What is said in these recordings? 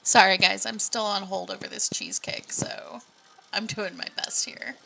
Sorry guys, I'm still on hold over this cheesecake, so I'm doing my best here.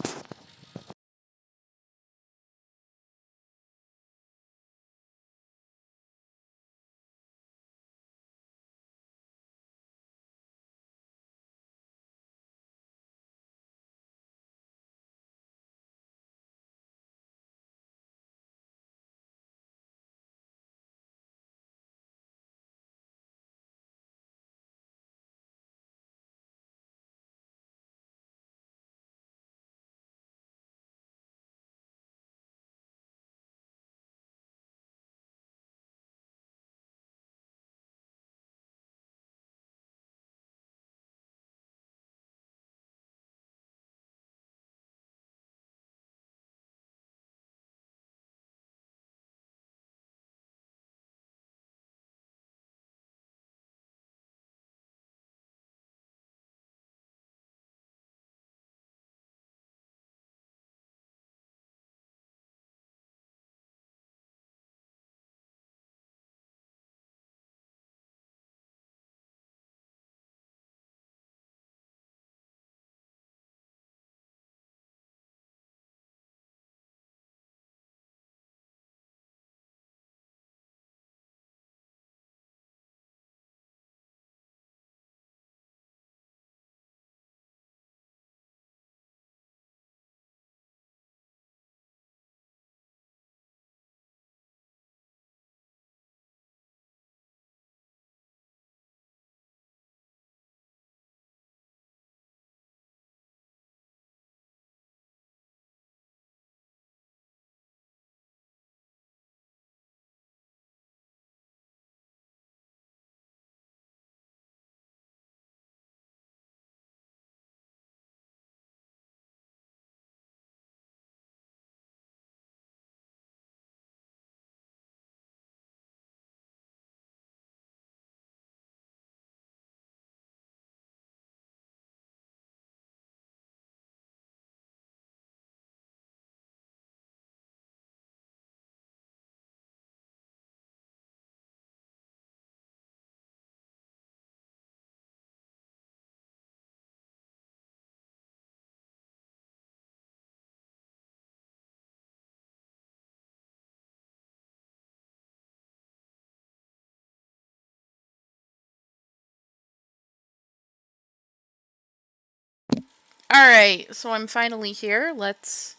Alright, so I'm finally here. Let's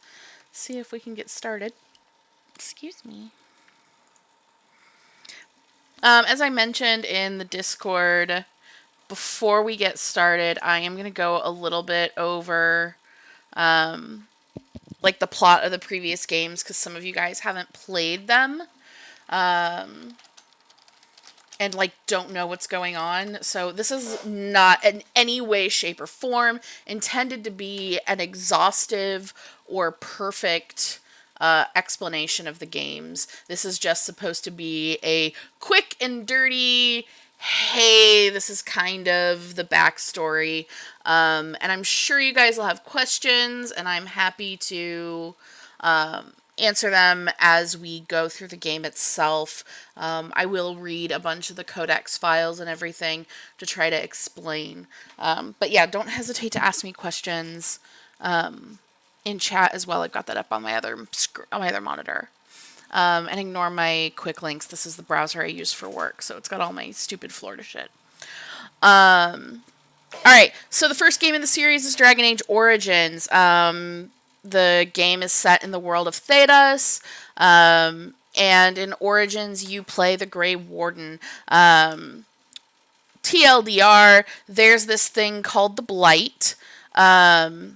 see if we can get started. Excuse me. As I mentioned in the Discord, before we get started, I am going to go a little bit over like the plot of the previous games because some of you guys haven't played them. And like don't know what's going on. So this is not in any way, shape, or form intended to be an exhaustive or perfect explanation of the games. This is just supposed to be a quick and dirty, hey, this is kind of the backstory. And I'm sure you guys will have questions, and I'm happy to answer them as we go through the game itself. I will read a bunch of the codex files and everything to try to explain. But yeah, don't hesitate to ask me questions in chat as well. I've got that up on my other monitor. And ignore my quick links. This is the browser I use for work, so it's got all my stupid Florida shit. Alright, so the first game in the series is Dragon Age Origins. The game is set in the world of Thedas, and in Origins you play the Grey Warden. TLDR, there's this thing called the Blight, and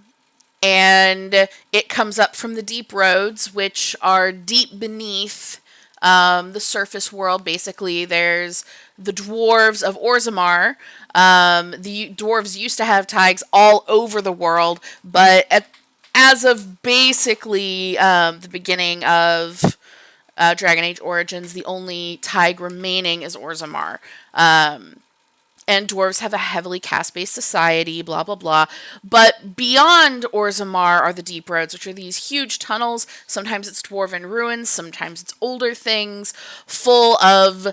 it comes up from the deep roads, which are deep beneath the surface world. Basically, there's the dwarves of Orzammar. The dwarves used to have taigs all over the world, but as of basically the beginning of Dragon Age Origins, the only taig remaining is Orzammar. And dwarves have a heavily caste-based society, blah, blah, blah. But beyond Orzammar are the Deep Roads, which are these huge tunnels. Sometimes it's dwarven ruins, sometimes it's older things, full of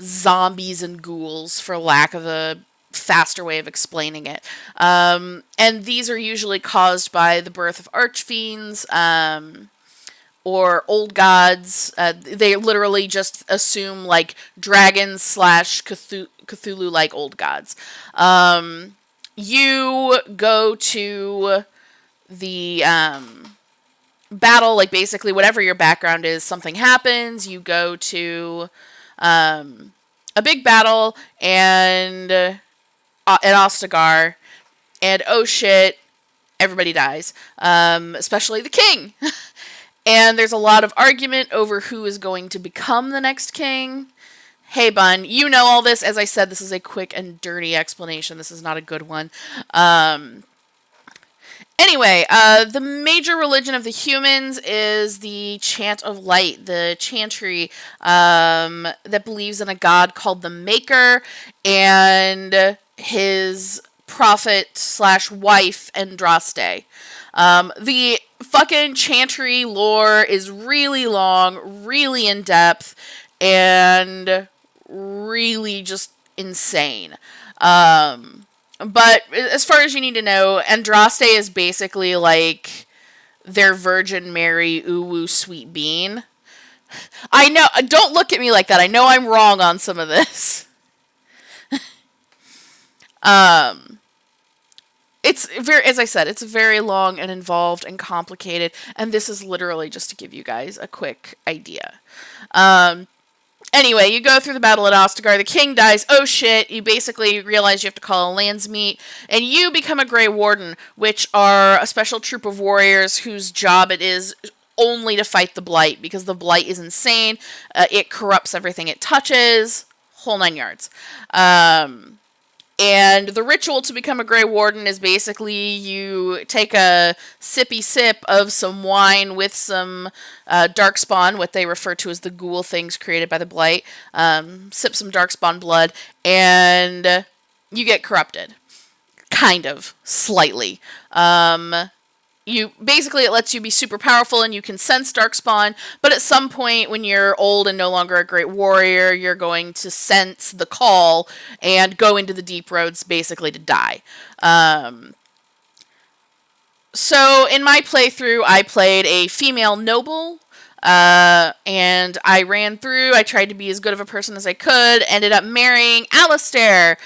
zombies and ghouls, for lack of a faster way of explaining it. And these are usually caused by the birth of archfiends, or old gods. They literally just assume like dragons slash Cthulhu like old gods. You go to the battle, like basically whatever your background is, something happens. You go to a big battle and at Ostagar, and oh shit, everybody dies, especially the king. And there's a lot of argument over who is going to become the next king. Hey, Bun, you know all this. As I said, this is a quick and dirty explanation. This is not a good one. Anyway, the major religion of the humans is the Chant of Light, the chantry that believes in a god called the Maker and his prophet slash wife, Andraste. The fucking chantry lore is really long, really in depth, and really just insane. But as far as you need to know, Andraste is basically like their Virgin Mary uwu sweet bean. I know, don't look at me like that. I know I'm wrong on some of this. It's very, as I said, it's very long and involved and complicated, and this is literally just to give you guys a quick idea. Anyway, you go through the battle at Ostagar, the king dies, oh shit, you basically realize you have to call a landsmeet, and you become a Grey Warden, which are a special troop of warriors whose job it is only to fight the Blight, because the Blight is insane, it corrupts everything it touches, whole 9 yards. And the ritual to become a Grey Warden is basically you take a sippy sip of some wine with some darkspawn, what they refer to as the ghoul things created by the Blight. Sip some darkspawn blood, and you get corrupted. Kind of. Slightly. You basically, it lets you be super powerful and you can sense darkspawn, but at some point when you're old and no longer a great warrior, you're going to sense the call and go into the deep roads basically to die. So in my playthrough, I played a female noble, and I ran through, I tried to be as good of a person as I could, ended up marrying Alistair,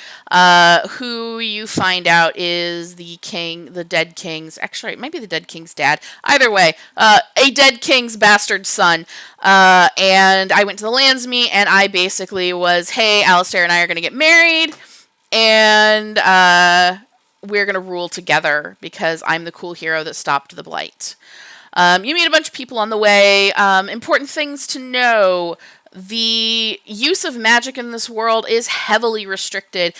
who you find out is the king, the dead king's, actually, it might be the dead king's dad, either way, a dead king's bastard son, and I went to the landsmeet, and I basically was, hey, Alistair and I are going to get married, and, we're going to rule together, because I'm the cool hero that stopped the Blight. You meet a bunch of people on the way. Important things to know. The use of magic in this world is heavily restricted.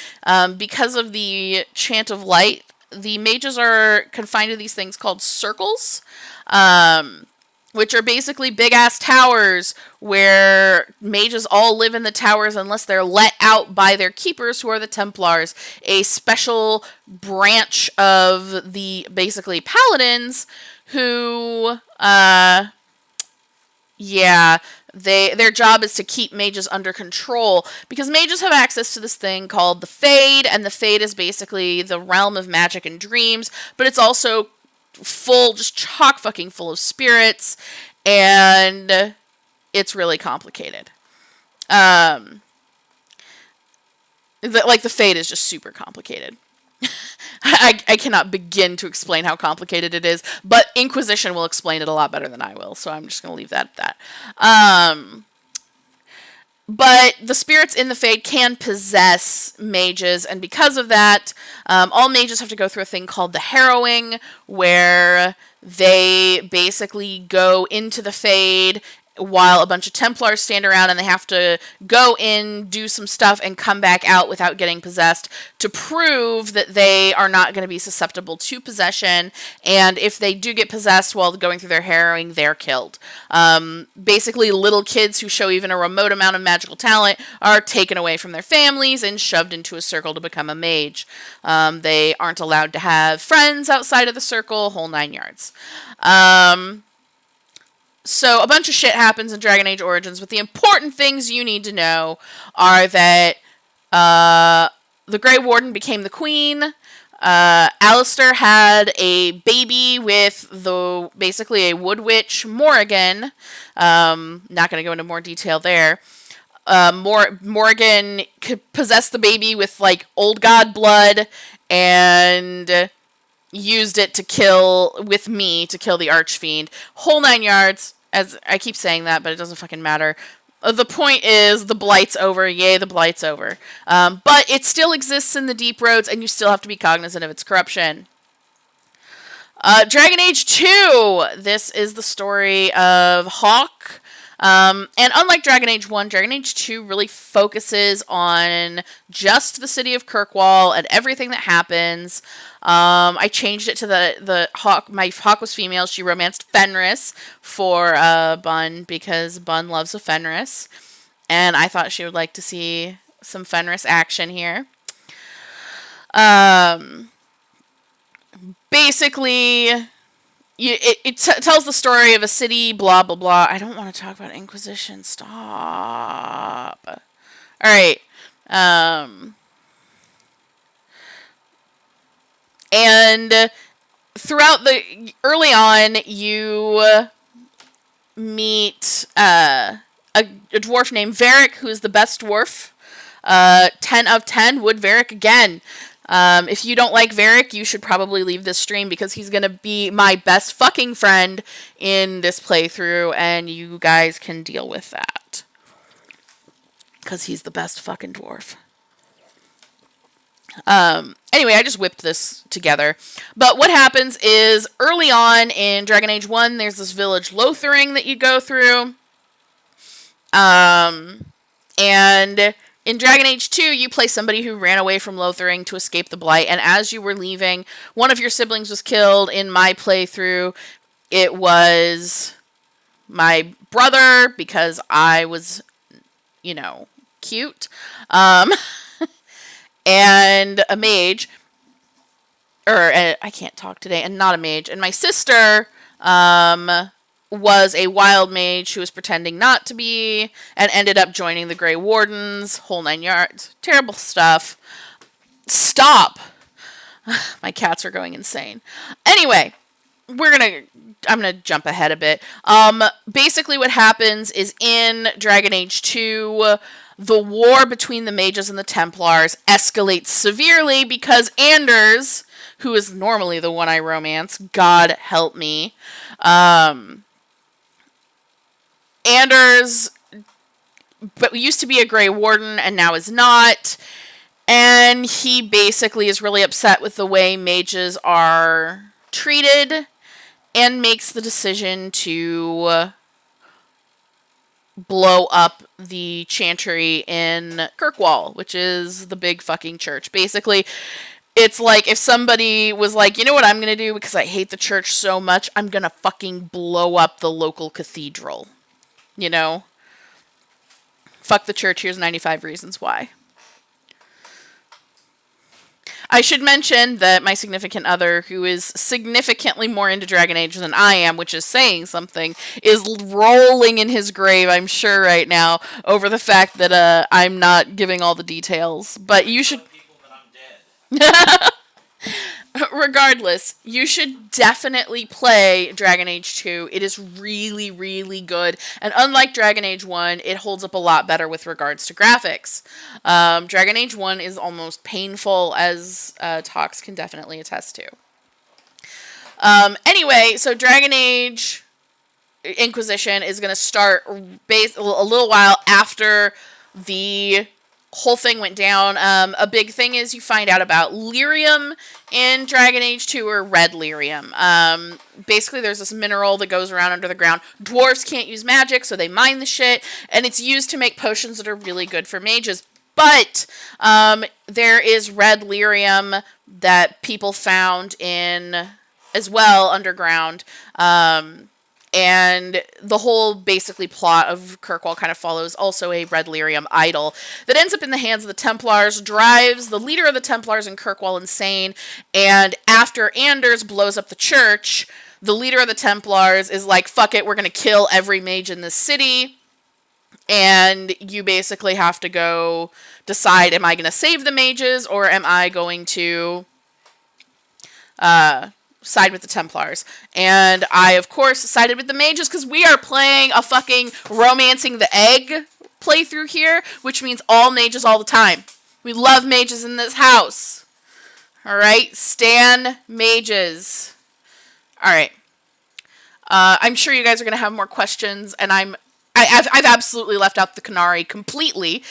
Because of the Chant of Light, the mages are confined to these things called circles, which are basically big-ass towers where mages all live in the towers unless they're let out by their keepers, who are the Templars, a special branch of the, basically, paladins, who, their job is to keep mages under control, because mages have access to this thing called the Fade, and the Fade is basically the realm of magic and dreams, but it's also full, just chock fucking full of spirits, and it's really complicated. The Fade is just super complicated. I cannot begin to explain how complicated it is, but Inquisition will explain it a lot better than I will, so I'm just going to leave that at that. But the spirits in the Fade can possess mages, and because of that, all mages have to go through a thing called the Harrowing, where they basically go into the Fade while a bunch of Templars stand around, and they have to go in, do some stuff, and come back out without getting possessed to prove that they are not going to be susceptible to possession, and if they do get possessed while going through their harrowing, they're killed. Basically, little kids who show even a remote amount of magical talent are taken away from their families and shoved into a circle to become a mage. They aren't allowed to have friends outside of the circle, whole 9 yards. So a bunch of shit happens in Dragon Age Origins, but the important things you need to know are that the Grey Warden became the queen. Alistair had a baby with basically a wood witch, Morrigan. Not going to go into more detail there. Morrigan could possess the baby with like old god blood and used it to kill the Archfiend. Whole 9 yards. As I keep saying that, but it doesn't fucking matter. The point is, the Blight's over. Yay, the Blight's over. But it still exists in the Deep Roads, and you still have to be cognizant of its corruption. Dragon Age 2. This is the story of Hawke. And unlike Dragon Age 1, Dragon Age 2 really focuses on just the city of Kirkwall and everything that happens. I changed it to the Hawke. My Hawke was female. She romanced Fenris for Bunn because Bunn loves a Fenris. And I thought she would like to see some Fenris action here. Basically, it tells the story of a city, blah, blah, blah. I don't want to talk about Inquisition. Stop. All right. And throughout early on, you meet a dwarf named Varric, who is the best dwarf. 10 of 10, would Varric again. If you don't like Varric, you should probably leave this stream because he's going to be my best fucking friend in this playthrough, and you guys can deal with that. Because he's the best fucking dwarf. Anyway, I just whipped this together. But what happens is, early on in Dragon Age 1, there's this village Lothering that you go through. And in Dragon Age 2, you play somebody who ran away from Lothering to escape the Blight, and as you were leaving, one of your siblings was killed. In my playthrough, it was my brother, because I was, cute. And a mage, I can't talk today, and not a mage, and my sister, was a wild mage who was pretending not to be, and ended up joining the Grey Wardens, whole 9 yards. Terrible stuff. Stop! My cats are going insane. Anyway, I'm gonna jump ahead a bit. Basically what happens is, in Dragon Age 2, the war between the mages and the Templars escalates severely because Anders, who is normally the one I romance, God help me, Anders but used to be a Grey Warden and now is not, and he basically is really upset with the way mages are treated and makes the decision to blow up the chantry in Kirkwall, which is the big fucking church. Basically, it's like if somebody was like, you know what I'm going to do because I hate the church so much, I'm going to fucking blow up the local cathedral. Fuck the church, here's 95 reasons why. I should mention that my significant other, who is significantly more into Dragon Age than I am, which is saying something, is rolling in his grave, I'm sure, right now, over the fact that I'm not giving all the details. But you should... Regardless, you should definitely play Dragon Age 2. It is really, really good. And unlike Dragon Age 1, it holds up a lot better with regards to graphics. Dragon Age 1 is almost painful, as Tox can definitely attest to. Anyway, so Dragon Age Inquisition is going to start a little while after the whole thing went down. A big thing is you find out about lyrium in Dragon Age 2, or red lyrium. Basically, there's this mineral that goes around under the ground. Dwarves can't use magic, so they mine the shit, and it's used to make potions that are really good for mages. But there is red lyrium that people found in as well underground. And the whole basically plot of Kirkwall kind of follows also a red lyrium idol that ends up in the hands of the Templars, drives the leader of the Templars in Kirkwall insane, and after Anders blows up the church, the leader of the Templars is like, fuck it, we're going to kill every mage in this city, And you basically have to go decide, am I going to save the mages or am I going to side with the Templars? And I, of course, sided with the mages because we are playing a fucking Romancing the Egg playthrough here, which means all mages all the time. We love mages in this house. Alright, stan mages. Alright. I'm sure you guys are going to have more questions, and I've absolutely left out the Canary completely,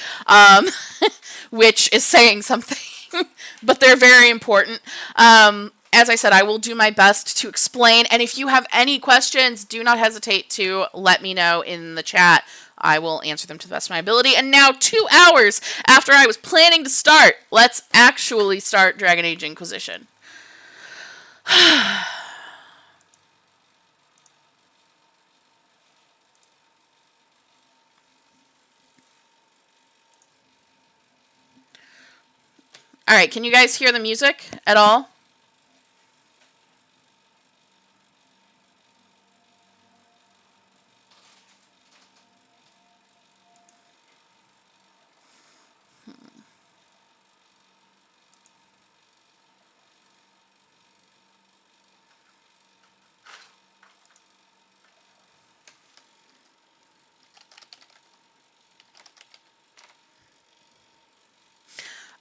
which is saying something, but they're very important. As I said, I will do my best to explain, and if you have any questions, do not hesitate to let me know in the chat. I will answer them to the best of my ability. And now, 2 hours after I was planning to start, let's actually start Dragon Age Inquisition. Alright, can you guys hear the music at all?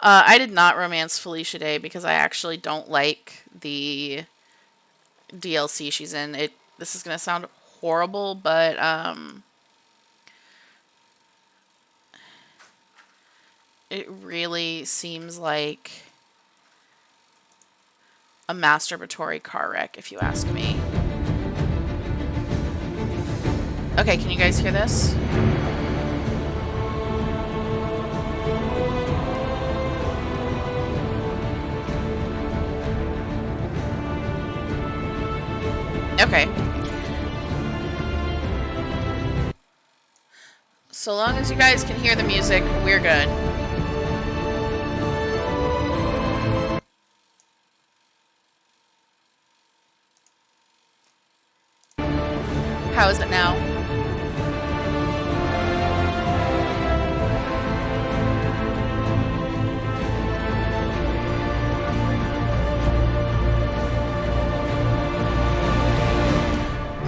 I did not romance Felicia Day because I actually don't like the DLC she's in. This is gonna sound horrible, but it really seems like a masturbatory car wreck, if you ask me. Okay, can you guys hear this? Okay. So long as you guys can hear the music, we're good. How is it now?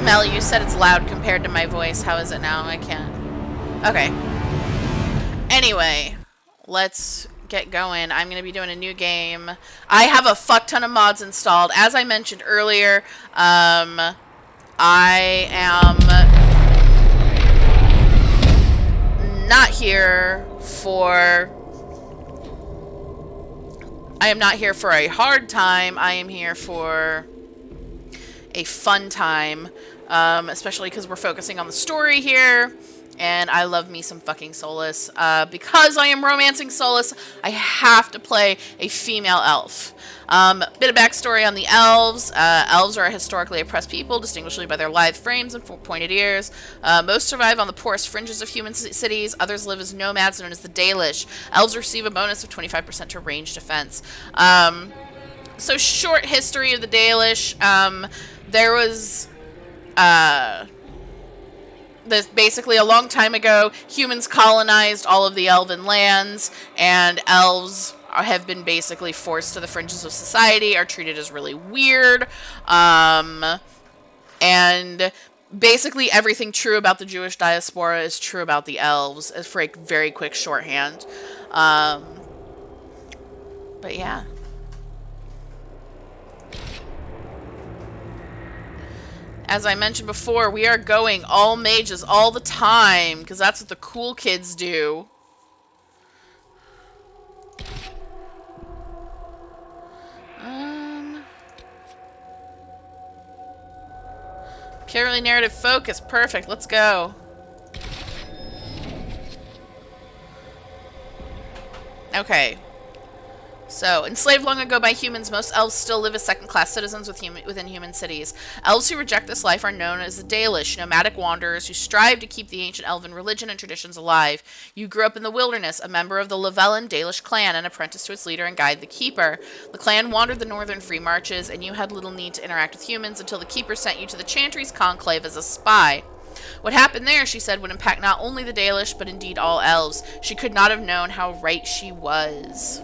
Mel, you said it's loud compared to my voice. How is it now? I can't. Okay. Anyway, let's get going. I'm going to be doing a new game. I have a fuck ton of mods installed. As I mentioned earlier, I am not here for a hard time. I am here for a fun time, especially because we're focusing on the story here, and I love me some fucking Solas. Because I am romancing Solas, I have to play a female elf. Bit of backstory on the elves. Elves are a historically oppressed people, distinguished by their lithe frames and pointed ears. Most survive on the poorest fringes of human cities. Others live as nomads known as the Dalish. Elves receive a bonus of 25% to range defense. So short history of the Dalish. There was, basically a long time ago, humans colonized all of the elven lands, and elves have been basically forced to the fringes of society, are treated as really weird, and basically everything true about the Jewish diaspora is true about the elves, as for a very quick shorthand. But yeah. As I mentioned before, we are going all mages all the time, because that's what the cool kids do. Purely narrative focus. Perfect. Let's go. Okay. So, enslaved long ago by humans, most elves still live as second-class citizens within human cities. Elves who reject this life are known as the Dalish, nomadic wanderers who strive to keep the ancient elven religion and traditions alive. You grew up in the wilderness, a member of the Lavellan Dalish clan, and apprenticed to its leader and guide, the Keeper. The clan wandered the northern free marches, and you had little need to interact with humans until the Keeper sent you to the Chantry's conclave as a spy. What happened there, she said, would impact not only the Dalish, but indeed all elves. She could not have known how right she was.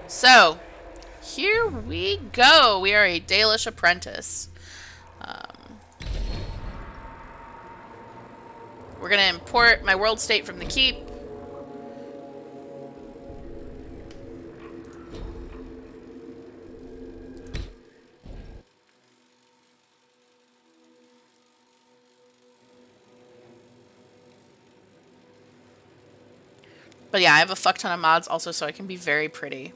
So, here we go. We are a Dalish apprentice. We're going to import my world state from the keep. But yeah, I have a fuck ton of mods also, so I can be very pretty.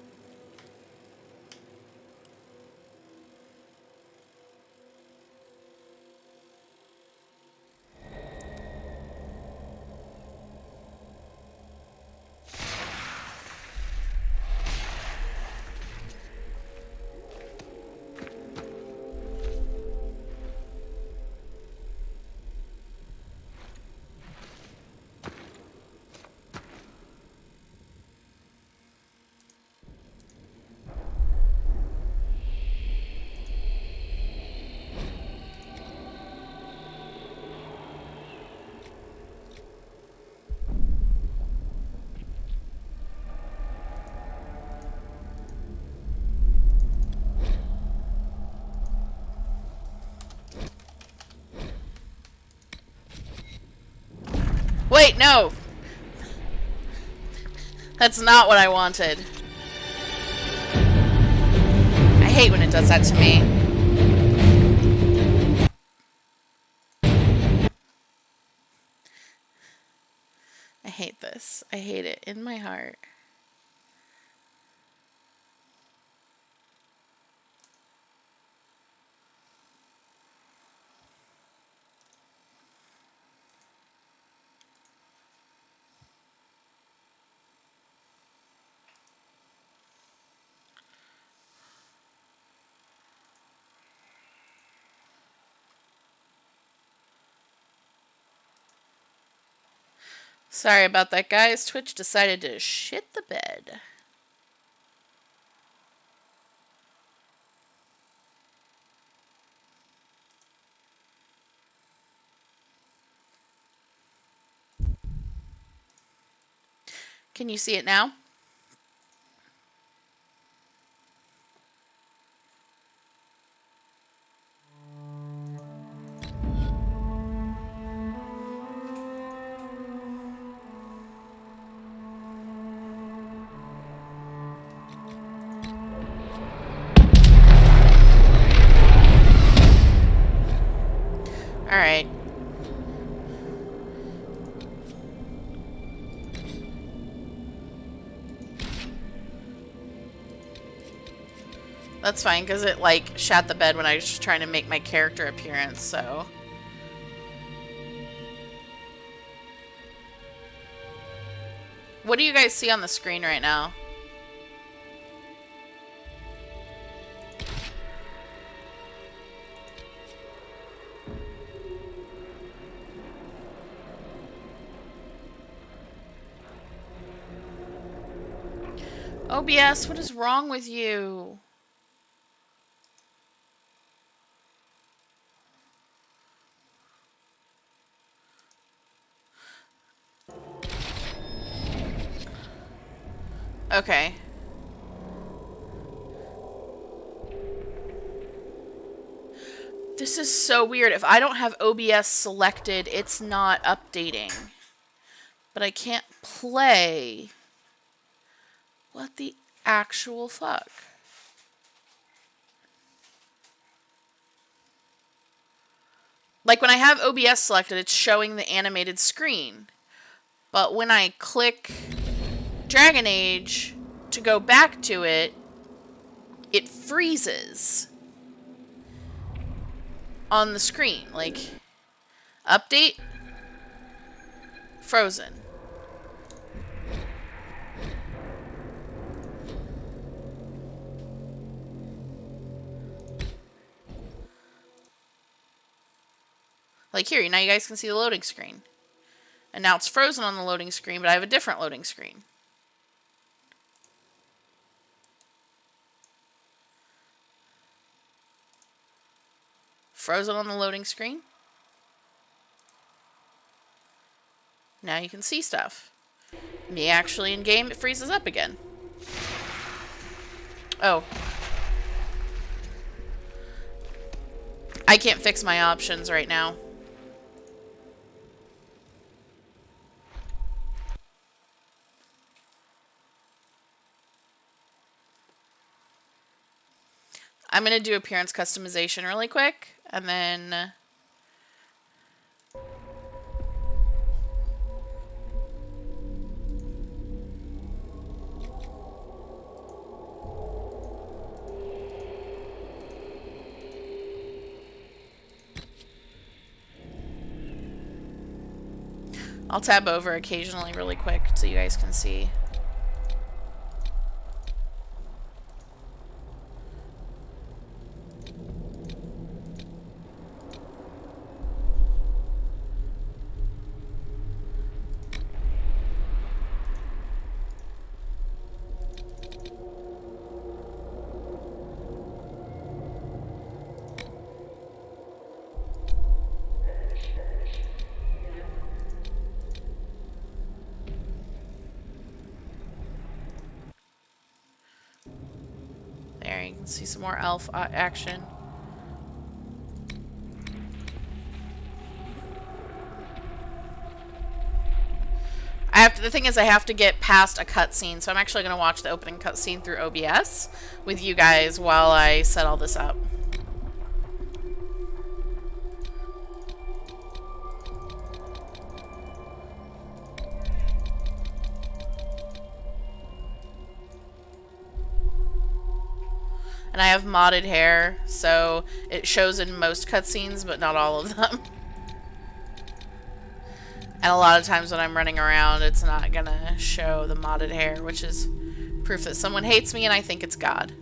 Wait, no! That's not what I wanted. I hate when it does that to me. I hate this. I hate it in my heart. Sorry about that, guys. Twitch decided to shit the bed. Can you see it now? Alright. That's fine, because it, like, shat the bed when I was trying to make my character appearance, so... What do you guys see on the screen right now? OBS, what is wrong with you? Okay. This is so weird. If I don't have OBS selected, it's not updating. But I can't play. What the actual fuck? Like when I have OBS selected, it's showing the animated screen. But when I click Dragon Age to go back to it, it freezes on the screen. Like, update, frozen. Like here, now you guys can see the loading screen. And now it's frozen on the loading screen, but I have a different loading screen. Frozen on the loading screen. now you can see stuff. Me actually in game, it freezes up again. Oh. I can't fix my options right now. I'm going to do appearance customization really quick, and then... I'll tab over occasionally really quick so you guys can see. There, you can see some more elf action. The thing is, I have to get past a cutscene, so I'm actually going to watch the opening cutscene through OBS with you guys while I set all this up. And I have modded hair, so it shows in most cutscenes, but not all of them. And a lot of times when I'm running around, it's not gonna show the modded hair, which is proof that someone hates me and I think it's God.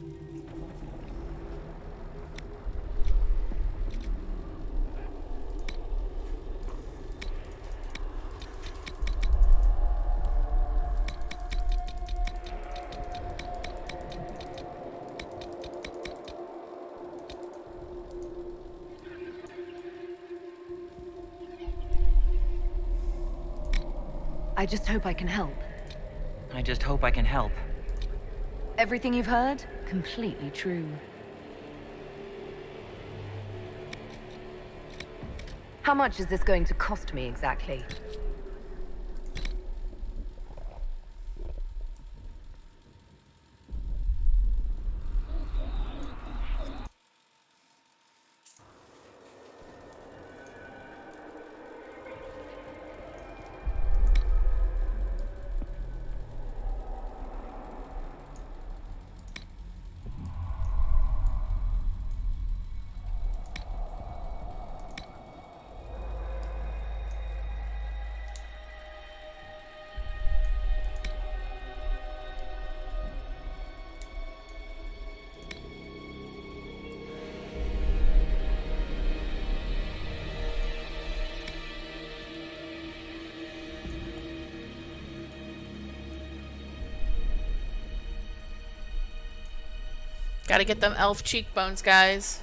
I just hope I can help. I just hope I can help. Everything you've heard? Completely true. How much is this going to cost me exactly? Gotta get them elf cheekbones, guys.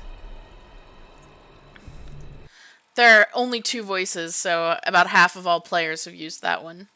There are only 2 voices, so about half of all players have used that one.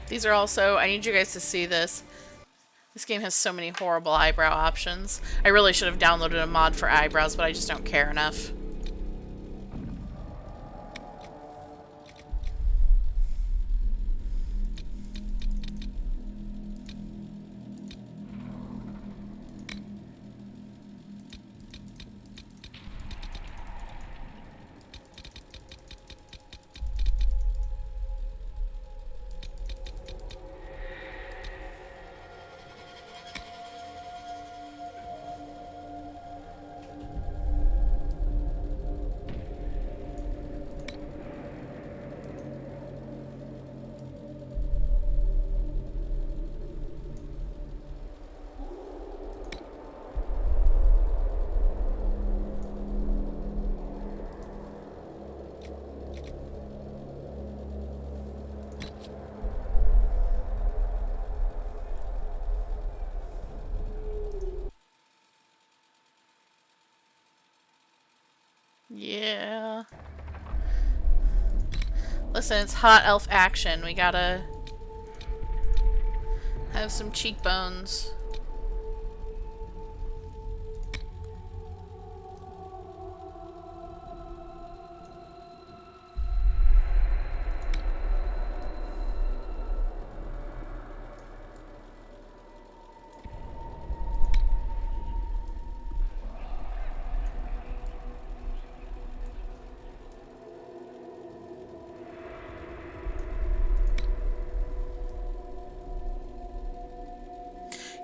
These are also, I need you guys to see this. This game has so many horrible eyebrow options. I really should have downloaded a mod for eyebrows, but I just don't care enough. Yeah. Listen, it's hot elf action. We gotta have some cheekbones.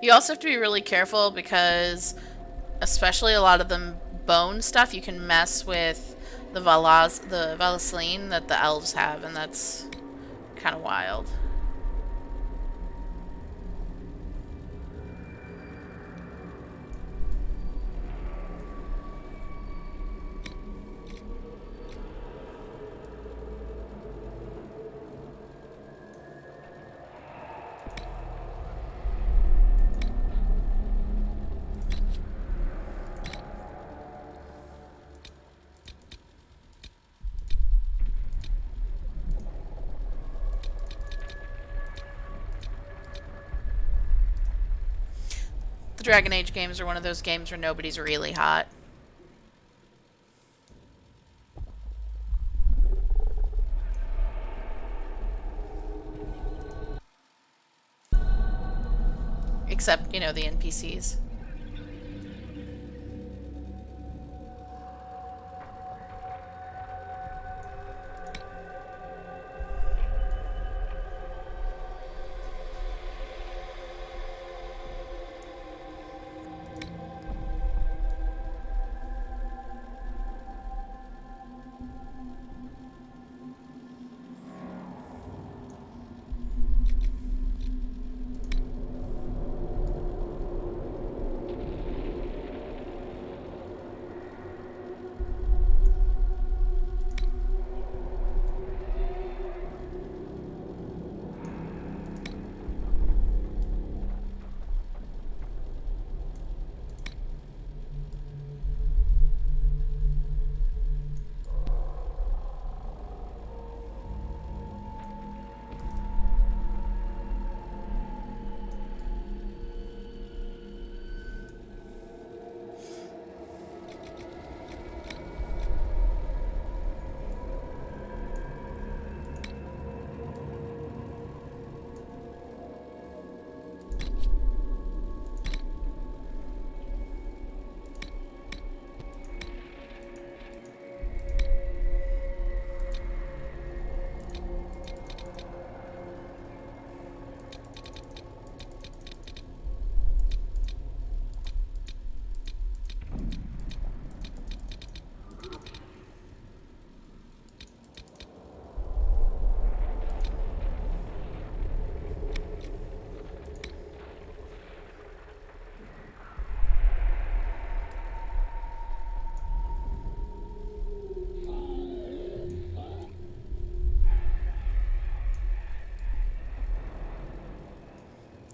You also have to be really careful because, especially a lot of the bone stuff, you can mess with the Valasline that the elves have, and that's kind of wild. The Dragon Age games are one of those games where nobody's really hot. Except, you know, the NPCs.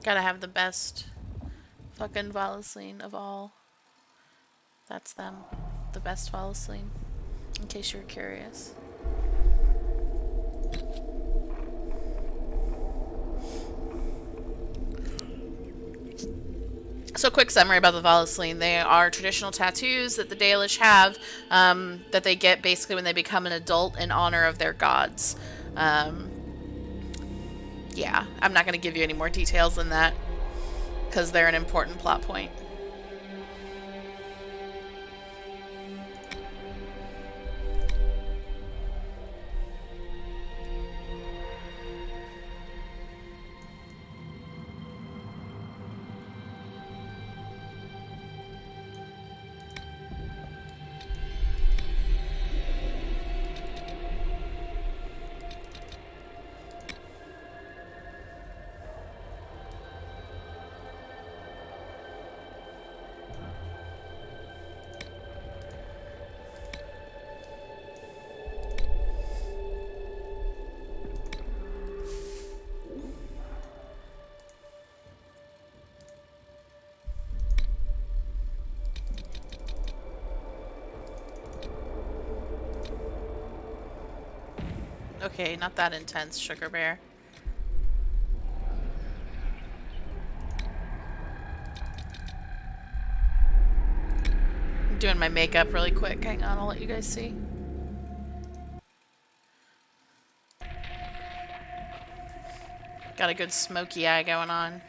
Gotta have the best fucking Valasline of all. That's them. The best Valasline. In case you were curious. So, quick summary about the Valesline. They are traditional tattoos that the Dalish have that they get basically when they become an adult in honor of their gods. Um, yeah, I'm not going to give you any more details than that because they're an important plot point. Okay, not that intense, Sugar Bear. I'm doing my makeup really quick. Hang on, I'll let you guys see. Got a good smoky eye going on.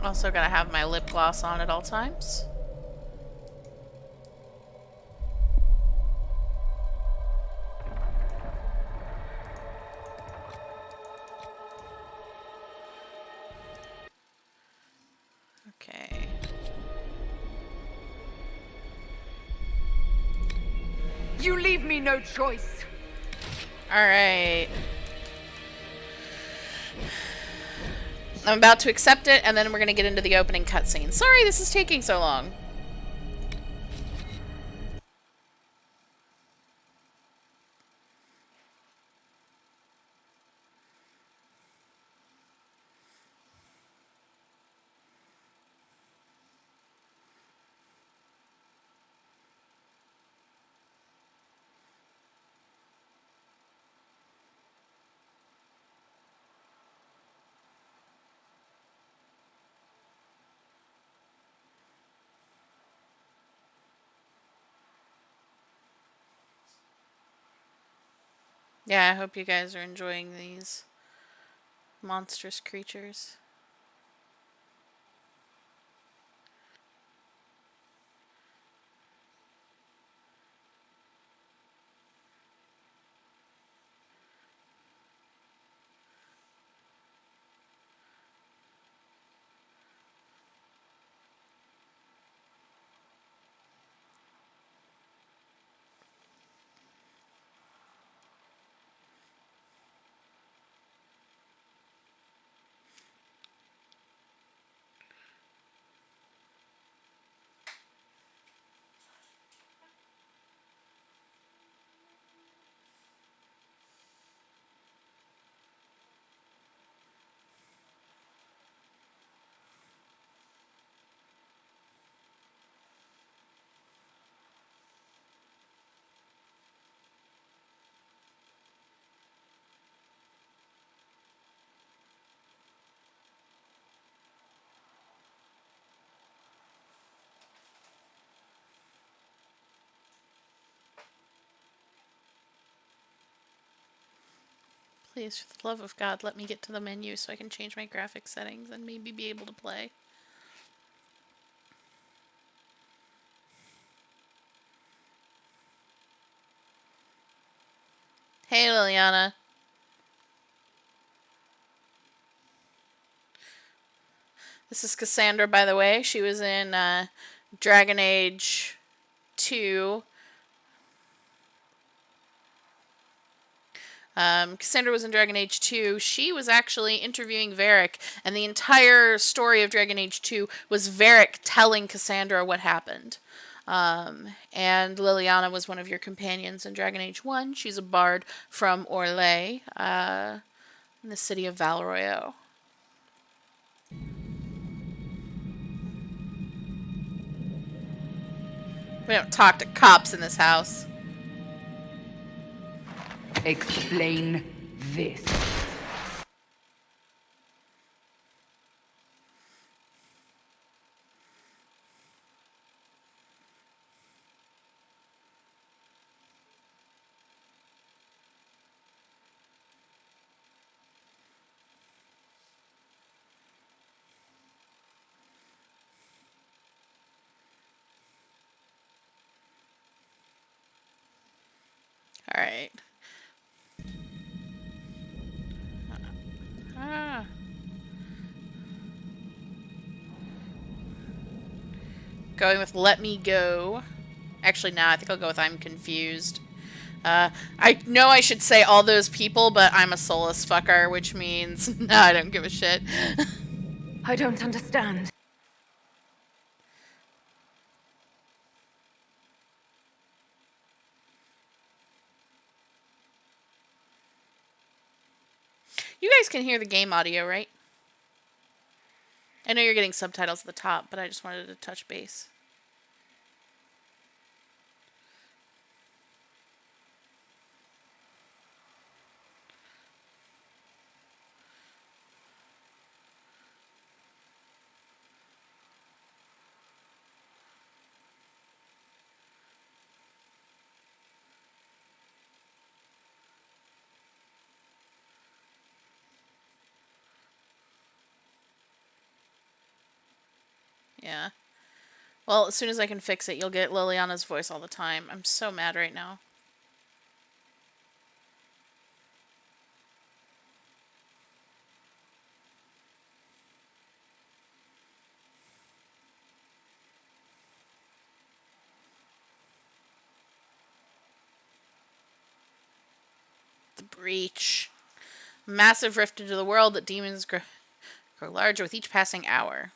Also gotta have my lip gloss on at all times. Okay. You leave me no choice. Alright. I'm about to accept it, and then we're gonna get into the opening cutscene. Sorry this is taking so long. Yeah, I hope you guys are enjoying these monstrous creatures. Please, for the love of God, let me get to the menu so I can change my graphic settings and maybe be able to play. Hey, Liliana. This is Cassandra, by the way. She was in Dragon Age 2. Cassandra was in Dragon Age 2. She was actually interviewing Varric, and the entire story of Dragon Age 2 was Varric telling Cassandra what happened. And Liliana was one of your companions in Dragon Age 1. She's a bard from Orlais, in the city of Valroyo. We don't talk to cops in this house. Explain this. All right. Ah. Going with let me go. Actually, no, I think I'll go with I'm confused. I know I should say all those people, but I'm a Solas fucker, which means no, I don't give a shit. I don't understand. You guys can hear the game audio, right? I know you're getting subtitles at the top, but I just wanted to touch base. Yeah. Well, as soon as I can fix it, you'll get Liliana's voice all the time. I'm so mad right now. The breach. Massive rift into the world that demons grow larger with each passing hour.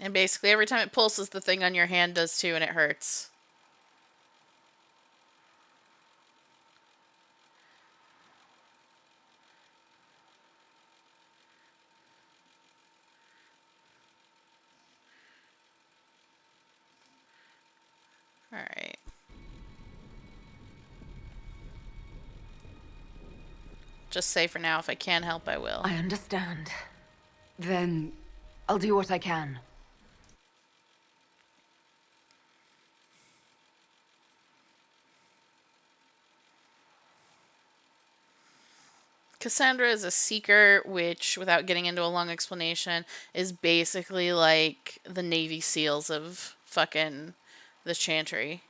And basically every time it pulses, the thing on your hand does too, and it hurts. Alright. Just say for now, if I can help, I will. I understand. Then I'll do what I can. Cassandra is a seeker, which, without getting into a long explanation, is basically like the Navy SEALs of fucking the Chantry.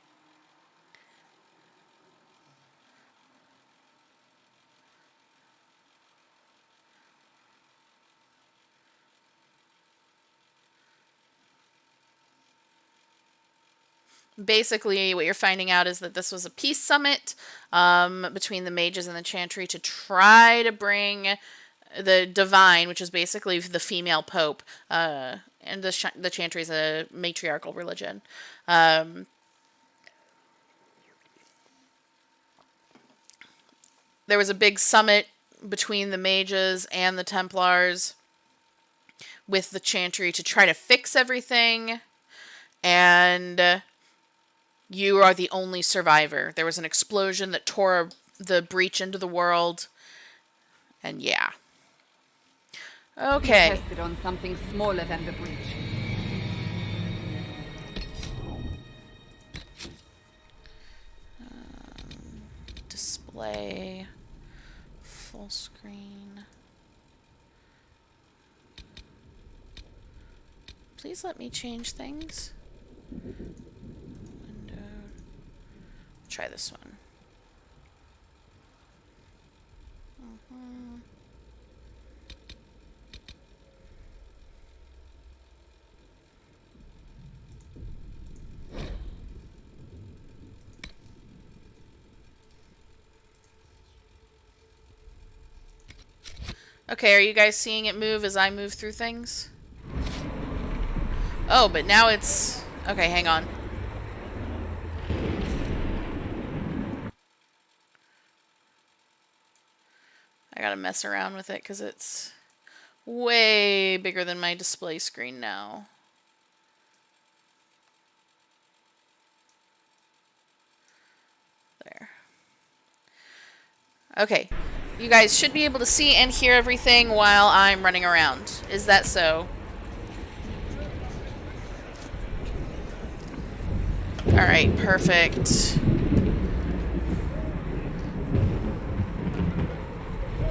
Basically, what you're finding out is that this was a peace summit between the mages and the Chantry to try to bring the divine, which is basically the female pope, and the Chantry is a matriarchal religion. There was a big summit between the mages and the Templars with the Chantry to try to fix everything, and you are the only survivor. There was an explosion that tore the breach into the world, and yeah. Okay. We tested on something smaller than the breach. Display. Full screen. Please let me change things. Window. Try this one. Okay, are you guys seeing it move as I move through things? Oh, but now it's... Okay, hang on. I gotta mess around with it because it's way bigger than my display screen now. There. Okay. You guys should be able to see and hear everything while I'm running around. Is that so? Alright, perfect.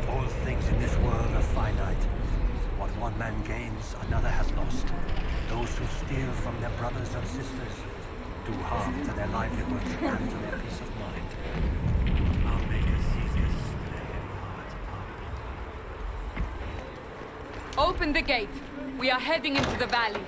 All things in this world are finite. What one man gains, another has lost. Those who steal from their brothers and sisters do harm to their livelihoods and to their peace of mind. Our Maker sees this split every heart apart. Open the gate. We are heading into the valley.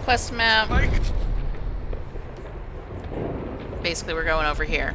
Quest map. Basically, we're going over here.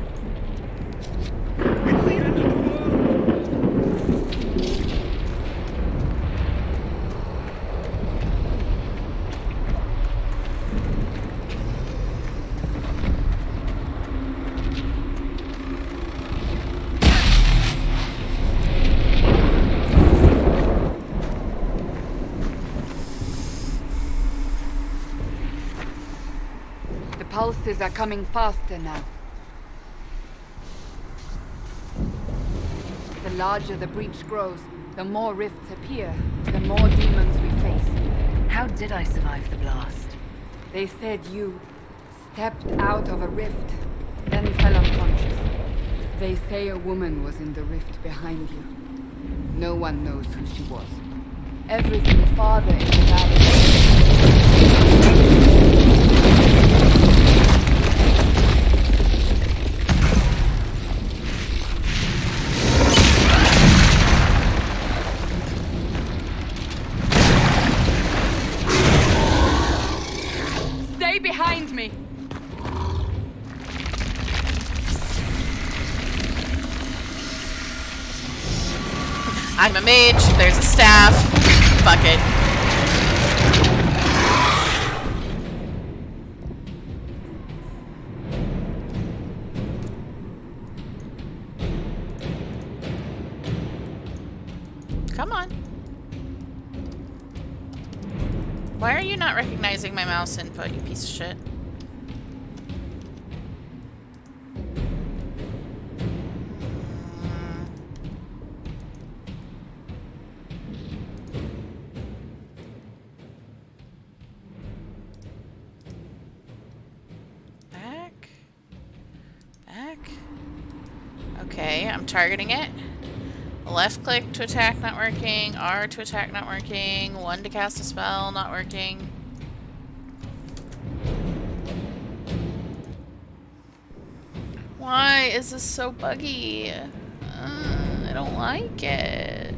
The pulses are coming faster now. The larger the breach grows, the more rifts appear, the more demons we face. How did I survive the blast? They said you stepped out of a rift, then fell unconscious. They say a woman was in the rift behind you. No one knows who she was. Everything farther in the valley. Stay behind me! I'm a mage. There's a staff. Fuck it. Come on. Why are you not recognizing my mouse input, you piece of shit? Back. Back. Okay, I'm targeting it. Left click to attack, not working. R to attack, not working. 1 to cast a spell, not working. Why is this so buggy? I don't like it.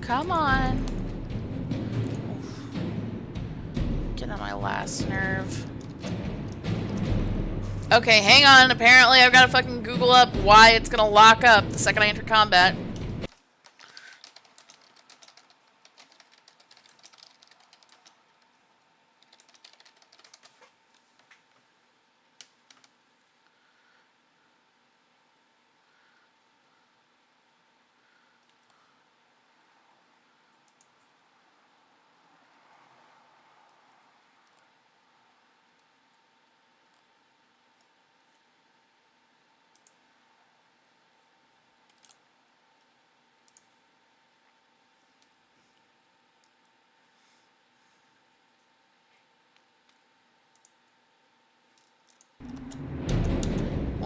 Come on. Get on my last nerve. Okay, hang on. Apparently I've got to fucking Google up why it's gonna lock up the second I enter combat.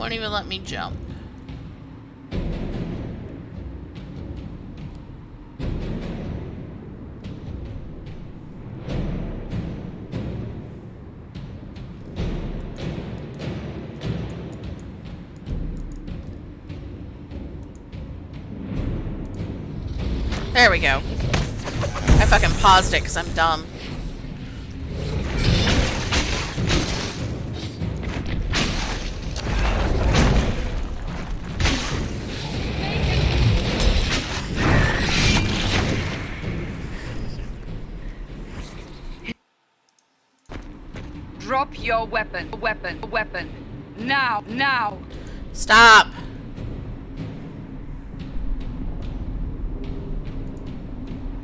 Won't even let me jump. There we go. I fucking paused it because I'm dumb. Drop your weapon. Weapon. Now. Stop!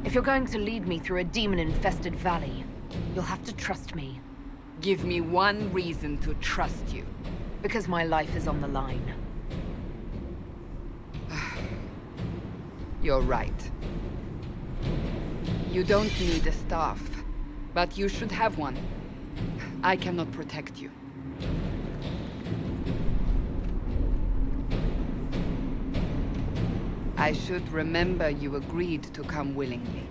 If you're going to lead me through a demon-infested valley, you'll have to trust me. Give me one reason to trust you. Because my life is on the line. You're right. You don't need a staff, but you should have one. I cannot protect you. I should remember you agreed to come willingly.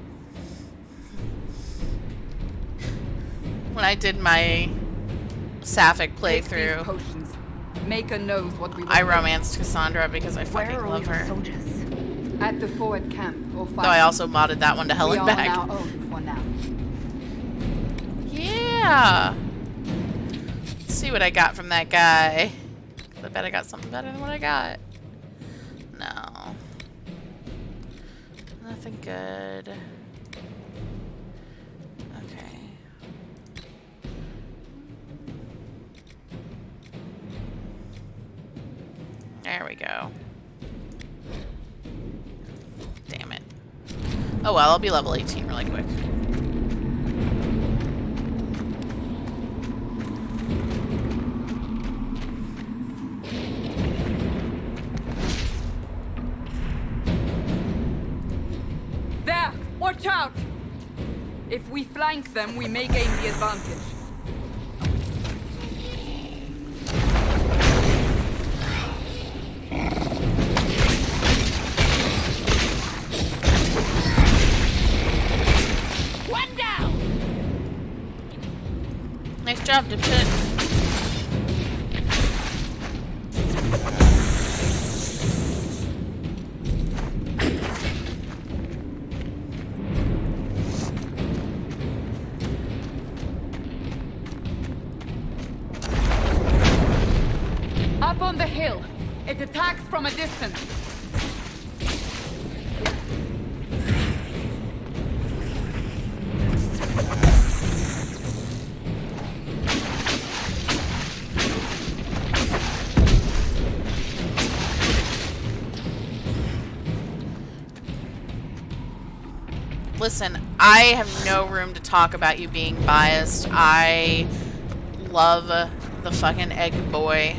When I did my Sapphic Take these playthrough, potions. Maker knows what we I will romanced Cassandra because I Where fucking are all love your her. soldiers? do. At the forward camp, or Though I also modded that one to hell we and are back. on our own for now. Yeah. Let's see what I got from that guy. I bet I got something better than what I got. No. Nothing good. Okay. There we go. Damn it. Oh well, I'll be level 18 really quick. There! Watch out! If we flank them, we may gain the advantage. One down! Nice job, dipshit. Up on the hill. It attacks from a distance. Listen, I have no room to talk about you being biased. I love the fucking egg boy.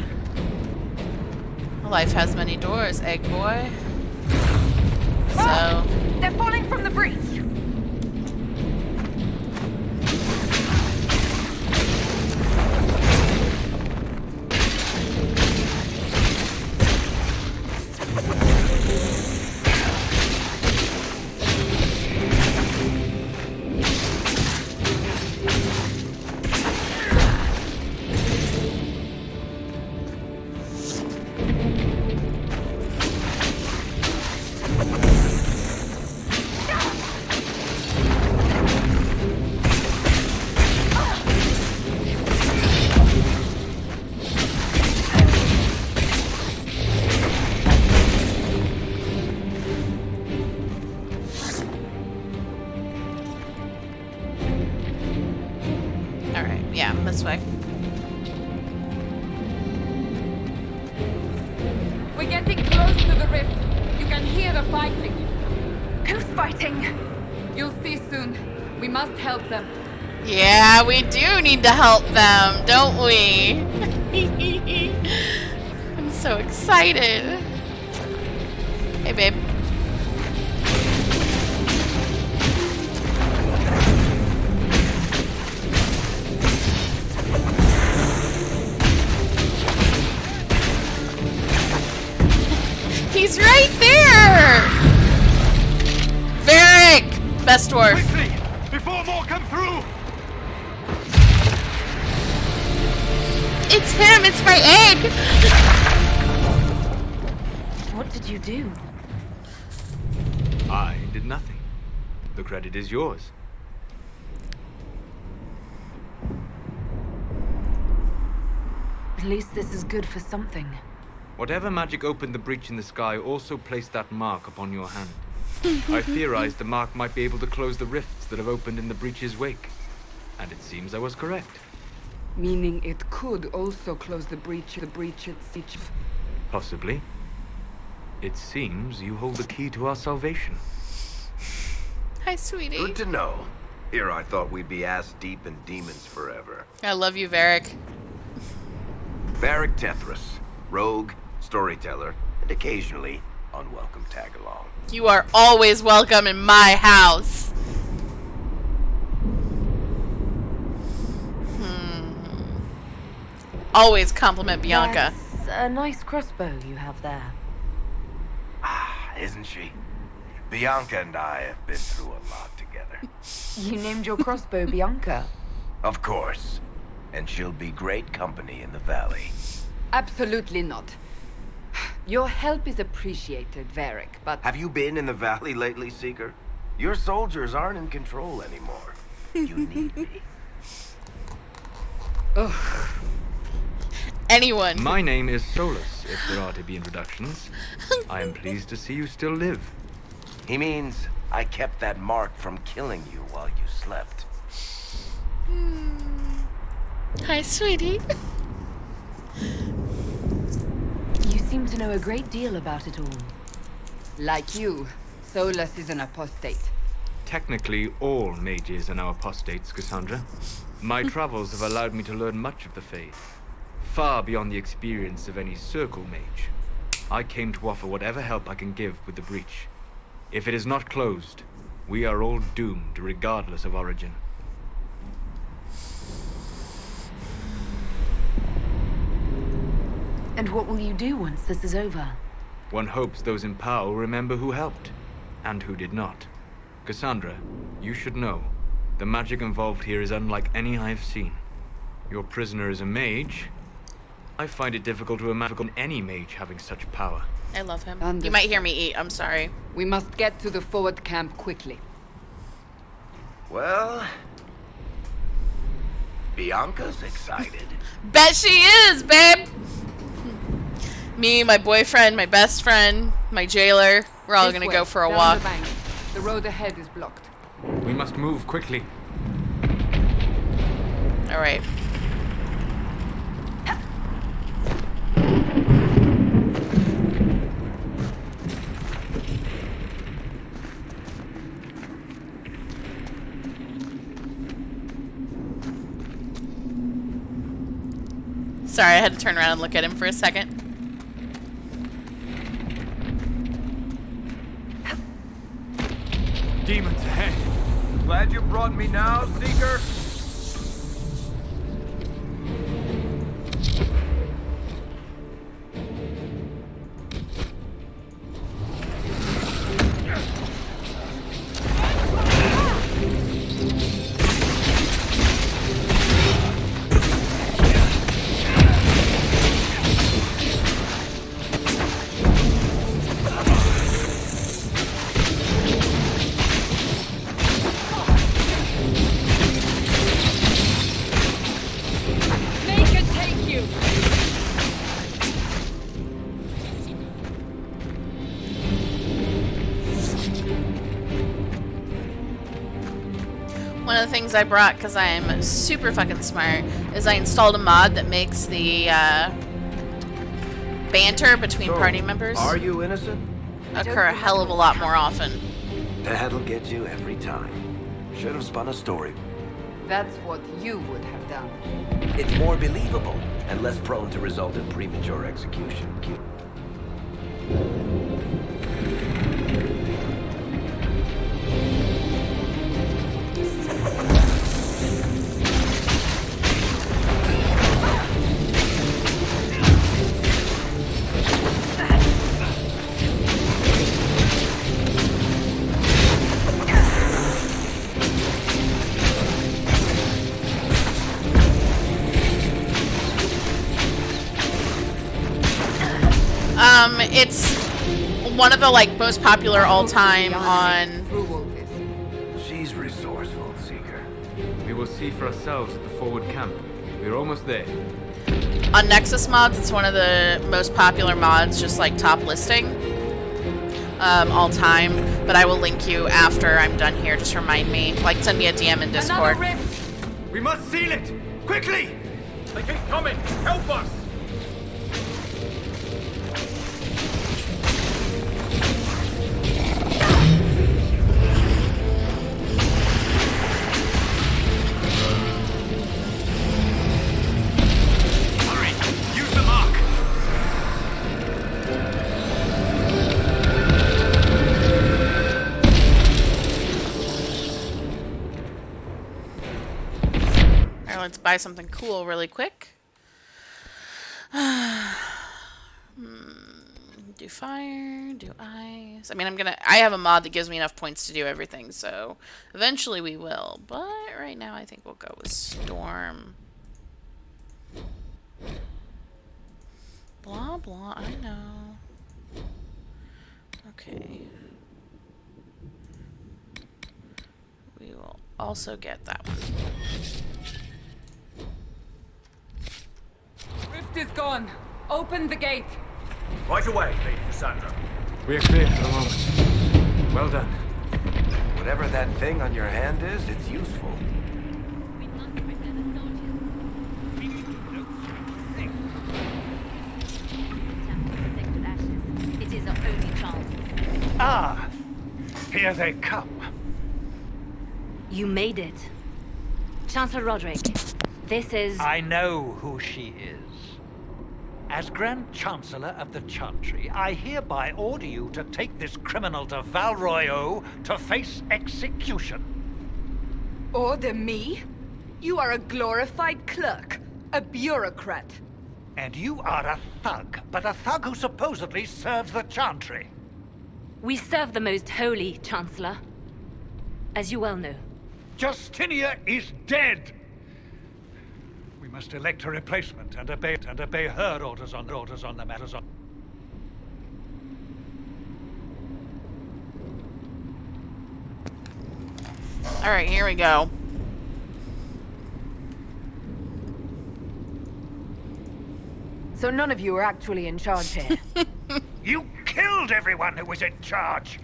Life has many doors, egg boy. So, They're falling from the breach! alright, yeah, this way. We're getting close to the rift. You can hear the fighting. Who's fighting? You'll see soon. We must help them. Yeah, we do need to help them, don't we? I'm so excited. Hey, babe. best dwarf. Quickly! Before more come through! It's him! It's my egg! What did you do? I did nothing. The credit is yours. At least this is good for something. Whatever magic opened the breach in the sky also placed that mark upon your hand. I theorized the mark might be able to close the rifts that have opened in the breach's wake. And it seems I was correct. Meaning it could also close the breach itself. Possibly. It seems you hold the key to our salvation. Hi, sweetie. Good to know. Here I thought we'd be ass deep in demons forever. I love you, Varric. Varric Tethras, rogue, storyteller, and occasionally unwelcome tag-along. You are always welcome in my house. Always compliment Bianca. That's a nice crossbow you have there. Ah, isn't she? Bianca and I have been through a lot together. You named your crossbow Bianca. Of course. And she'll be great company in the valley. Absolutely not. Your help is appreciated, Varric, but... Have you been in the valley lately, Seeker? Your soldiers aren't in control anymore. You need me. Ugh. Anyone. My name is Solas, if there are to be introductions. I am pleased to see you still live. He means I kept that mark from killing you while you slept. Hi, sweetie. You seem to know a great deal about it all. Like you, Solas is an apostate. Technically, all mages are now apostates, Cassandra. My travels have allowed me to learn much of the faith, far beyond the experience of any circle mage. I came to offer whatever help I can give with the breach. If it is not closed, we are all doomed, regardless of origin. And what will you do once this is over? One hopes those in power will remember who helped, and who did not. Cassandra, you should know, the magic involved here is unlike any I have seen. Your prisoner is a mage. I find it difficult to imagine any mage having such power. I love him. Understood. You might hear me eat. I'm sorry. We must get to the forward camp quickly. Well, Bianca's excited. Bet she is, babe. Me, my boyfriend, my best friend, my jailer. We're all This gonna way, go for a down walk. The bank. The road ahead is blocked. We must move quickly. All right. Sorry, I had to turn around and look at him for a second. Demons ahead. Glad you brought me now, Seeker. Make it take you! One of the things I brought, because I'm super fucking smart, is I installed a mod that makes the banter between party members Are you innocent? occur a hell of a lot more often. That'll get you every time. Should have spun a story. That's what you would have done. It's more believable and less prone to result in premature execution. It's one of the like most popular all time on. Through all this. She's resourceful, Seeker. We will see for ourselves at the forward camp. We're almost there. On Nexus mods, it's one of the most popular mods, just like top listing, all time. But I will link you after I'm done here. Just remind me, like send me a DM in Discord. Another rift! We must seal it! Quickly! They keep coming! Help us! Hurry! Use the mark! Alright, let's buy something cool really quick. Do fire, do ice. I mean, I have a mod that gives me enough points to do everything, so eventually we will. But right now I think we'll go with storm. Blah, blah, I know. Okay. We will also get that one. Rift is gone. Open the gate. Right away, Lady Cassandra. We're clear for the moment. Well done. Whatever that thing on your hand is, it's useful. It is our only chance. Ah! Here they come. You made it. Chancellor Roderick, this is... I know who she is. As Grand Chancellor of the Chantry, I hereby order you to take this criminal to Val Royeaux to face execution. Order me? You are a glorified clerk, a bureaucrat. And you are a thug, but a thug who supposedly serves the Chantry. We serve the most holy, Chancellor. As you well know. Justinia is dead! We must elect a replacement and obey her orders on the matters on. Alright, here we go. So none of you are actually in charge here. You killed everyone who was in charge!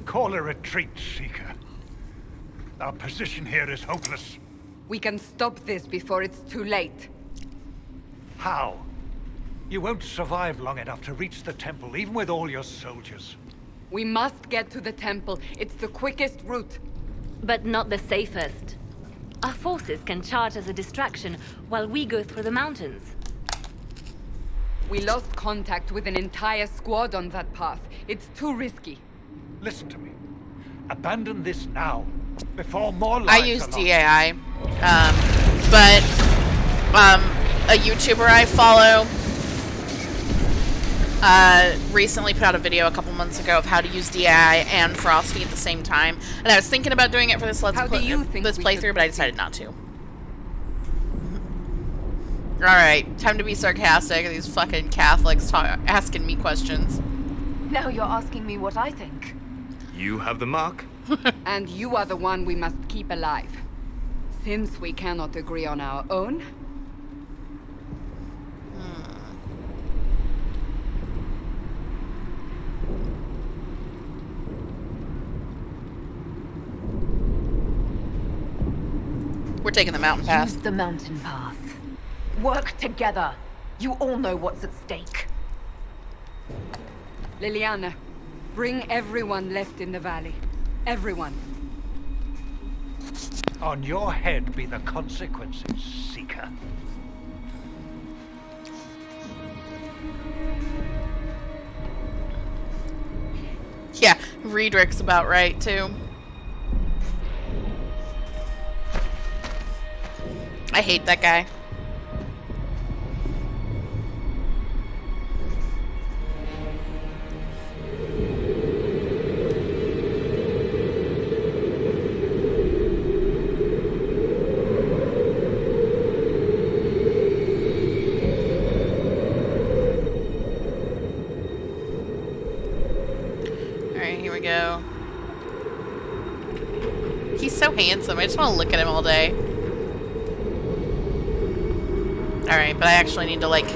Call a retreat, Seeker. Our position here is hopeless. We can stop this before it's too late. How? You won't survive long enough to reach the temple, even with all your soldiers. We must get to the temple. It's the quickest route. But not the safest. Our forces can charge as a distraction while we go through the mountains. We lost contact with an entire squad on that path. It's too risky. Listen to me. Abandon this now, before more I lives use are lost. DAI, but a YouTuber I follow recently put out a video a couple months ago of how to use DAI and Frosty at the same time, and I was thinking about doing it for this How do you think this we playthrough, should but I decided not to. Alright, time to be sarcastic. These fucking Catholics asking me questions. Now you're asking me what I think. You have the mark. And you are the one we must keep alive. Since we cannot agree on our own, we're taking the mountain path. Use the mountain path. Work together. You all know what's at stake. Liliana, bring everyone left in the valley. Everyone. On your head be the consequences, Seeker. Yeah, Riedrich's about right, too. I hate that guy. Alright, here we go. He's so handsome. I just want to look at him all day. Alright, but I actually need to, like,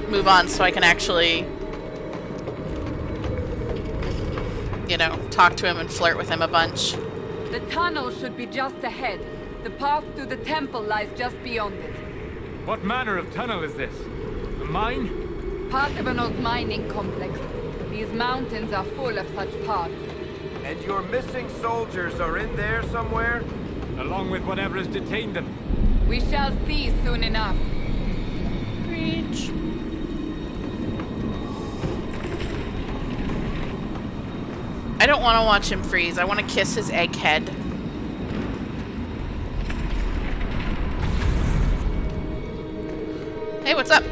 move on so I can actually, you know, talk to him and flirt with him a bunch. The tunnel should be just ahead. The path to the temple lies just beyond it. What manner of tunnel is this? A mine? Part of an old mining complex. These mountains are full of such paths. And your missing soldiers are in there somewhere? Along with whatever has detained them. We shall see soon enough. Preach. I don't want to watch him freeze. I want to kiss his egg head. Hey, what's up?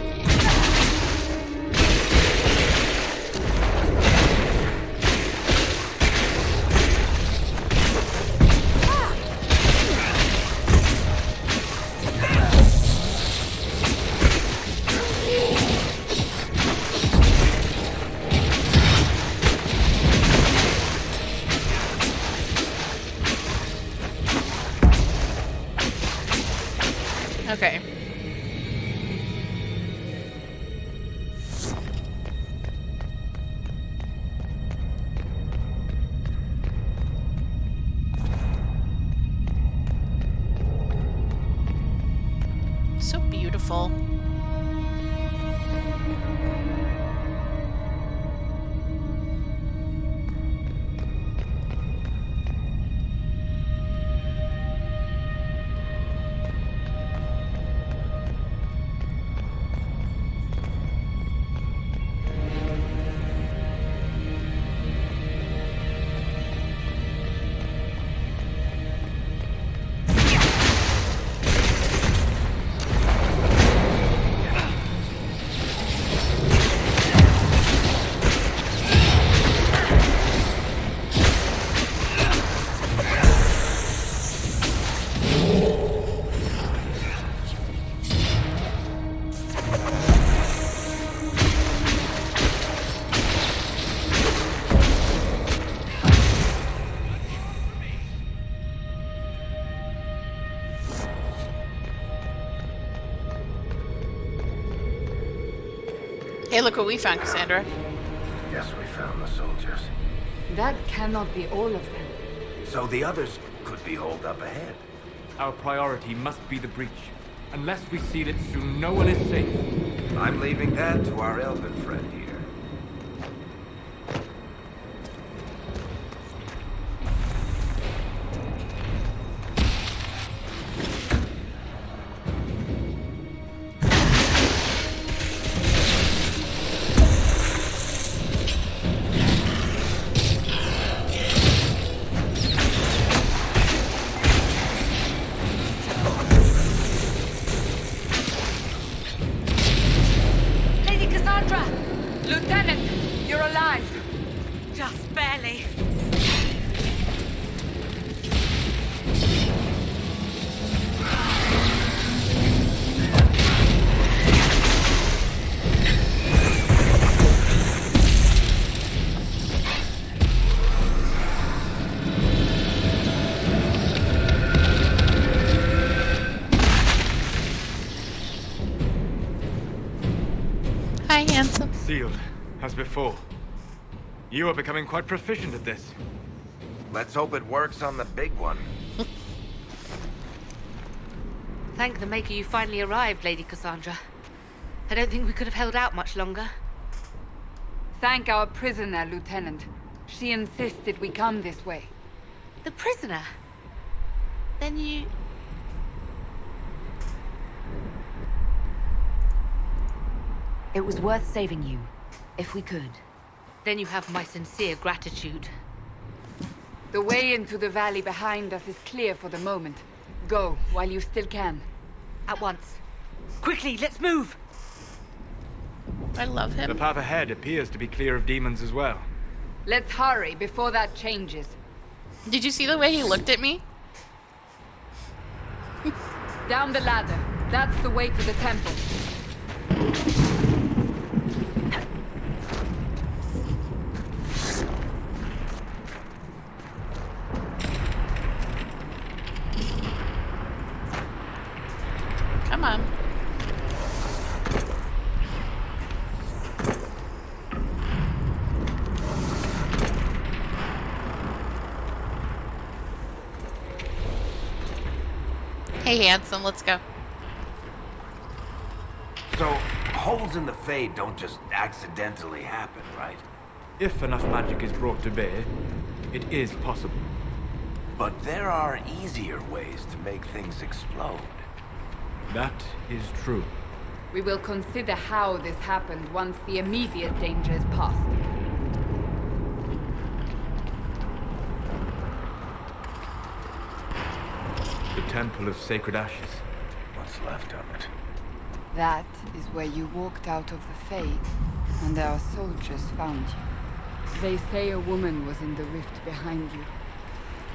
Okay. So beautiful. Hey, look what we found, Cassandra. Guess we found the soldiers. That cannot be all of them. So the others could be holed up ahead. Our priority must be the breach. Unless we seal it soon, no one is safe. I'm leaving that to our elven friend here. Lady Cassandra! Lieutenant, you're alive. Just barely. Hi, handsome. Sealed, as before. You are becoming quite proficient at this. Let's hope it works on the big one. Thank the Maker you finally arrived, Lady Cassandra. I don't think we could have held out much longer. Thank our prisoner, Lieutenant. She insisted we come this way. The prisoner? Then you... It was worth saving you, if we could. Then you have my sincere gratitude. The way into the valley behind us is clear for the moment. Go, while you still can. At once. Quickly, let's move! I love him. The path ahead appears to be clear of demons as well. Let's hurry before that changes. Did you see the way he looked at me? Down the ladder. That's the way to the temple. Hey, handsome, let's go. So, holes in the Fade don't just accidentally happen, right? If enough magic is brought to bear, it is possible. But there are easier ways to make things explode. That is true. We will consider how this happened once the immediate danger is past. The Temple of Sacred Ashes. What's left of it? That is where you walked out of the Fade, and our soldiers found you. They say a woman was in the rift behind you.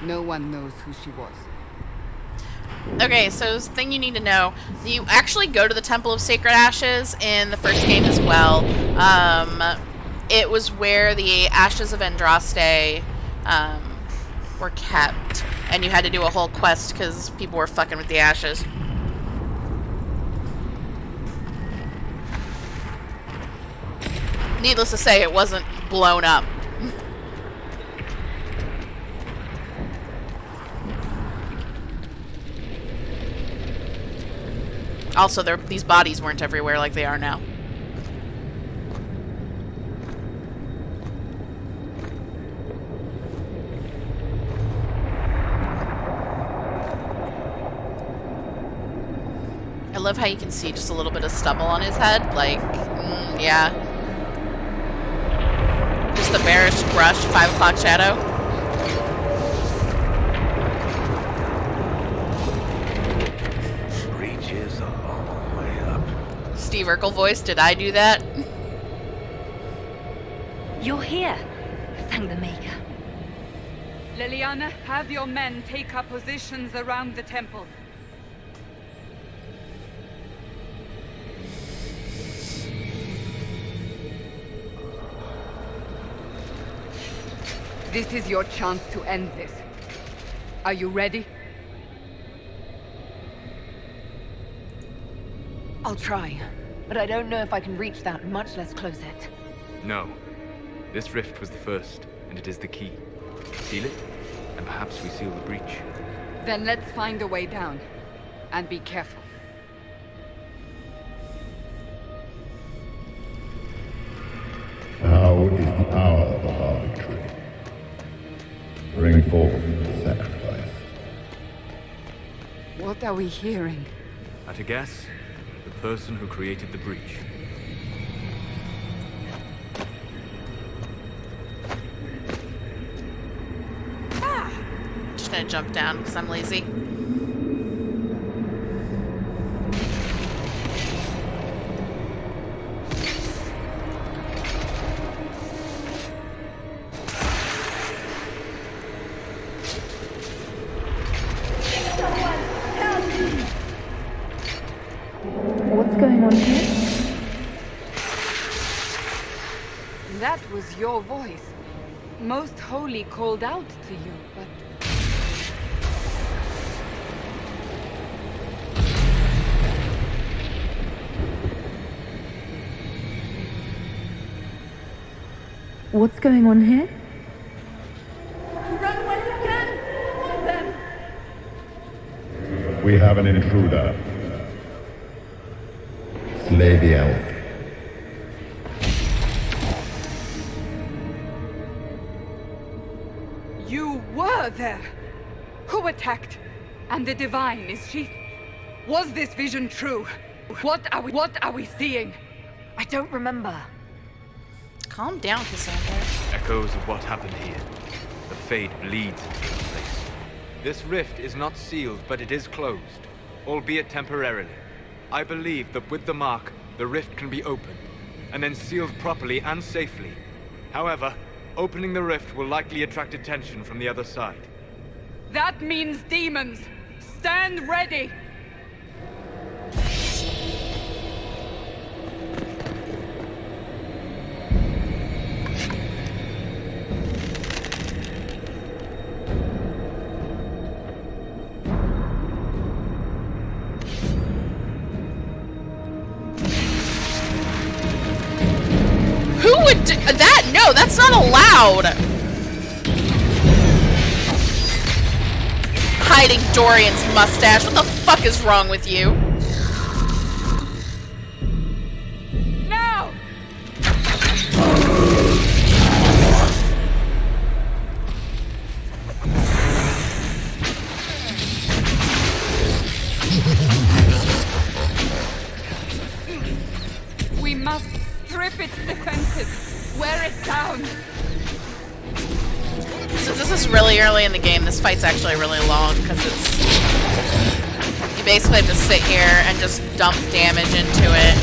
No one knows who she was. Okay, so the thing you need to know, you actually go to the Temple of Sacred Ashes in the first game as well. It was where the Ashes of Andraste were kept, and you had to do a whole quest because people were fucking with the ashes. Needless to say, it wasn't blown up. Also, these bodies weren't everywhere like they are now. I love how you can see just a little bit of stubble on his head. Like, yeah. Just the bearish brush, 5 o'clock shadow. Reach is a long way up. Steve Urkel voice, did I do that? You're here. Thank the Maker. Liliana, have your men take up positions around the temple. This is your chance to end this. Are you ready? I'll try, but I don't know if I can reach that, much less close it. No. This rift was the first, and it is the key. Seal it, and perhaps we seal the breach. Then let's find a way down. And be careful. Now is the hour of our victory. Bring forth the sacrifice. What are we hearing? At a guess, the person who created the breach. Just gonna jump down because I'm lazy. What's going on here? That was your voice. Most Holy called out to you, but... What's going on here? Run when you can! Hold them! We have an intruder. Slay the elf. You were there! Who attacked? And the Divine, is she... Was this vision true? What are we seeing? I don't remember. Calm down, Cassandra. Echoes of what happened here. The Fade bleeds into this place. This rift is not sealed, but it is closed, albeit temporarily. I believe that with the mark, the rift can be opened, and then sealed properly and safely. However, opening the rift will likely attract attention from the other side. That means demons! Stand ready! Who would do that? No, that's not allowed. hiding Dorian's mustache. What the fuck is wrong with you? No! We must strip its defenses. Wear it down. Since this is really early in the game, this fight's actually really long because it's... You basically have to sit here and just dump damage into it.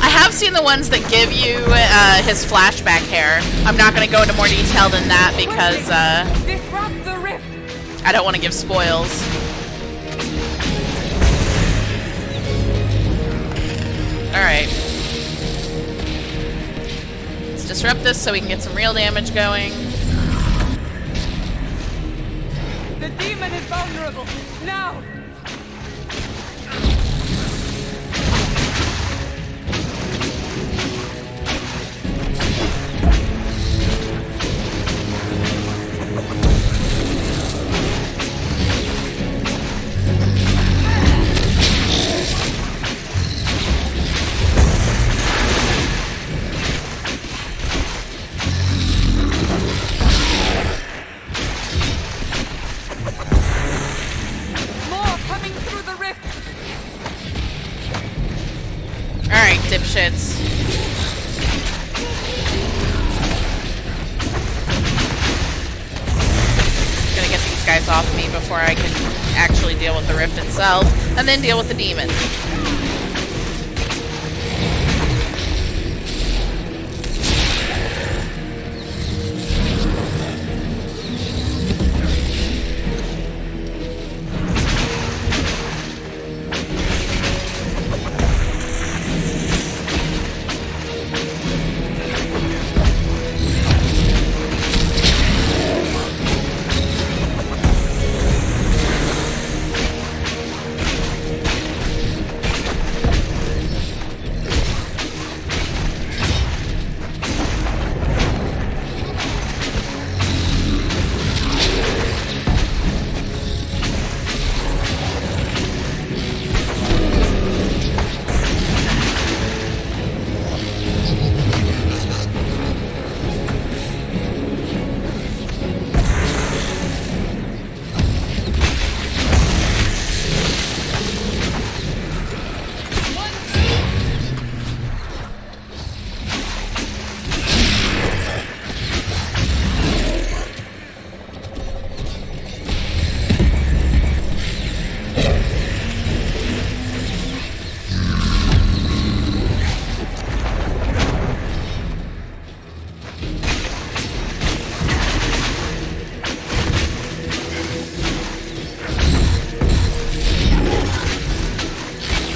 I have seen the ones that give you his flashback hair. I'm not going to go into more detail than that because Disrupt the rift. I don't want to give spoils. Alright. Let's disrupt this so we can get some real damage going. The demon is vulnerable. Now! Alright, dipshits. Gonna get these guys off me before I can actually deal with the rift itself, and then deal with the demon.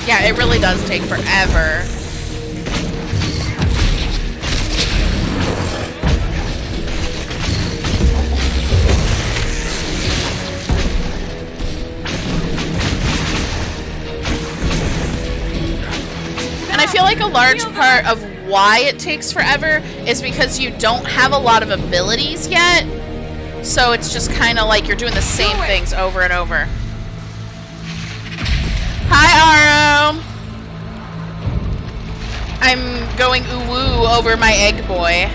Yeah, it really does take forever. And I feel like a large part of why it takes forever is because you don't have a lot of abilities yet. So it's just kind of like you're doing the same things over and over. Hi, Aro! I'm going ooh-woo over my egg boy.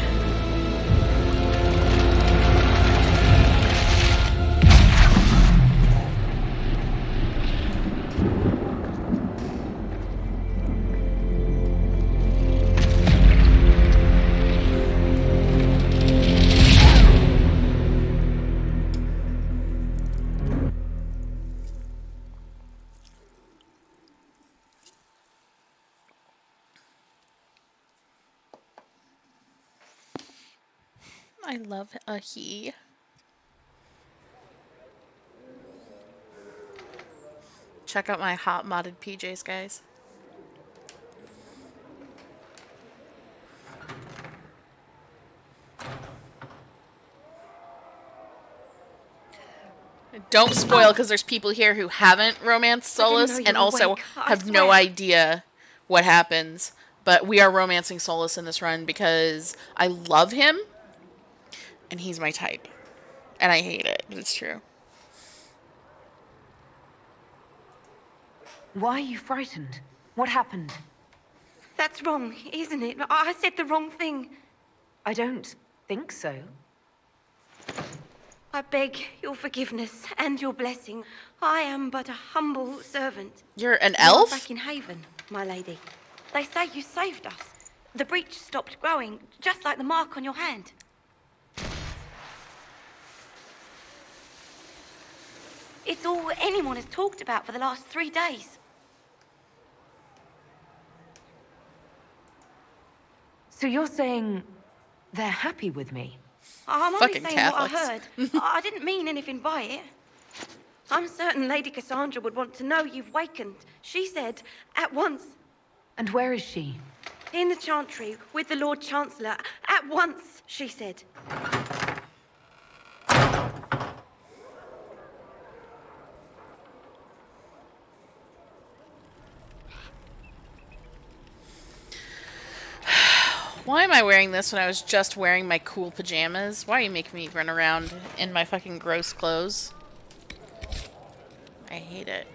I love a he. Check out my hot modded PJs, guys. Don't spoil, because there's people here who haven't romanced Solas and also have no idea what happens. But we are romancing Solas in this run because I love him. And he's my type. And I hate it, but it's true. Why are you frightened? What happened? That's wrong, isn't it? I said the wrong thing. I don't think so. I beg your forgiveness and your blessing. I am but a humble servant. You're an You are elf? back in Haven, my lady. They say you saved us. The breach stopped growing, just like the mark on your hand. It's all anyone has talked about for the last 3 days. So you're saying they're happy with me? I'm only Fucking saying Catholics. what I heard. I didn't mean anything by it. I'm certain Lady Cassandra would want to know you've wakened. She said, at once. And where is she? In the Chantry, with the Lord Chancellor. At once, she said. Why am I wearing this when I was just wearing my cool pajamas? Why are you making me run around in my fucking gross clothes? I hate it.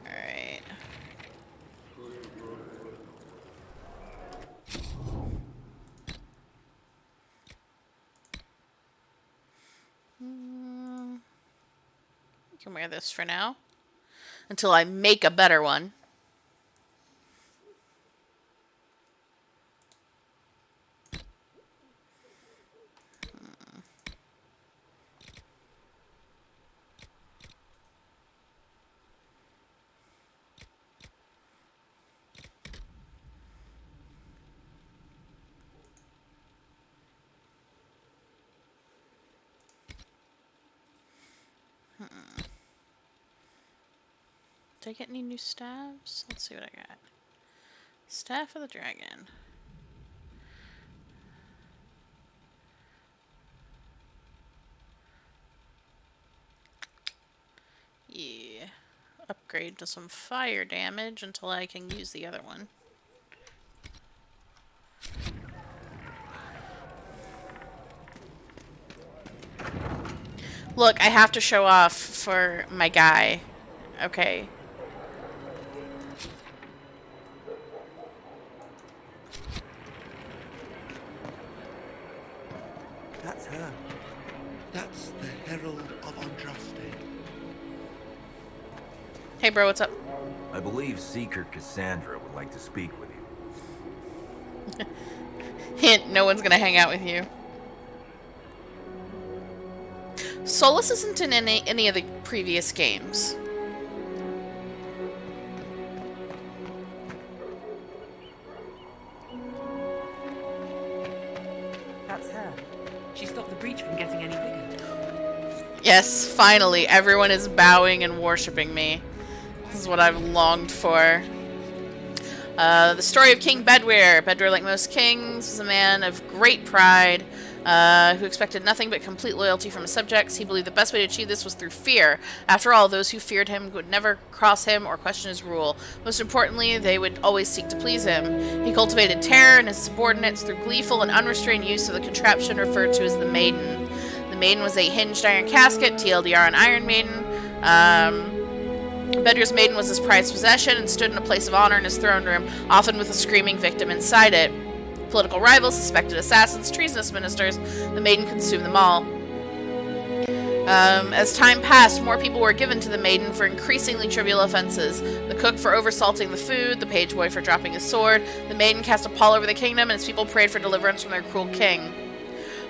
Alright. I can wear this for now. Until I make a better one. Did I get any new staves? Let's see what I got. Staff of the Dragon. Yeah. Upgrade to some fire damage until I can use the other one. Look, I have to show off for my guy. Okay. That's her. That's the Herald of Andraste. Hey bro, what's up? I believe Seeker Cassandra would like to speak with you. Hint, no one's gonna hang out with you. Solas isn't in any of the previous games. That's her. She stopped the breach from getting any bigger. Yes, finally, everyone is bowing and worshipping me. This is what I've longed for. The story of King Bedwyr. Bedwyr, like most kings, was a man of great pride, who expected nothing but complete loyalty from his subjects. He believed the best way to achieve this was through fear. After all, those who feared him would never cross him or question his rule. Most importantly, they would always seek to please him. He cultivated terror in his subordinates through gleeful and unrestrained use of the contraption referred to as the Maiden. The Maiden was a hinged iron casket, TLDR an Iron Maiden. Bedwyr's maiden was his prized possession and stood in a place of honor in his throne room, often with a screaming victim inside it. Political rivals, suspected assassins, treasonous ministers, the maiden consumed them all. As time passed, more people were given to the maiden for increasingly trivial offenses. The cook for oversalting the food, the page boy for dropping his sword. The maiden cast a pall over the kingdom, and its people prayed for deliverance from their cruel king.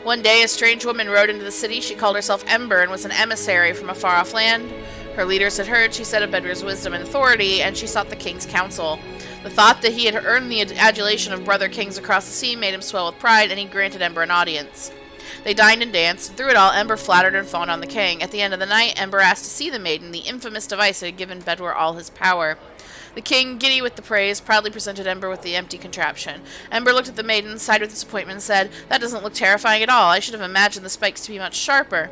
One day, a strange woman rode into the city. She called herself Ember and was an emissary from a far-off land. Her leaders had heard, she said, of Bedwyr's wisdom and authority, and she sought the king's counsel. The thought that he had earned the adulation of brother kings across the sea made him swell with pride, and he granted Ember an audience. They dined and danced, and through it all, Ember flattered and fawned on the king. At the end of the night, Ember asked to see the maiden, the infamous device that had given Bedwyr all his power. The king, giddy with the praise, proudly presented Ember with the empty contraption. Ember looked at the maiden, sighed with disappointment, and said, "That doesn't look terrifying at all. I should have imagined the spikes to be much sharper."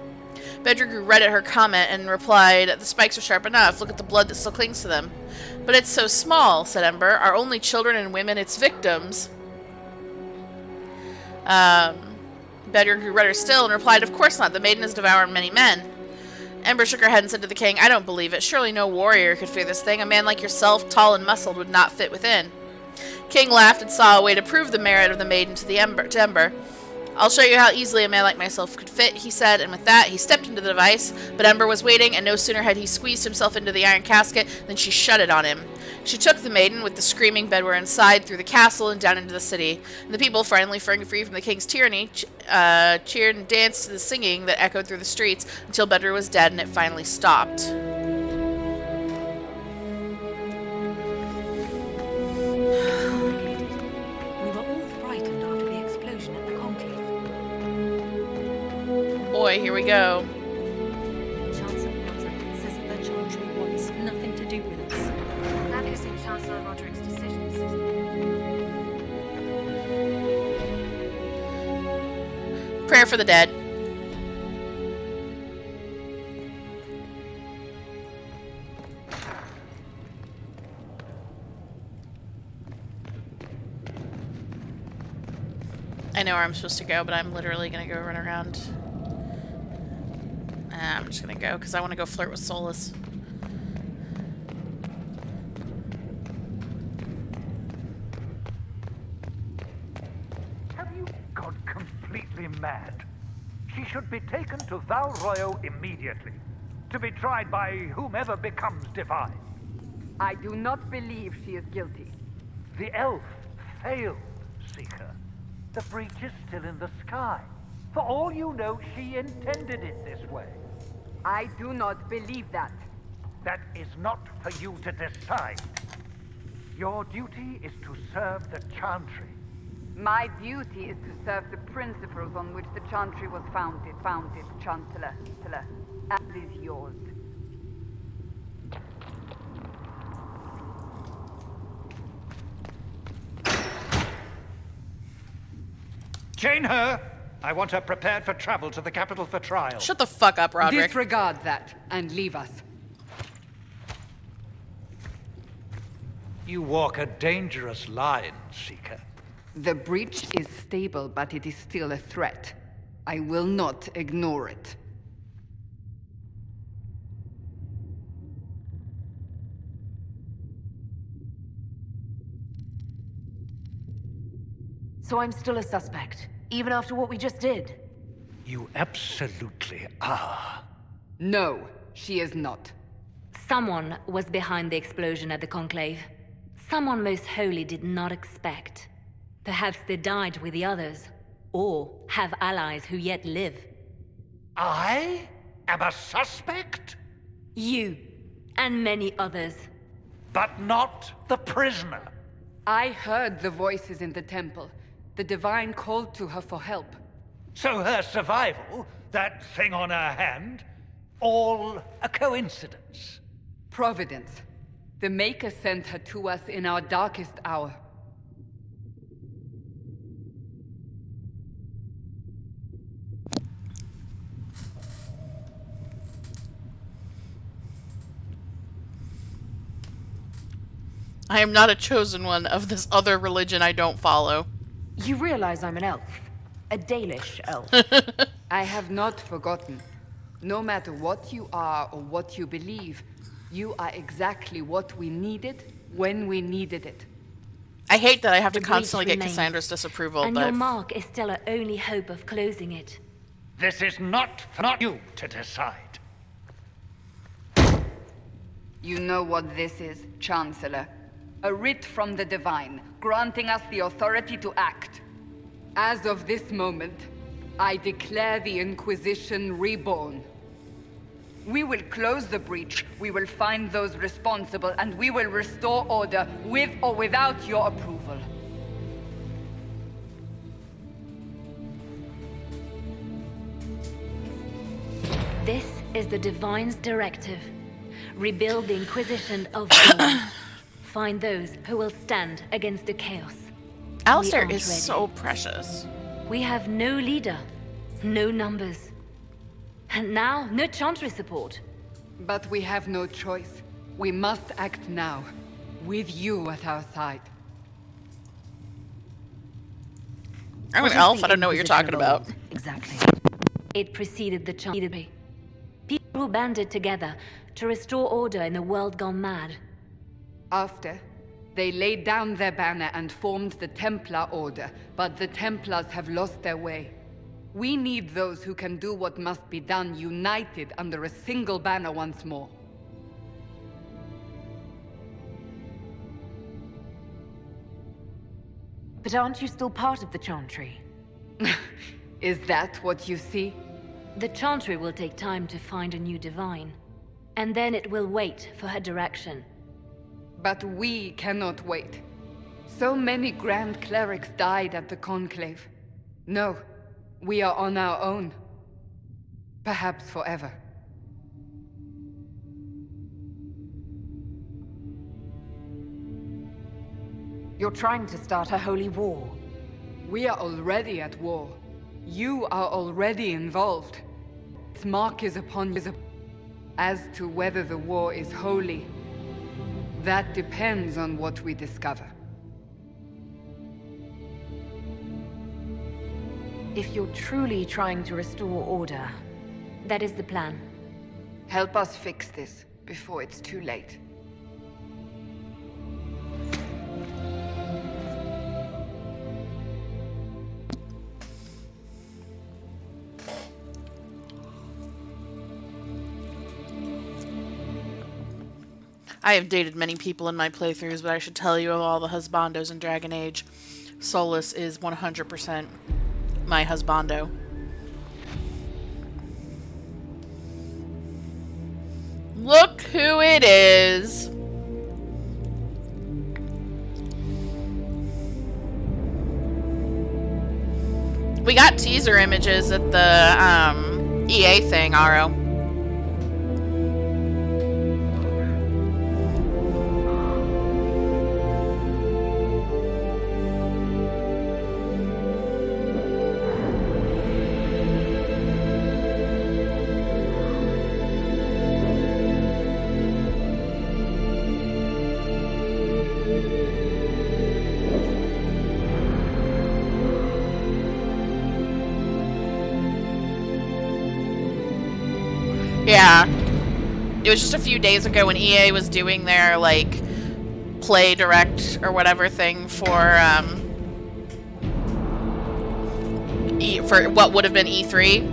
Bedwyr grew red at her comment and replied, "The spikes are sharp enough. Look at the blood that still clings to them." "But it's so small," said Ember. "Our only children and women, its victims." Bedgar grew redder still and replied, "Of course not. The maiden has devoured many men." Ember shook her head and said to the king, "I don't believe it. Surely no warrior could fear this thing. A man like yourself, tall and muscled, would not fit within." King laughed and saw a way to prove the merit of the maiden to Ember. "I'll show you how easily a man like myself could fit," he said, and with that, he stepped into the device, but Ember was waiting, and no sooner had he squeezed himself into the iron casket than she shut it on him. She took the maiden, with the screaming Bedwer inside, through the castle and down into the city, and the people, finally free from the king's tyranny, cheered and danced to the singing that echoed through the streets until Bedwer was dead and it finally stopped. Boy, here we go. Chancellor Roderick says that the Chantry wants nothing to do with us. That isn't Chancellor Roderick's decision. Prayer for the dead. I know where I'm supposed to go, but I'm literally gonna go run around. I'm just gonna go because I want to go flirt with Solas. Have you gone completely mad? She should be taken to Val Royo immediately, to be tried by whomever becomes divine. I do not believe she is guilty. The elf failed, Seeker. The breach is still in the sky. For all you know, she intended it this way. I do not believe that. That is not for you to decide. Your duty is to serve the Chantry. My duty is to serve the principles on which the Chantry was founded, Chancellor, as is yours. Chain her! I want her prepared for travel to the capital for trial. Shut the fuck up, Roderick. Disregard that and leave us. You walk a dangerous line, Seeker. The breach is stable, but it is still a threat. I will not ignore it. So I'm still a suspect, even after what we just did? You absolutely are. No, she is not. Someone was behind the explosion at the Conclave. Someone most holy did not expect. Perhaps they died with the others, or have allies who yet live. I am a suspect? You, and many others. But not the prisoner. I heard the voices in the temple. The Divine called to her for help. So her survival, that thing on her hand, all a coincidence? Providence. The Maker sent her to us in our darkest hour. I am not a chosen one of this other religion I don't follow. You realize I'm an elf. A Dalish elf. I have not forgotten. No matter what you are or what you believe, you are exactly what we needed when we needed it. I hate that I have to The constantly breach get remains, Cassandra's disapproval, and but your mark is still our only hope of closing it. This is not for you to decide. You know what this is, Chancellor. A writ from the Divine, granting us the authority to act. As of this moment, I declare the Inquisition reborn. We will close the breach, we will find those responsible, and we will restore order with or without your approval. This is the Divine's directive. Rebuild the Inquisition of Dawn. Find those who will stand against the chaos. Alistair is ready. so precious. We have no leader, no numbers. And now, no Chantry support. But we have no choice. We must act now, with you at our side. I'm What an is elf. the I don't know what you're Inquisition talking of about. old, exactly. It preceded the Chantry. People who banded together to restore order in a world gone mad. After, they laid down their banner and formed the Templar Order, but the Templars have lost their way. We need those who can do what must be done, united under a single banner once more. But aren't you still part of the Chantry? Is that what you see? The Chantry will take time to find a new divine, and then it will wait for her direction. But we cannot wait. So many Grand Clerics died at the Conclave. No, we are on our own. Perhaps forever. You're trying to start a holy war. We are already at war. You are already involved. Its mark is upon you. As to whether the war is holy, that depends on what we discover. If you're truly trying to restore order, that is the plan. Help us fix this before it's too late. I have dated many people in my playthroughs, but I should tell you of all the husbandos in Dragon Age, Solas is 100% my husbando. Look who it is! We got teaser images at the EA thing, Aro. Yeah. It was just a few days ago when EA was doing their, like, play direct or whatever thing for what would have been E3.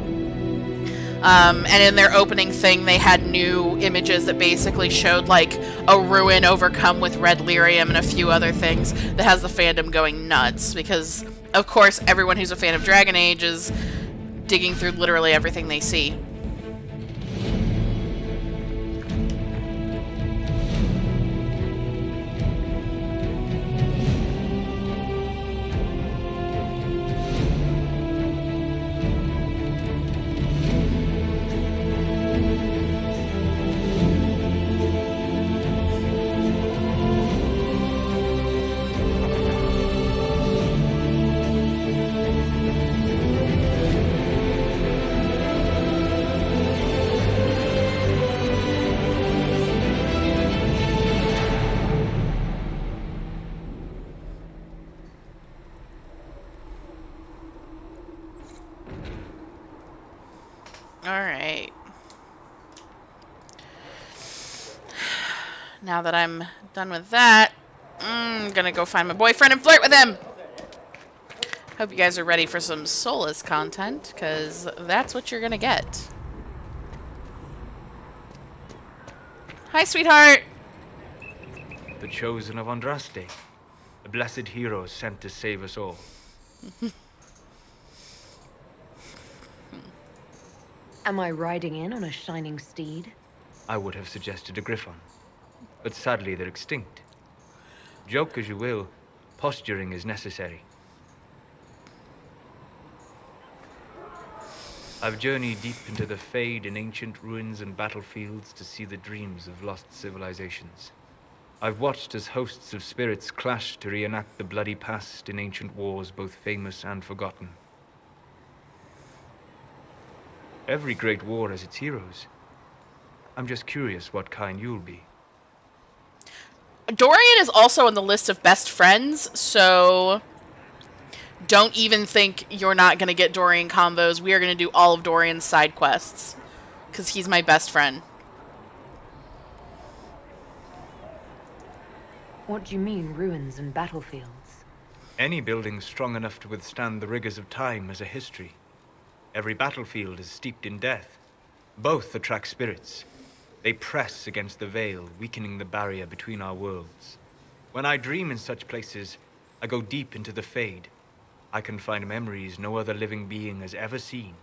And in their opening thing, they had new images that basically showed, like, a ruin overcome with red lyrium and a few other things that has the fandom going nuts. Because, of course, everyone who's a fan of Dragon Age is digging through literally everything they see. Alright. Now that I'm done with that, I'm gonna go find my boyfriend and flirt with him! Hope you guys are ready for some Solas content, because that's what you're gonna get. Hi, sweetheart! The chosen of Andraste. A blessed hero sent to save us all. am I riding in on a shining steed? I would have suggested a griffon, but sadly they're extinct. Joke as you will, posturing is necessary. I've journeyed deep into the Fade in ancient ruins and battlefields to see the dreams of lost civilizations. I've watched as hosts of spirits clash to reenact the bloody past in ancient wars both famous and forgotten. Every great war has its heroes. I'm just curious what kind you'll be. Dorian is also on the list of best friends, so Don't even think you're not going to get Dorian combos. We are going to do all of Dorian's side quests. Because he's my best friend. What do you mean, ruins and battlefields? Any building strong enough to withstand the rigors of time has a history. Every battlefield is steeped in death. Both attract spirits. They press against the veil, weakening the barrier between our worlds. When I dream in such places, I go deep into the Fade. I can find memories no other living being has ever seen.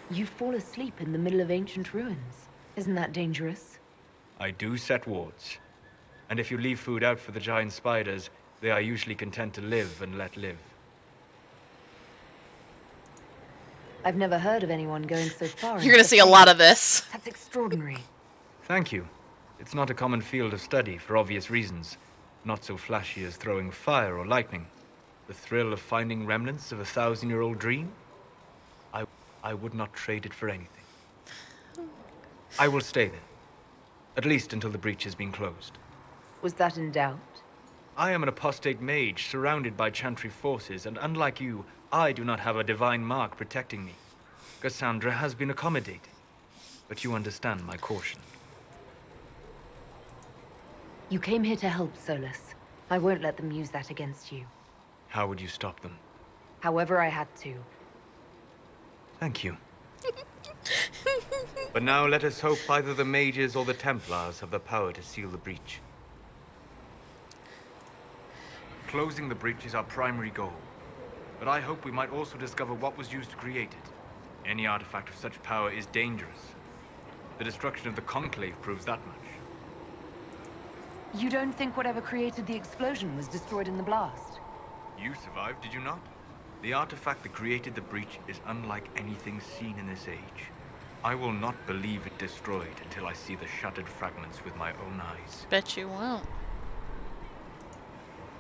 You fall asleep in the middle of ancient ruins. Isn't that dangerous? I do set wards. And if you leave food out for the giant spiders, they are usually content to live and let live. I've never heard of anyone going so far. You're going to see a lot of this. That's extraordinary. Thank you. It's not a common field of study for obvious reasons. Not so flashy as throwing fire or lightning. The thrill of finding remnants of a 1,000-year-old dream? I would not trade it for anything. I will stay there. At least until the breach has been closed. Was that in doubt? I am an apostate mage surrounded by chantry forces, and unlike you, I do not have a divine mark protecting me. Cassandra has been accommodating, but you understand my caution. You came here to help, Solas. I won't let them use that against you. How would you stop them? However I had to. Thank you. But now let us hope either the mages or the Templars have the power to seal the breach. Closing the breach is our primary goal. But I hope we might also discover what was used to create it. Any artifact of such power is dangerous. The destruction of the Conclave proves that much. You don't think whatever created the explosion was destroyed in the blast? You survived, did you not? The artifact that created the breach is unlike anything seen in this age. I will not believe it destroyed until I see the shattered fragments with my own eyes. Bet you won't.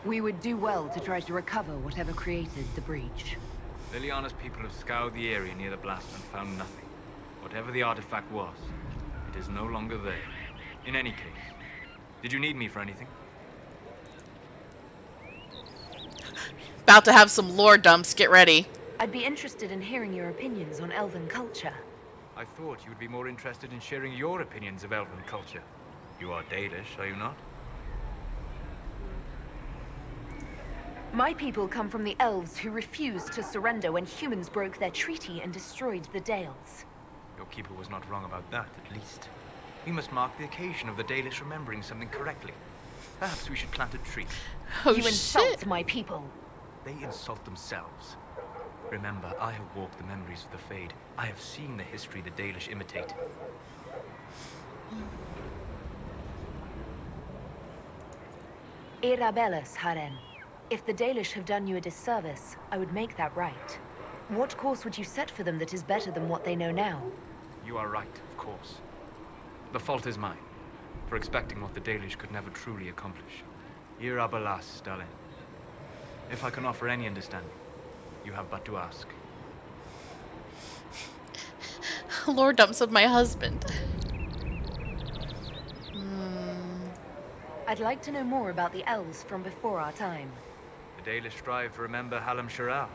We would do well to try to recover whatever created the breach. Liliana's people have scoured the area near the blast and found nothing. Whatever the artifact was, it is no longer there. In any case, did you need me for anything? About to have some lore dumps, get ready. I'd be interested in hearing your opinions on elven culture. I thought you would be more interested in sharing your opinions of elven culture. You are Danish, are you not? My people come from the elves who refused to surrender when humans broke their treaty and destroyed the Dales. Your keeper was not wrong about that, at least. We must mark the occasion of the Dalish remembering something correctly. Perhaps we should plant a tree. Oh, you insult my people. They insult themselves. Remember, I have walked the memories of the Fade. I have seen the history the Dalish imitate. Irabellis, Haren. If the Dalish have done you a disservice, I would make that right. What course would you set for them that is better than what they know now? You are right, of course. The fault is mine, for expecting what the Dalish could never truly accomplish. Irabalas, Stalin. If I can offer any understanding, you have but to ask. Lore dumps of my husband. I'd like to know more about the elves from before our time. The Dalish strive to remember Hallam Sharal.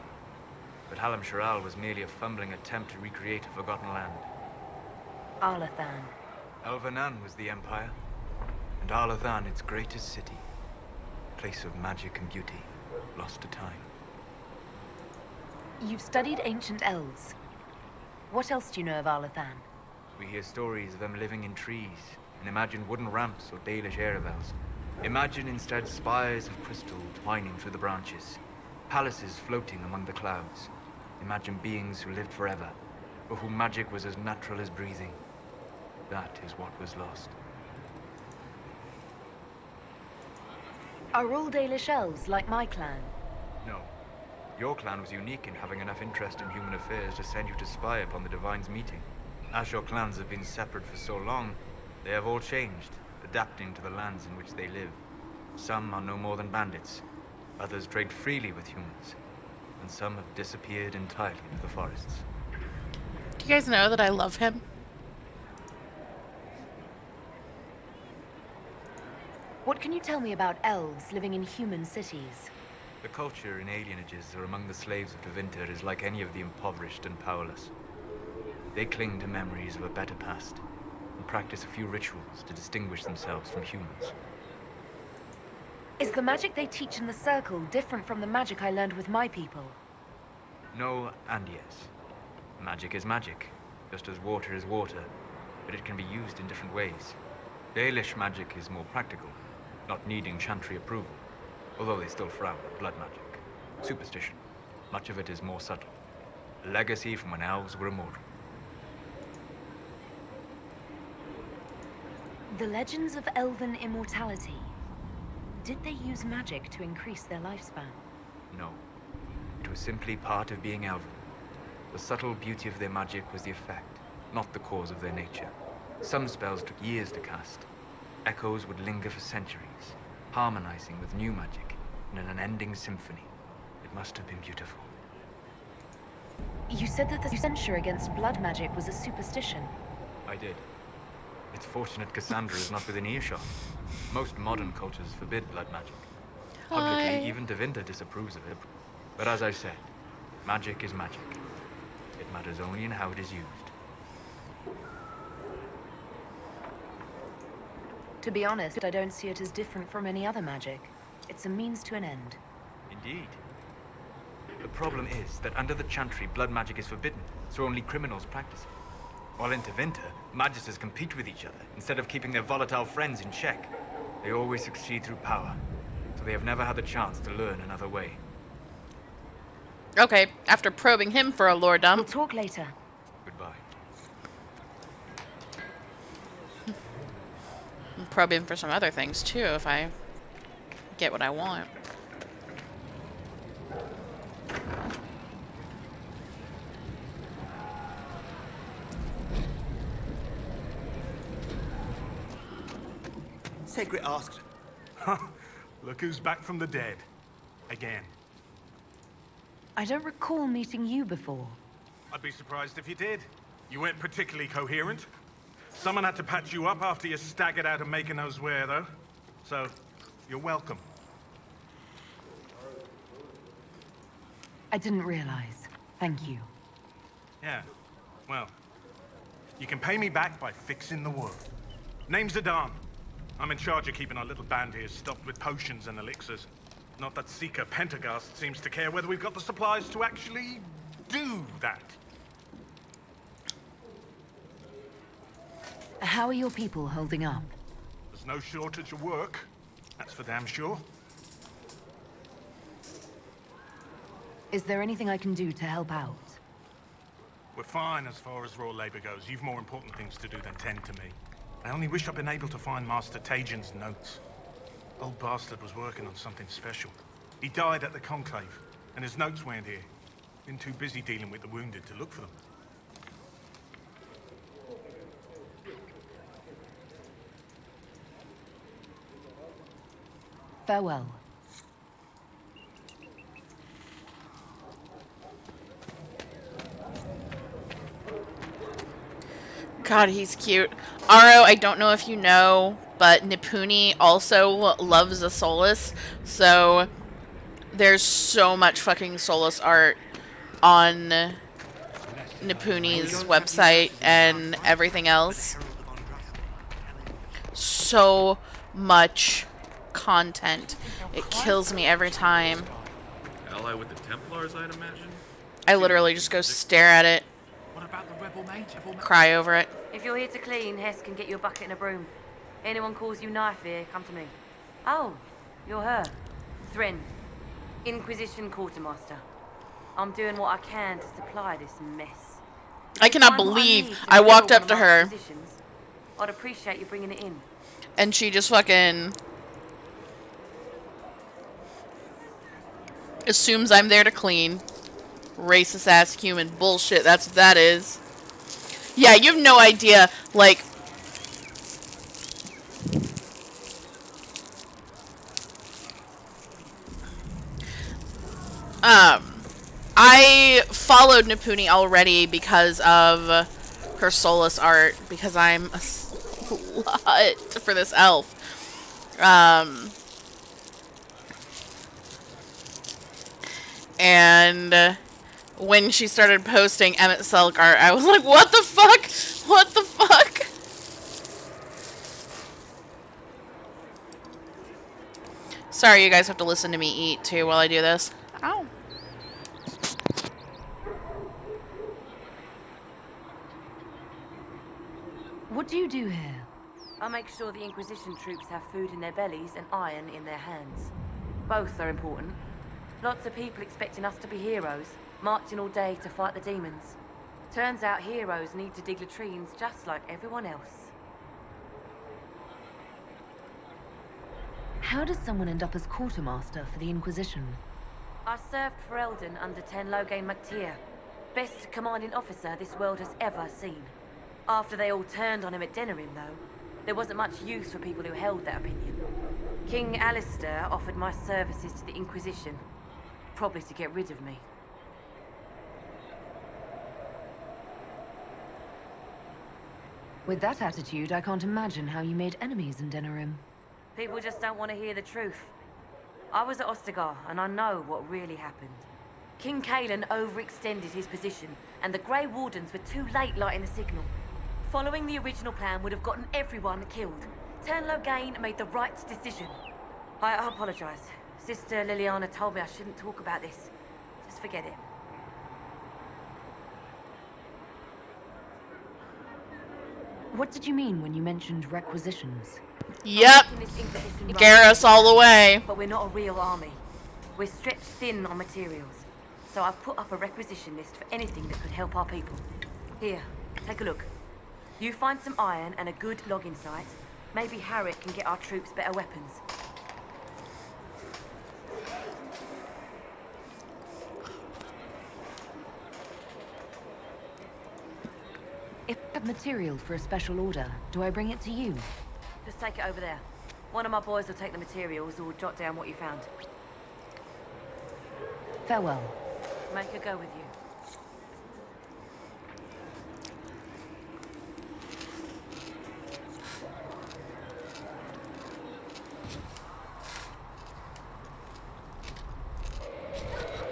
But Hallam Sharal was merely a fumbling attempt to recreate a forgotten land. Arlathan. Elvanan was the empire, and Arlathan its greatest city. Place of magic and beauty, lost to time. You've studied ancient elves. What else do you know of Arlathan? We hear stories of them living in trees, and imagine wooden ramps or Dalish aeravels. Imagine instead spires of crystal twining through the branches, palaces floating among the clouds. Imagine beings who lived forever, for whom magic was as natural as breathing. That is what was lost. Are all Dalish elves like my clan? No. Your clan was unique in having enough interest in human affairs to send you to spy upon the Divine's meeting. As your clans have been separate for so long, they have all changed, adapting to the lands in which they live. Some are no more than bandits, others trade freely with humans, and some have disappeared entirely into the forests. Do you guys know that I love him? What can you tell me about elves living in human cities? The culture in alienages or among the slaves of Tevinter is like any of the impoverished and powerless. They cling to memories of a better past and practice a few rituals to distinguish themselves from humans. Is the magic they teach in the Circle different from the magic I learned with my people? No and yes. Magic is magic, just as water is water, but it can be used in different ways. Dalish magic is more practical, not needing chantry approval, although they still frown at blood magic. Superstition. Much of it is more subtle. A legacy from when elves were immortal. The legends of elven immortality. Did they use magic to increase their lifespan? No. It was simply part of being elven. The subtle beauty of their magic was the effect, not the cause of their nature. Some spells took years to cast. Echoes would linger for centuries, harmonizing with new magic in an unending symphony. It must have been beautiful. You said that the censure against blood magic was a superstition. I did. It's fortunate Cassandra is not within earshot. Most modern cultures forbid blood magic. Publicly, even Tevinter disapproves of it. But as I said, magic is magic. It matters only in how it is used. To be honest, I don't see it as different from any other magic. It's a means to an end. Indeed. The problem is that under the Chantry, blood magic is forbidden, so only criminals practice it. While in Tevinter, magisters compete with each other instead of keeping their volatile friends in check. They always succeed through power, so they have never had the chance to learn another way. Okay, after probing him for a lore dump. We'll talk later. Goodbye. I'll probe him for some other things too if I get what I want. Segrit asked. Look who's back from the dead. Again. I don't recall meeting you before. I'd be surprised if you did. You weren't particularly coherent. Someone had to patch you up after you staggered out of making knows where, though. So, you're welcome. I didn't realize. Thank you. Yeah, well, you can pay me back by fixing the world. Name's Adam. I'm in charge of keeping our little band here stocked with potions and elixirs. Not that Seeker Pentagast seems to care whether we've got the supplies to actually do that. How are your people holding up? There's no shortage of work. That's for damn sure. Is there anything I can do to help out? We're fine as far as raw labor goes. You've more important things to do than tend to me. I only wish I'd been able to find Master Tajin's notes. Old bastard was working on something special. He died at the Conclave, and his notes weren't here. Been too busy dealing with the wounded to look for them. Farewell. God, he's cute. Aro, I don't know if you know, but Nipuni also loves the Solas, so there's so much fucking Solas art on Nipuni's website and everything else. So much content. It kills me every time. Ally with the Templars, I'd imagine? I literally just go stare at it, What about the Rebel Mage? cry over it. If you're here to clean, Hess can get you a bucket and a broom. Anyone calls you knife here, come to me. Oh, you're her. Thren, Inquisition Quartermaster. I'm doing what I can to supply this mess. I cannot believe I walked up to her I'd appreciate you bringing it in. and she just fucking assumes I'm there to clean. Racist ass human bullshit, that's what that is. Yeah, you have no idea, like, I followed Nipuni already because of her Solas art, because I'm a slut for this elf. And when she started posting Emmett Selkart, I was like, what the fuck? What the fuck? Sorry, you guys have to listen to me eat too while I do this. Ow. What do you do here? I make sure the Inquisition troops have food in their bellies and iron in their hands. Both are important. Lots of people expecting us to be heroes, marching all day to fight the demons. Turns out heroes need to dig latrines just like everyone else. How does someone end up as quartermaster for the Inquisition? I served for Eldon under Ten Loghain MacTier, best commanding officer this world has ever seen. After they all turned on him at Denerim, though, there wasn't much use for people who held that opinion. King Alistair offered my services to the Inquisition, probably to get rid of me. With that attitude, I can't imagine how you made enemies in Denerim. People just don't want to hear the truth. I was at Ostagar, and I know what really happened. King Cailan overextended his position, and the Grey Wardens were too late lighting the signal. Following the original plan would have gotten everyone killed. Ten Loghain made the right decision. I apologize. Sister Liliana told me I shouldn't talk about this. Just forget it. What did you mean when you mentioned requisitions? Yep. Garrus all the way. But we're not a real army. We're stretched thin on materials. So I've put up a requisition list for anything that could help our people. Here, take a look. You find some iron and a good logging site. Maybe Harriet can get our troops better weapons. If I have material for a special order, do I bring it to you? Just take it over there. One of my boys will take the materials or jot down what you found. Farewell. Make her go with you.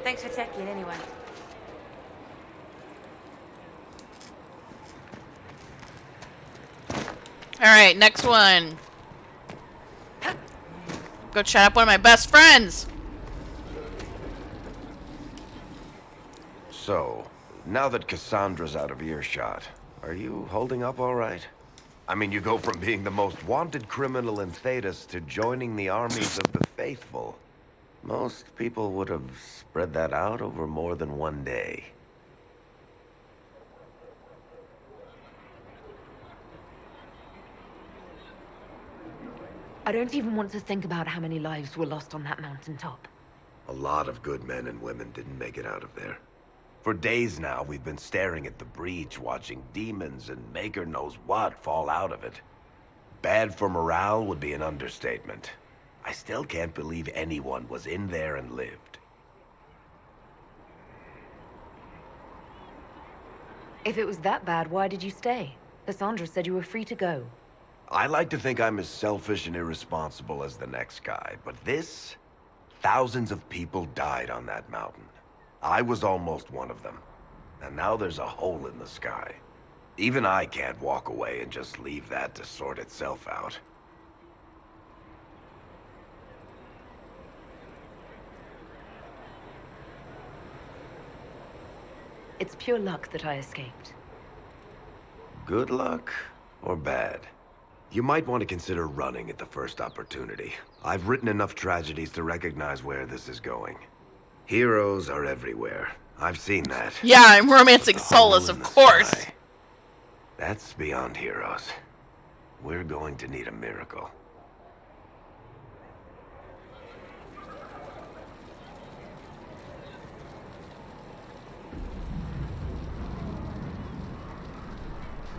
Thanks for checking anyway. Alright, next one. Go chat up one of my best friends. So, now that Cassandra's out of earshot, are you holding up all right? I mean, you go from being the most wanted criminal in Thedas to joining the armies of the faithful. Most people would have spread that out over more than one day. I don't even want to think about how many lives were lost on that mountaintop. A lot of good men and women didn't make it out of there. For days now, we've been staring at the breach, watching demons and maker knows what fall out of it. Bad for morale would be an understatement. I still can't believe anyone was in there and lived. If it was that bad, why did you stay? Cassandra said you were free to go. I like to think I'm as selfish and irresponsible as the next guy, but this... Thousands of people died on that mountain. I was almost one of them. And now there's a hole in the sky. Even I can't walk away and just leave that to sort itself out. It's pure luck that I escaped. Good luck or bad? You might want to consider running at the first opportunity. I've written enough tragedies to recognize where this is going. Heroes are everywhere. I've seen that. Yeah, I'm romancing Solas, of course. Sky. That's beyond heroes. We're going to need a miracle.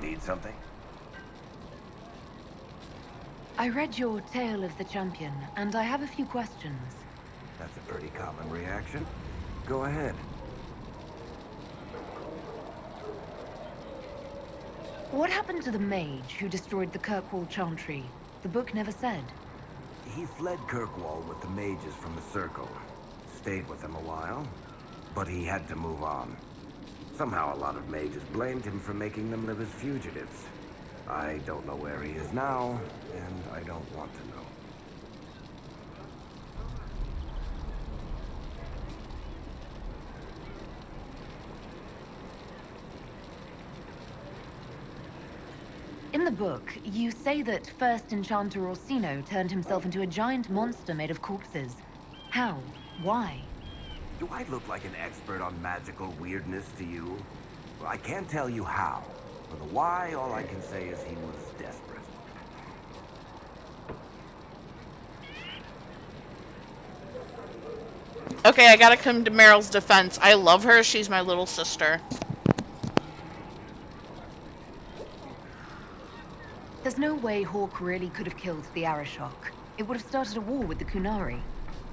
Need something? I read your Tale of the Champion, and I have a few questions. That's a pretty common reaction. Go ahead. What happened to the mage who destroyed the Kirkwall Chantry? The book never said. He fled Kirkwall with the mages from the Circle. Stayed with them a while, but he had to move on. Somehow a lot of mages blamed him for making them live as fugitives. I don't know where he is now, and I don't want to know. In the book, you say that first Enchanter Orsino turned himself into a giant monster made of corpses. How? Why? Do I look like an expert on magical weirdness to you? Well, I can't tell you how. For the why, all I can say is he was desperate. Okay, I gotta come to Meryl's defense. I love her. She's my little sister. There's no way Hawk really could have killed the Arashok. It would have started a war with the Kunari.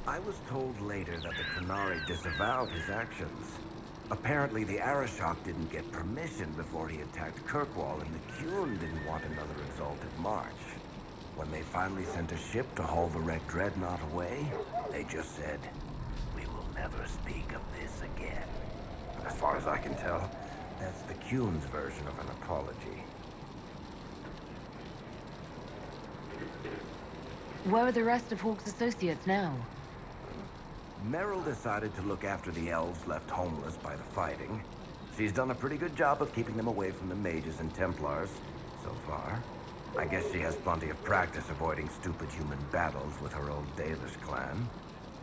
I was told later that the Kunari disavowed his actions. Apparently, the Arashok didn't get permission before he attacked Kirkwall, and the Qun didn't want another exalted march. When they finally sent a ship to haul the Red Dreadnought away, they just said, "We will never speak of this again." As far as I can tell, that's the Qun's version of an apology. Where are the rest of Hawk's associates now? Meryl decided to look after the elves left homeless by the fighting. She's done a pretty good job of keeping them away from the mages and Templars, so far. I guess she has plenty of practice avoiding stupid human battles with her old Dalish clan.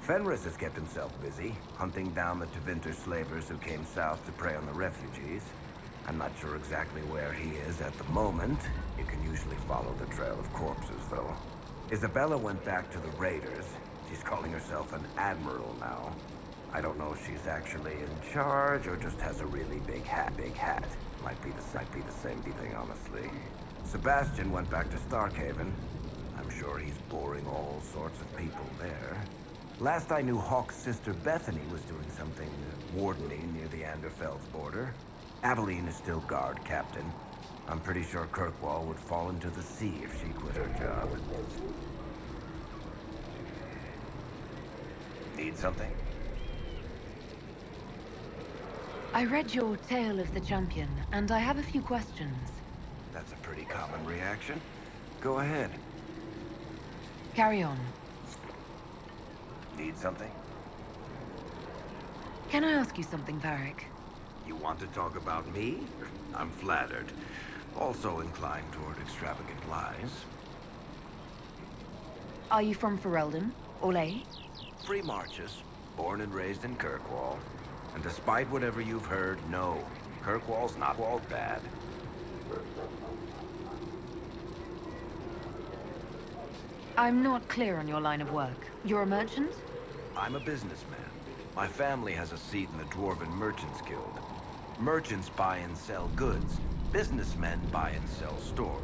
Fenris has kept himself busy, hunting down the Tevinter slavers who came south to prey on the refugees. I'm not sure exactly where he is at the moment. You can usually follow the trail of corpses, though. Isabella went back to the Raiders. She's calling herself an admiral now. I don't know if she's actually in charge or just has a really big hat. Might be the same thing, honestly. Sebastian went back to Starkhaven. I'm sure he's boring all sorts of people there. Last I knew, Hawk's sister Bethany was doing something wardening near the Anderfell's border. Aveline is still guard captain. I'm pretty sure Kirkwall would fall into the sea if she quit her job. Need something? I read your Tale of the Champion, and I have a few questions. That's a pretty common reaction. Go ahead. Carry on. Need something? Can I ask you something, Varric? You want to talk about me? I'm flattered. Also inclined toward extravagant lies. Are you from Ferelden? Orlais? Free Marches, born and raised in Kirkwall. And despite whatever you've heard, no, Kirkwall's not all bad. I'm not clear on your line of work. You're a merchant? I'm a businessman. My family has a seat in the Dwarven Merchants Guild. Merchants buy and sell goods. Businessmen buy and sell stores.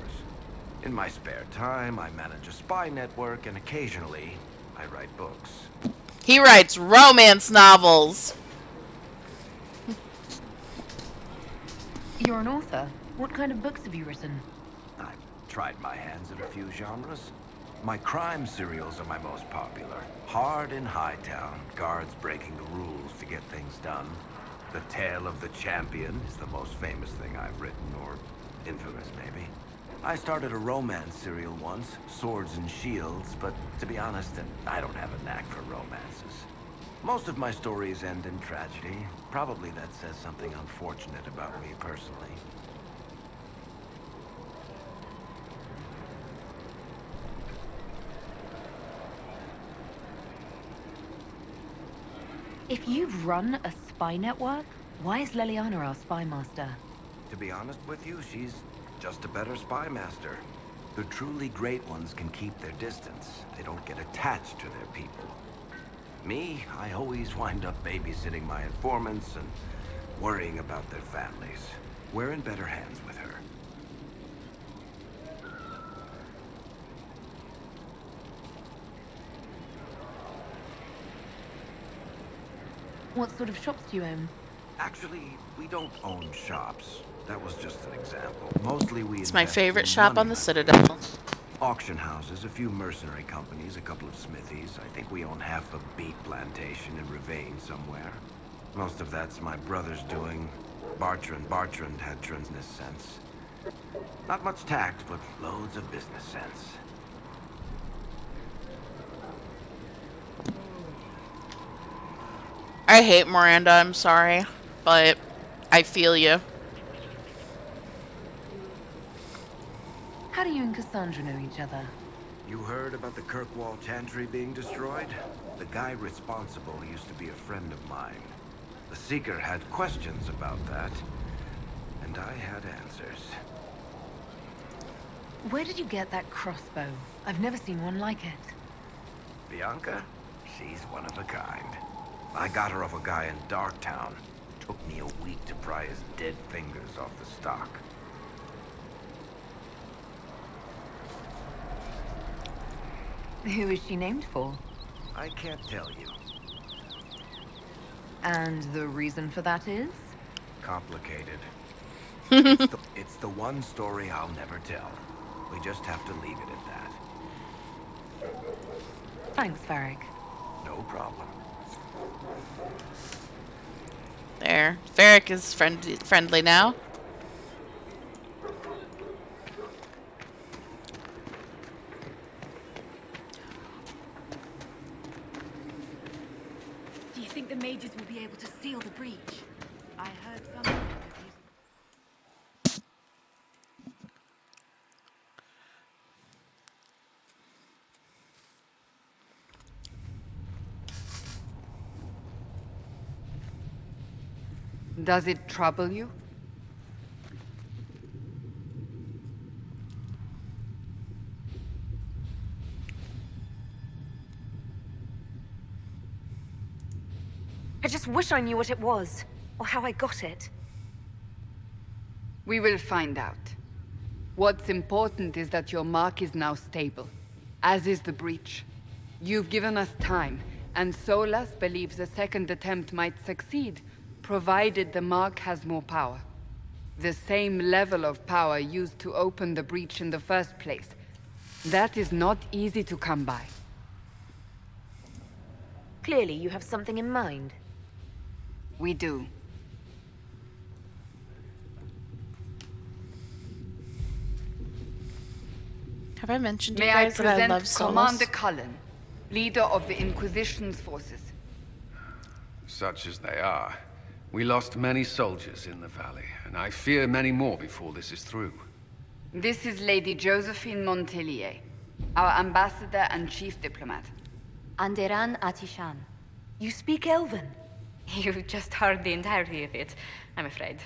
In my spare time, I manage a spy network, and occasionally, I write books. He writes romance novels. You're an author. What kind of books have you written? I've tried my hands at a few genres. My crime serials are my most popular. Hard in Hightown, guards breaking the rules to get things done. The Tale of the Champion is the most famous thing I've written, or infamous maybe. I started a romance serial once, Swords and Shields, but to be honest, I don't have a knack for romances. Most of my stories end in tragedy. Probably that says something unfortunate about me personally. If you've run a spy network, why is Leliana our spy master? To be honest with you, she's just a better spy master. The truly great ones can keep their distance. They don't get attached to their people. Me, I always wind up babysitting my informants and worrying about their families. We're in better hands with her. What sort of shops do you own? Actually, we don't own shops. That was just an example. Mostly we It's my invest favorite in shop money on the hunt. Citadel. Auction houses, a few mercenary companies, a couple of smithies. I think we own half a beet plantation in Ravane somewhere. Most of that's my brother's doing. Bartrand had business sense. Not much tact, but loads of business sense. I hate Miranda, I'm sorry, but I feel you. How do you and Cassandra know each other? You heard about the Kirkwall Chantry being destroyed? The guy responsible used to be a friend of mine. The Seeker had questions about that, and I had answers. Where did you get that crossbow? I've never seen one like it. Bianca? She's one of a kind. I got her off a guy in Darktown. Took me a week to pry his dead fingers off the stock. Who is she named for? I can't tell you. And the reason for that is? Complicated. It's the one story I'll never tell. We just have to leave it at that. Thanks, Varric. No problem. There. Varric is friendly now. Do you think the mages will be able to seal the breach? I heard something. Does it trouble you? I just wish I knew what it was, or how I got it. We will find out. What's important is that your mark is now stable, as is the breach. You've given us time, and Solas believes a second attempt might succeed, provided the mark has more power. The same level of power used to open the breach in the first place. That is not easy to come by. Clearly, you have something in mind. We do. Have I mentioned to you May I guys that I present love Solas? Commander Cullen, leader of the Inquisition's forces. Such as they are. We lost many soldiers in the valley, and I fear many more before this is through. This is Lady Josephine Montelier, our ambassador and chief diplomat. Anderan Atishan. You speak Elven. You just heard the entirety of it, I'm afraid.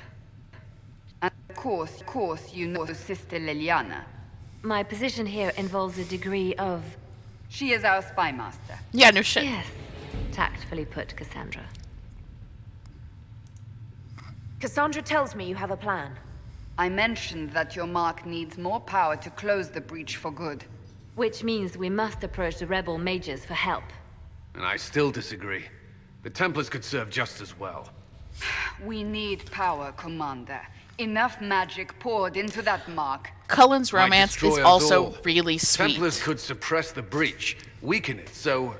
And of course, you know Sister Liliana. My position here involves a degree of... She is our spy master. Yeah, no shit. Yes. Tactfully put, Cassandra. Cassandra tells me you have a plan. I mentioned that your mark needs more power to close the breach for good. Which means we must approach the rebel mages for help. And I still disagree. The Templars could serve just as well. We need power, Commander. Enough magic poured into that mark. Cullen's Might romance destroy is us also all. really sweet. Templars could suppress the breach, weaken it, so...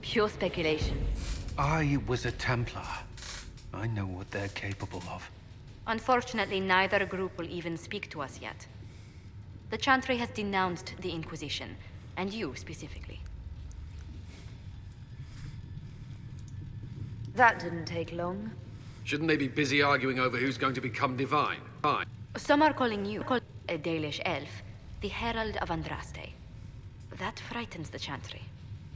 Pure speculation. I was a Templar. I know what they're capable of. Unfortunately, neither group will even speak to us yet. The Chantry has denounced the Inquisition, and you specifically. That didn't take long. Shouldn't they be busy arguing over who's going to become divine? Fine. Some are calling you, a Dalish elf, the Herald of Andraste. That frightens the Chantry.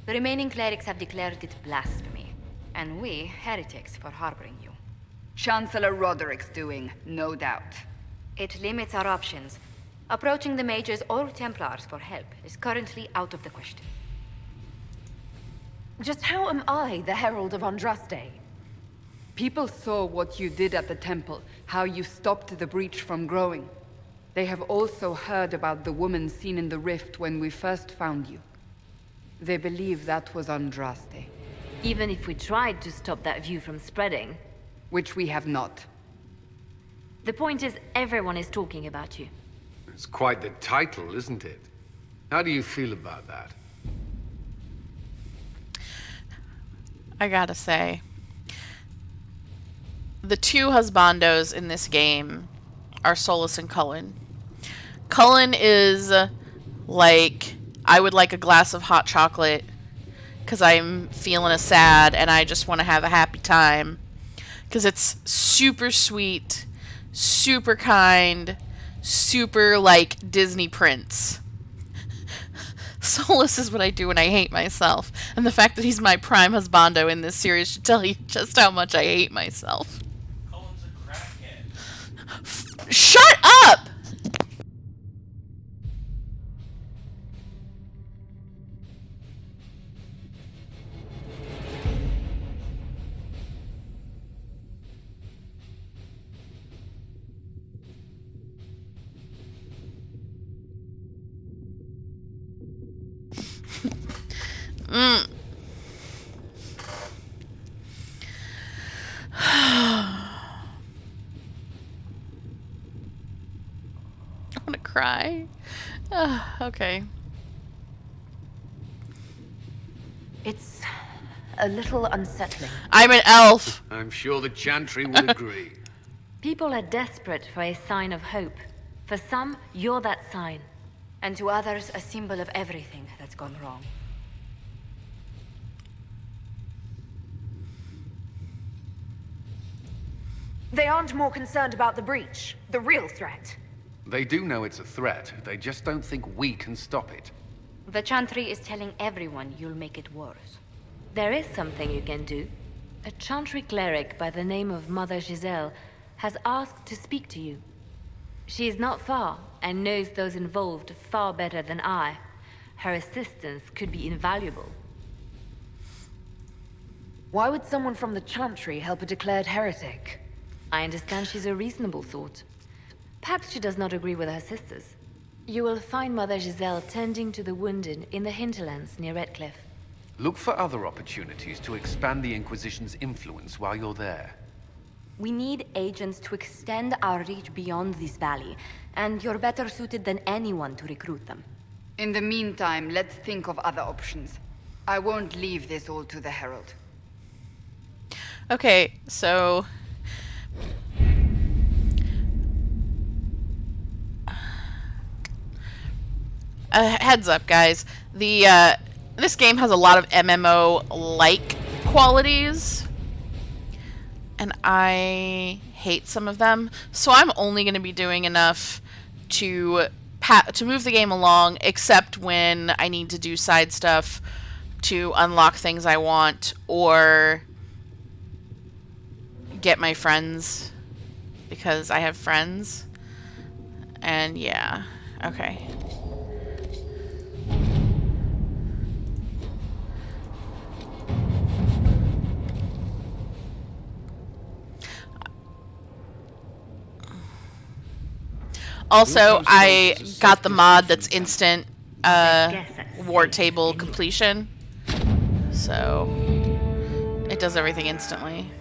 The remaining clerics have declared it blasphemy, and we, heretics, for harboring you. Chancellor Roderick's doing, no doubt. It limits our options. Approaching the mages or Templars for help is currently out of the question. Just how am I the Herald of Andraste? People saw what you did at the temple, how you stopped the breach from growing. They have also heard about the woman seen in the rift when we first found you. They believe that was Andraste. Even if we tried to stop that view from spreading... Which we have not. The point is, everyone is talking about you. It's quite the title, isn't it? How do you feel about that? I gotta say, the two husbandos in this game are Solas and Cullen. Cullen is like, I would like a glass of hot chocolate because I'm feeling a sad and I just want to have a happy time. Because it's super sweet, super kind, super like Disney prince. Solas is what I do when I hate myself. And the fact that he's my prime husbando in this series should tell you just how much I hate myself. Cullen's a crackhead. Shut up! Mm. I want to cry. Okay. It's a little unsettling. I'm an elf. I'm sure the Chantry would agree. People are desperate for a sign of hope. For some, you're that sign. And to others, a symbol of everything that's gone wrong. They aren't more concerned about the breach, the real threat. They do know it's a threat. They just don't think we can stop it. The Chantry is telling everyone you'll make it worse. There is something you can do. A Chantry cleric by the name of Mother Giselle has asked to speak to you. She is not far and knows those involved far better than I. Her assistance could be invaluable. Why would someone from the Chantry help a declared heretic? I understand she's a reasonable sort. Perhaps she does not agree with her sisters. You will find Mother Giselle tending to the wounded in the hinterlands near Redcliffe. Look for other opportunities to expand the Inquisition's influence while you're there. We need agents to extend our reach beyond this valley, and you're better suited than anyone to recruit them. In the meantime, let's think of other options. I won't leave this all to the Herald. Okay, so heads up, guys. This game has a lot of MMO-like qualities, and I hate some of them. So I'm only going to be doing enough to move the game along, except when I need to do side stuff to unlock things I want or get my friends, because I have friends. And yeah, okay. Also, I got the mod that's instant war table completion, so it does everything instantly.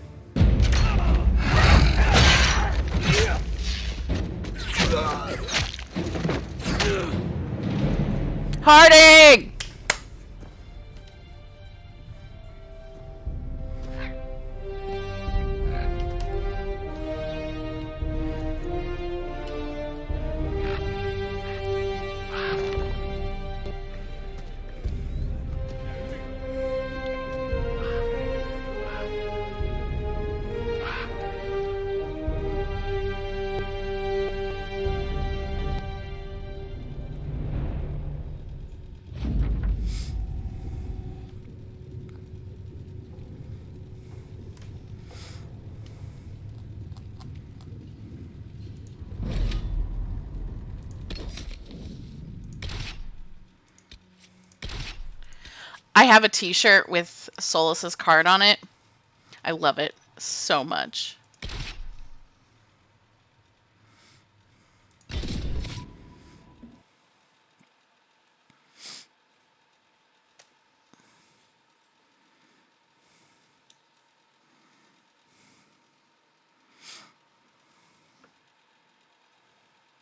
Harding! I have a t-shirt with Solas's card on it. I love it so much.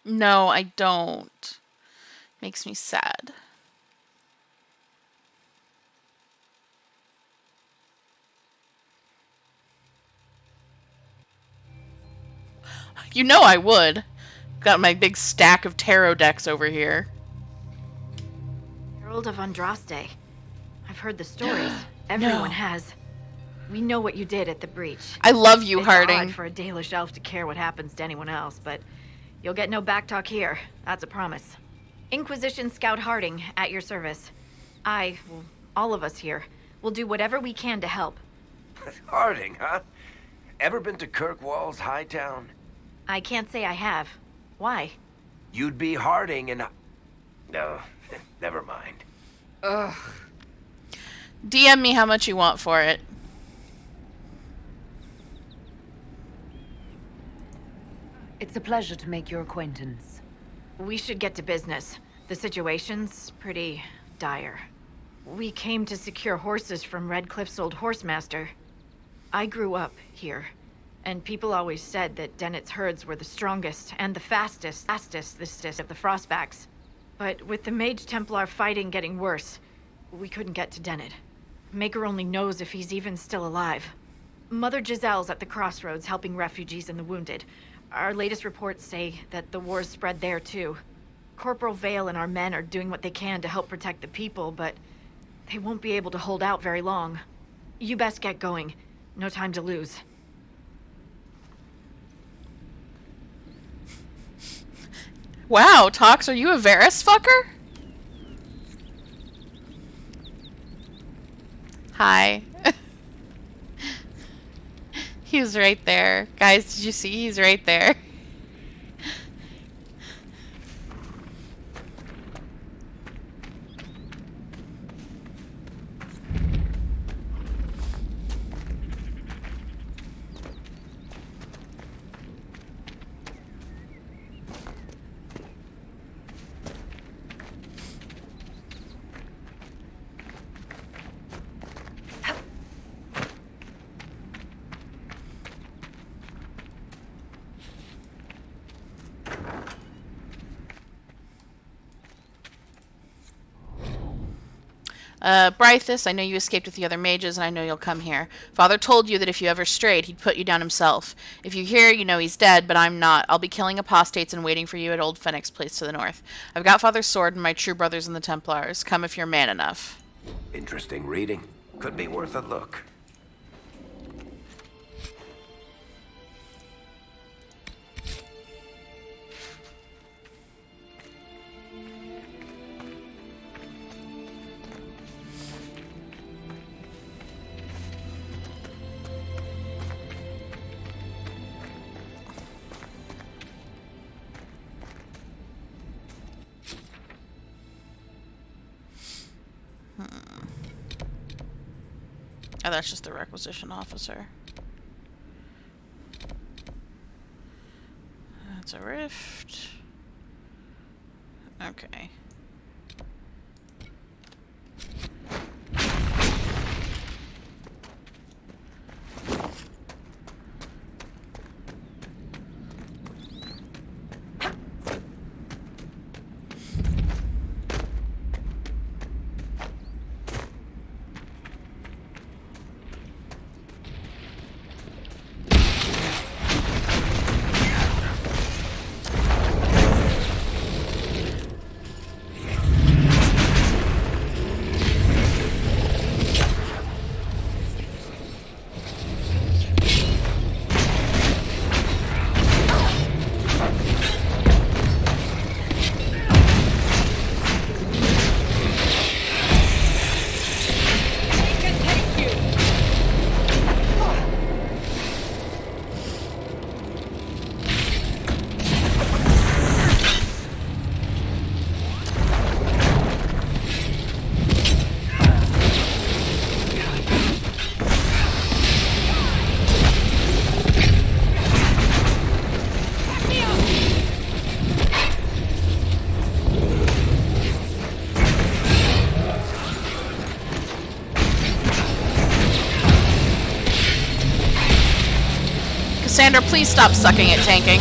No, I don't. Makes me sad. You know I would. Got my big stack of tarot decks over here. Herald of Andraste. I've heard the stories. Everyone has. We know what you did at the breach. I love you, It's Harding. odd for a Dalish elf to care what happens to anyone else, but you'll get no backtalk here. That's a promise. Inquisition Scout Harding, at your service. All of us here, will do whatever we can to help. Harding, huh? Ever been to Kirkwall's Hightown? I can't say I have. Why? You'd be Harding and... No, never mind. Ugh. DM me how much you want for it. It's a pleasure to make your acquaintance. We should get to business. The situation's pretty dire. We came to secure horses from Redcliffe's old horsemaster. I grew up here, and people always said that Dennett's herds were the strongest and the fastest of the Frostbacks. But with the Mage Templar fighting getting worse, we couldn't get to Dennett. Maker only knows if he's even still alive. Mother Giselle's at the crossroads helping refugees and the wounded. Our latest reports say that the war's spread there too. Corporal Vale and our men are doing what they can to help protect the people, but they won't be able to hold out very long. You best get going. No time to lose. Wow, Tox, are you a Varys fucker? Hi. He's right there. Guys, did you see? He's right there. Brythus, I know you escaped with the other mages, and I know you'll come here. Father told you that if you ever strayed, he'd put you down himself. If you hear, you know he's dead, but I'm not. I'll be killing apostates and waiting for you at Old Fennec's place to the north. I've got Father's sword and my true brothers in the Templars. Come if you're man enough. Interesting reading. Could be worth a look. Oh, that's just the requisition officer. That's a rift. Okay. Cassandra, please stop sucking at tanking.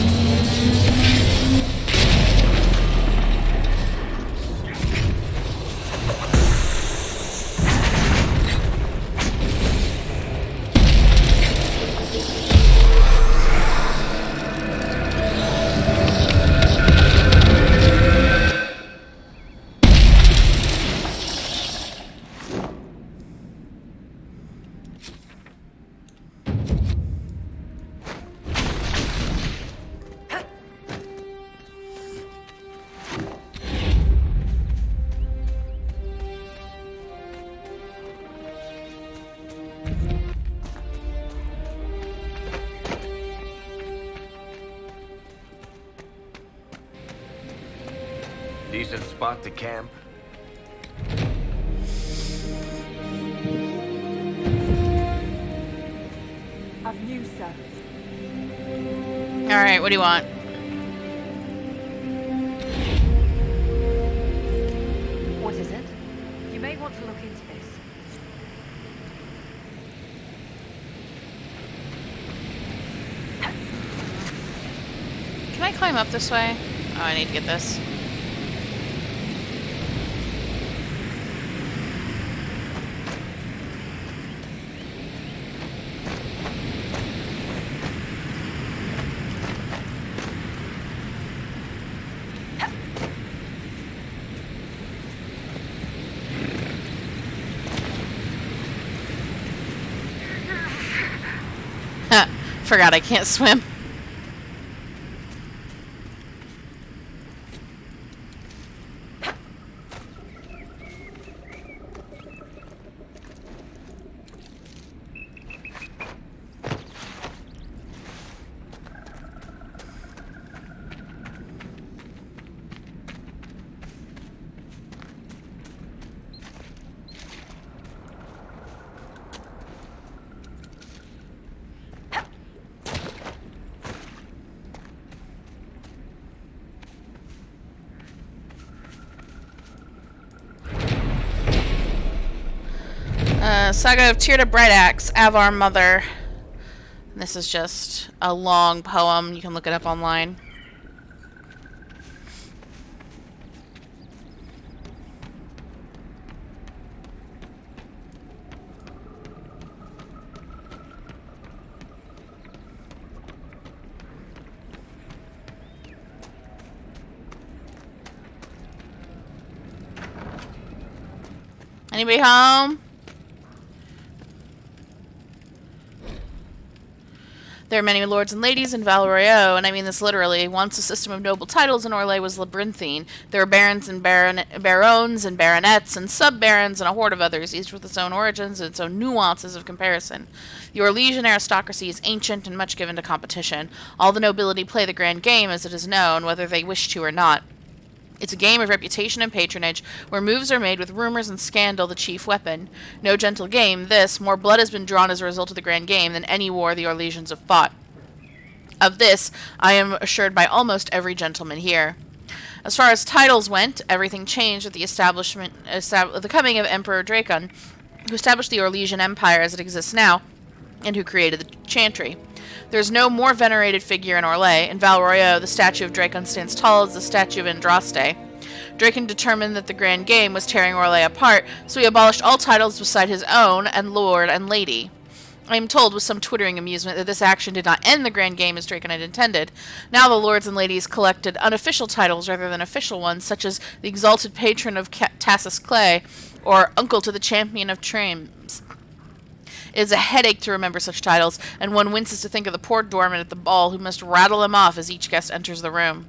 decent spot to camp? Of you, sir. Alright, what do you want? What is it? You may want to look into this. Can I climb up this way? Oh, I need to get this. Forgot I can't swim. Saga of Tirda Brightaxe, Avar Mother. This is just a long poem. You can look it up online. Anybody home? There are many lords and ladies in Val Royeaux, and I mean this literally. Once a system of noble titles in Orlais was labyrinthine. There were barons and barons and baronets and sub-barons and a horde of others, each with its own origins and its own nuances of comparison. The Orlesian aristocracy is ancient and much given to competition. All the nobility play the grand game, as it is known, whether they wish to or not. It's a game of reputation and patronage, where moves are made with rumors and scandal the chief weapon. No gentle game, this. More blood has been drawn as a result of the grand game than any war the Orlesians have fought. Of this, I am assured by almost every gentleman here. As far as titles went, everything changed with the coming of Emperor Dracon, who established the Orlesian Empire as it exists now, and who created the Chantry. There is no more venerated figure in Orlais. In Val Royeaux, the statue of Dracon stands tall as the statue of Andraste. Dracon determined that the grand game was tearing Orlais apart, so he abolished all titles beside his own and lord and lady. I am told with some twittering amusement that this action did not end the grand game as Dracon had intended. Now the lords and ladies collected unofficial titles rather than official ones, such as the exalted patron of Tassus Clay, or uncle to the champion of Trames. It is a headache to remember such titles, and one winces to think of the poor doorman at the ball who must rattle them off as each guest enters the room.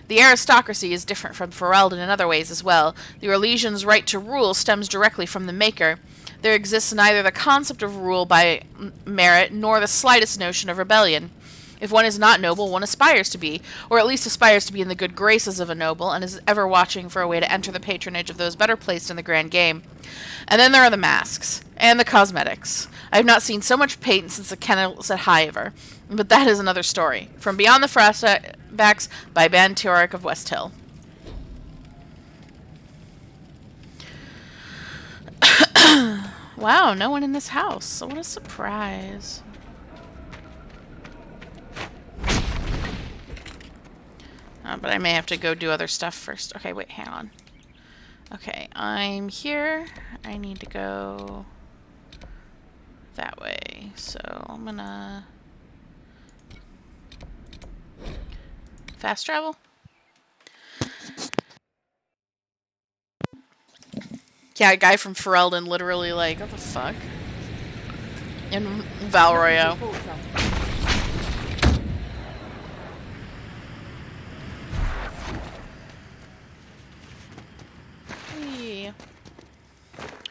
The aristocracy is different from Ferelden in other ways as well. The Orlesians' right to rule stems directly from the Maker. There exists neither the concept of rule by merit nor the slightest notion of rebellion. If one is not noble, one aspires to be, or at least aspires to be in the good graces of a noble, and is ever watching for a way to enter the patronage of those better placed in the grand game. And then there are the masks, and the cosmetics. I have not seen so much paint since the kennels at Highever, but that is another story. From Beyond the Frostbacks by Ben Teoric of West Hill. Wow, no one in this house. So what a surprise. But I may have to go do other stuff first. Okay, wait, hang on. Okay, I'm here. I need to go that way. So I'm gonna fast travel. Yeah, a guy from Ferelden literally like, what the fuck? In Val Royeaux. Hey.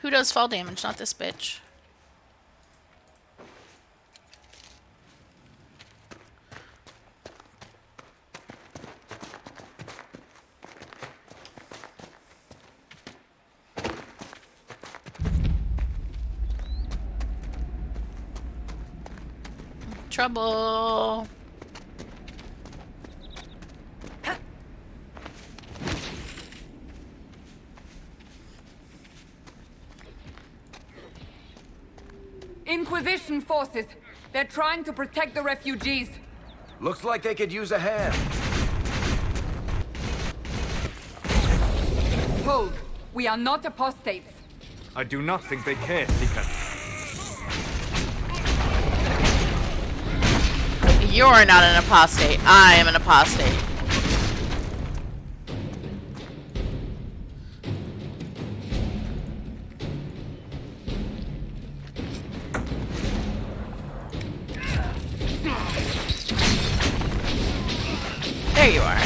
Who does fall damage? Not this bitch. Trouble. Inquisition forces. They're trying to protect the refugees. Looks like they could use a hand. Hold. We are not apostates. I do not think they care, Seeker. You're not an apostate. I am an apostate. There you are.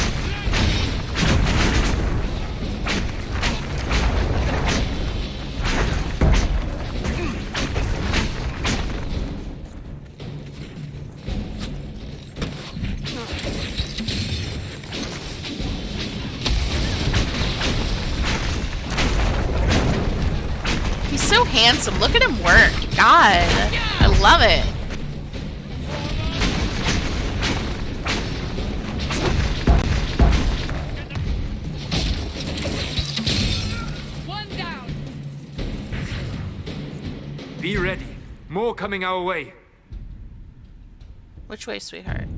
He's so handsome. Look at him work. God, I love it. Be ready. More coming our way. Which way, sweetheart?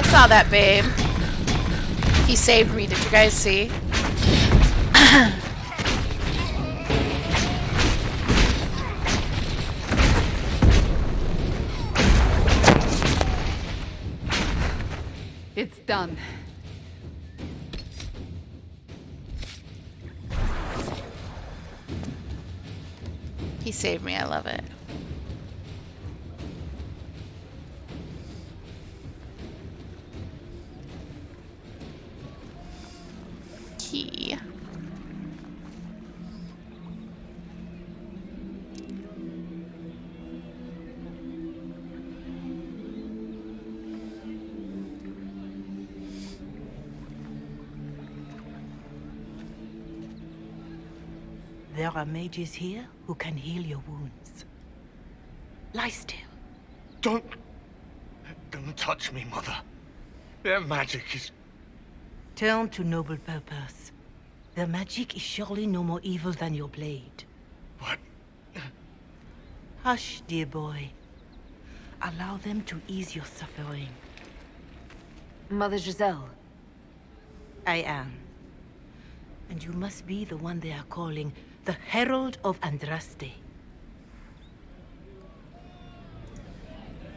Saw that, babe. He saved me. Did you guys see? It's done. He saved me. I love it. Key. There are mages here who can heal your wounds. Lie still. Don't touch me, Mother. Their magic is... Turn to noble purpose. Their magic is surely no more evil than your blade. What? Hush, dear boy. Allow them to ease your suffering. Mother Giselle. I am. And you must be the one they are calling the Herald of Andraste.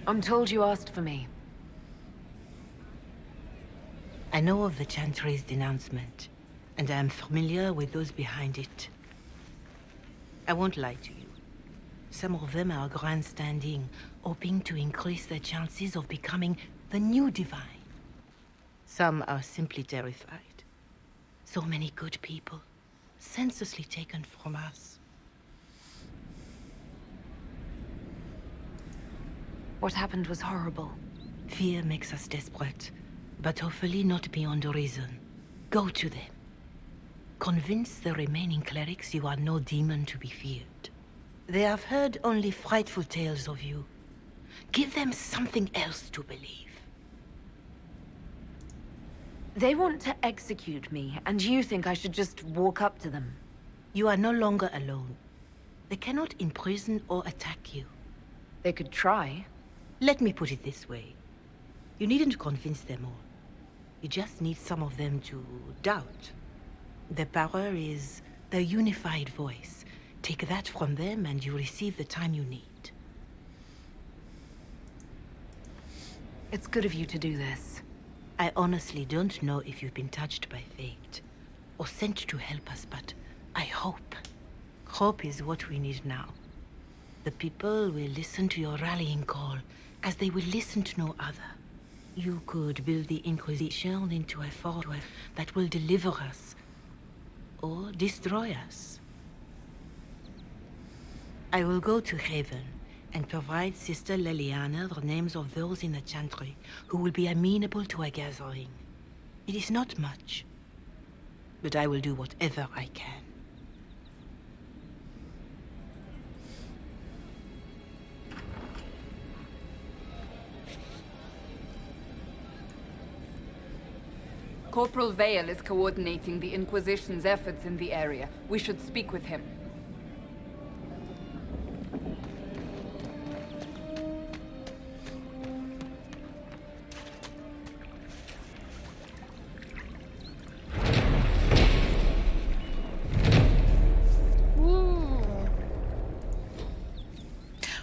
I'm told you asked for me. I know of the Chantry's denouncement, and I am familiar with those behind it. I won't lie to you. Some of them are grandstanding, hoping to increase their chances of becoming the new divine. Some are simply terrified. So many good people, senselessly taken from us. What happened was horrible. Fear makes us desperate, but hopefully not beyond reason. Go to them. Convince the remaining clerics you are no demon to be feared. They have heard only frightful tales of you. Give them something else to believe. They want to execute me, and you think I should just walk up to them? You are no longer alone. They cannot imprison or attack you. They could try. Let me put it this way. You needn't convince them all. You just need some of them to doubt. Their power is their unified voice. Take that from them and you receive the time you need. It's good of you to do this. I honestly don't know if you've been touched by fate, or sent to help us, but I hope. Hope is what we need now. The people will listen to your rallying call, as they will listen to no other. You could build the Inquisition into a fortress that will deliver us, or destroy us. I will go to Haven and provide Sister Leliana the names of those in the Chantry who will be amenable to a gathering. It is not much, but I will do whatever I can. Corporal Vale is coordinating the Inquisition's efforts in the area. We should speak with him.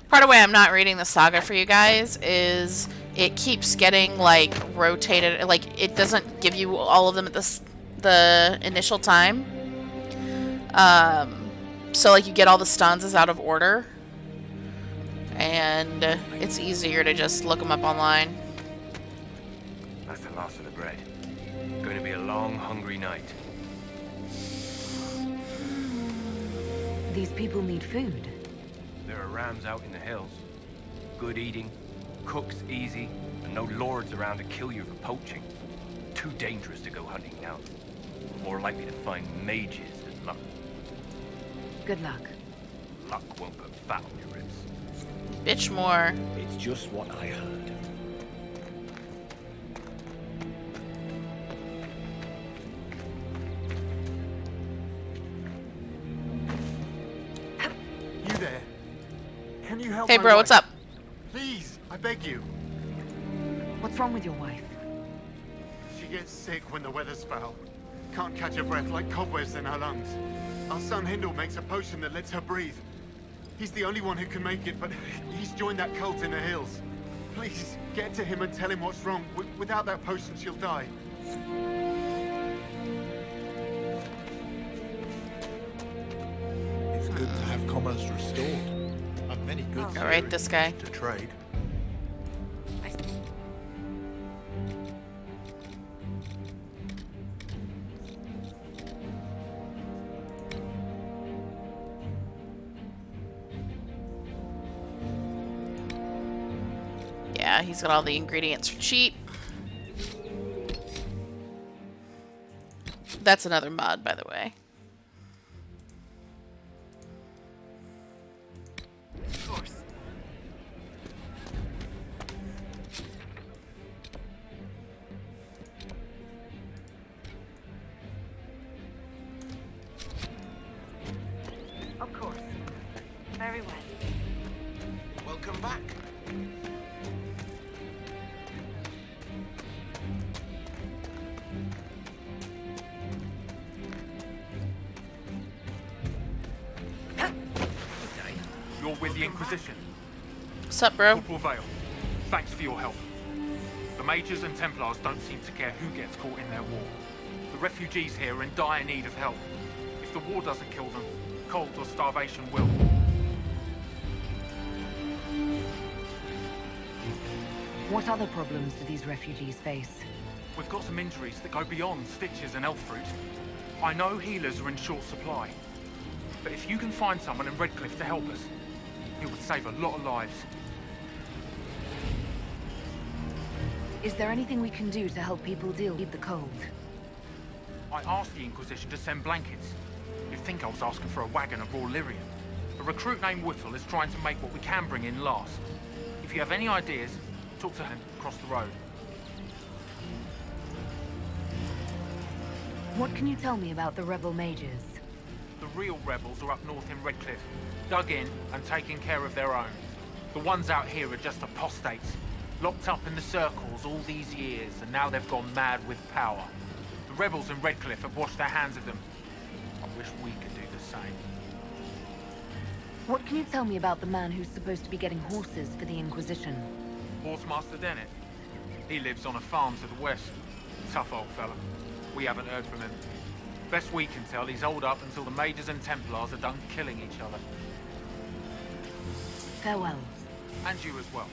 Part of why I'm not reading the saga for you guys is it keeps getting like rotated, like it doesn't give you all of them at the initial time. So like you get all the stanzas out of order, and it's easier to just look them up online. That's the last of the bread. Going to be a long, hungry night. These people need food. There are rams out in the hills. Good eating, cooks easy, and no lords around to kill you for poaching. Too dangerous to go hunting now. More likely to find mages than luck. Good luck. Luck won't put fat on your ribs. Bitch more. It's just what I heard. You there? Can you help Hey my bro, wife? what's up? Please, I beg you. What's wrong with your wife? She gets sick when the weather's foul. Can't catch her breath like cobwebs in her lungs. Our son Hindle makes a potion that lets her breathe. He's the only one who can make it, but he's joined that cult in the hills. Please, get to him and tell him what's wrong. Without that potion, she'll die. It's good to have commerce restored. And many goods All right, this guy. to trade. Yeah, he's got all the ingredients for cheap. That's another mod, by the way. Of course. Of course. Very well. Welcome back. You're with the Inquisition. What's up, bro? Corporal Vale, thanks for your help. The Mages and Templars don't seem to care who gets caught in their war. The refugees here are in dire need of help. If the war doesn't kill them, cold or starvation will. What other problems do these refugees face? We've got some injuries that go beyond stitches and elf fruit. I know healers are in short supply, but if you can find someone in Redcliffe to help us, it would save a lot of lives. Is there anything we can do to help people deal with the cold? I asked the Inquisition to send blankets. You'd think I was asking for a wagon of raw lyrium. A recruit named Whittle is trying to make what we can bring in last. If you have any ideas, talk to him across the road. What can you tell me about the rebel mages? The real rebels are up north in Redcliffe, dug in and taking care of their own. The ones out here are just apostates, locked up in the circles all these years, and now they've gone mad with power. The rebels in Redcliffe have washed their hands of them. I wish we could do the same. What can you tell me about the man who's supposed to be getting horses for the Inquisition? Horsemaster Dennett. He lives on a farm to the west. Tough old fella. We haven't heard from him. Best we can tell, he's holed up until the Majors and Templars are done killing each other. Farewell. And you as well.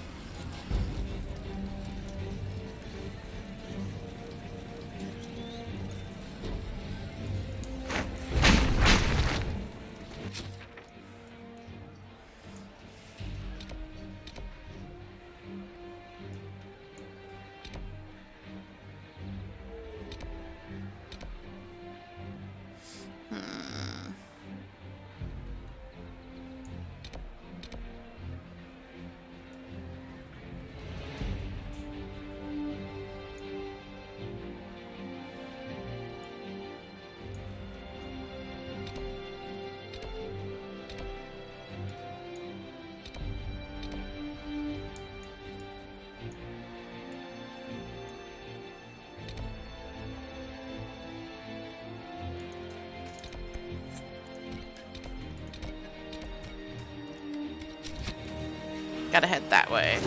Gotta head that way.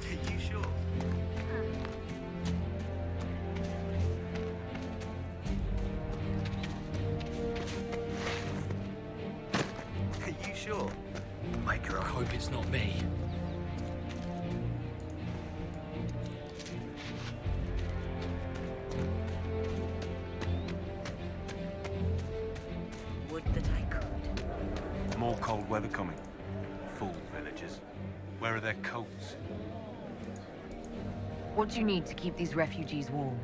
Are you sure? Are you sure? Maker, I hope it's not me. Would that I could. More cold weather coming. Fool villagers. Where are their coats? What do you need to keep these refugees warm?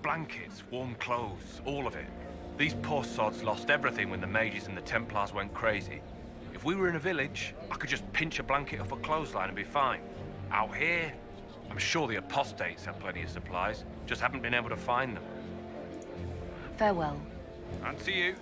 Blankets, warm clothes, all of it. These poor sods lost everything when the mages and the Templars went crazy. If we were in a village, I could just pinch a blanket off a clothesline and be fine. Out here, I'm sure the apostates have plenty of supplies, just haven't been able to find them. Farewell. And to you.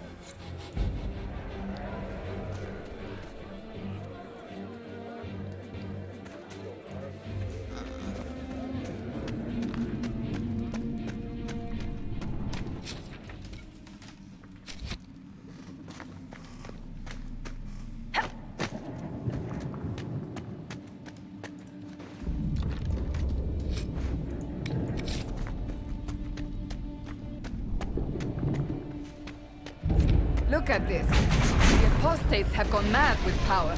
Look at this. The apostates have gone mad with power.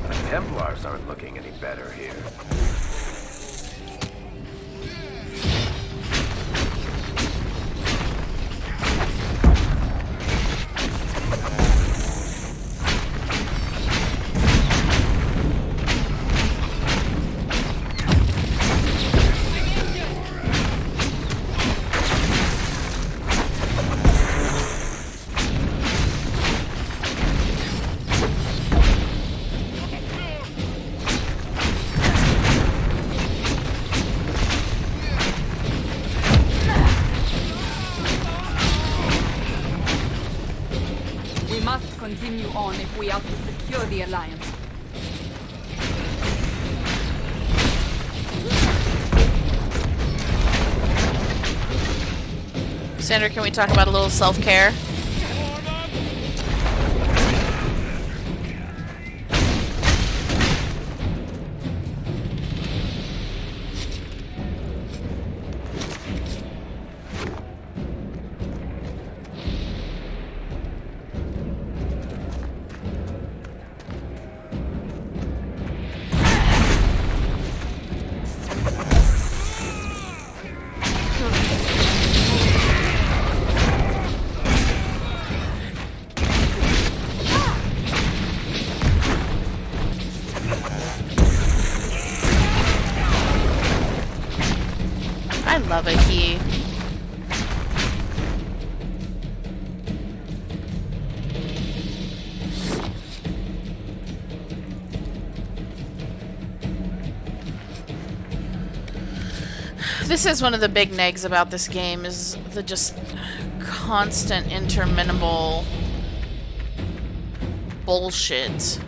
The Templars aren't looking any better here. We must continue on if we are to secure the Alliance. Sandra, can we talk about a little self-care? I love it, he. This is one of the big negs about this game, is the just constant, interminable bullshit.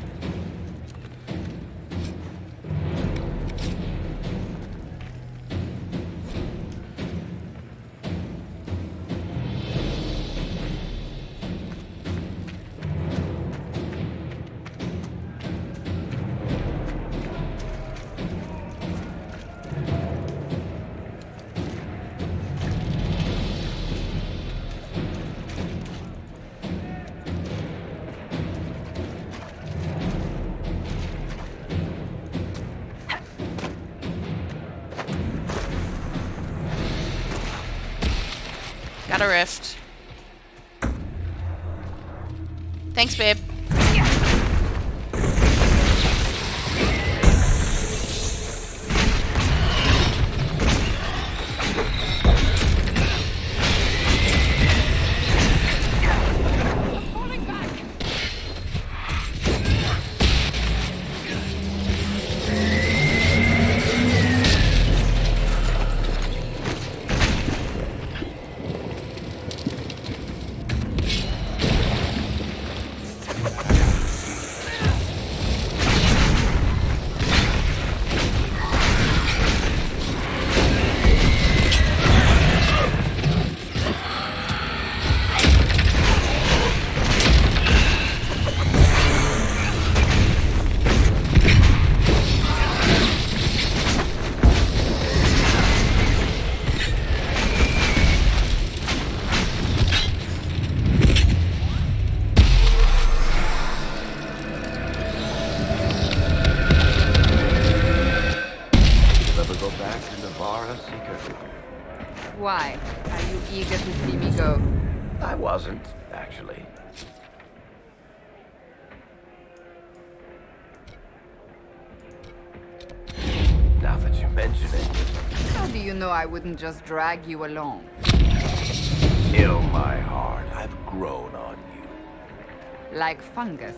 Got a rift. Thanks, babe. Why? Are you eager to see me go? I wasn't, actually. Now that you mention it. How do you know I wouldn't just drag you along? Kill my heart. I've grown on you. Like fungus.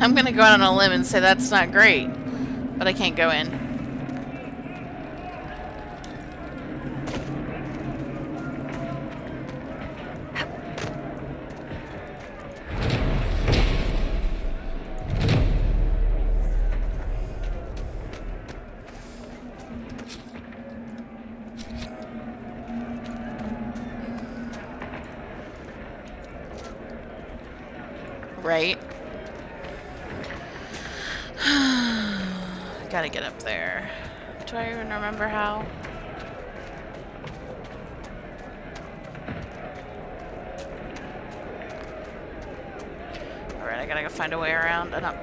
I'm gonna go out on a limb and say that's not great, but I can't go in. Right? Gotta get up there. Do I even remember how? Alright, I gotta go find a way around and up.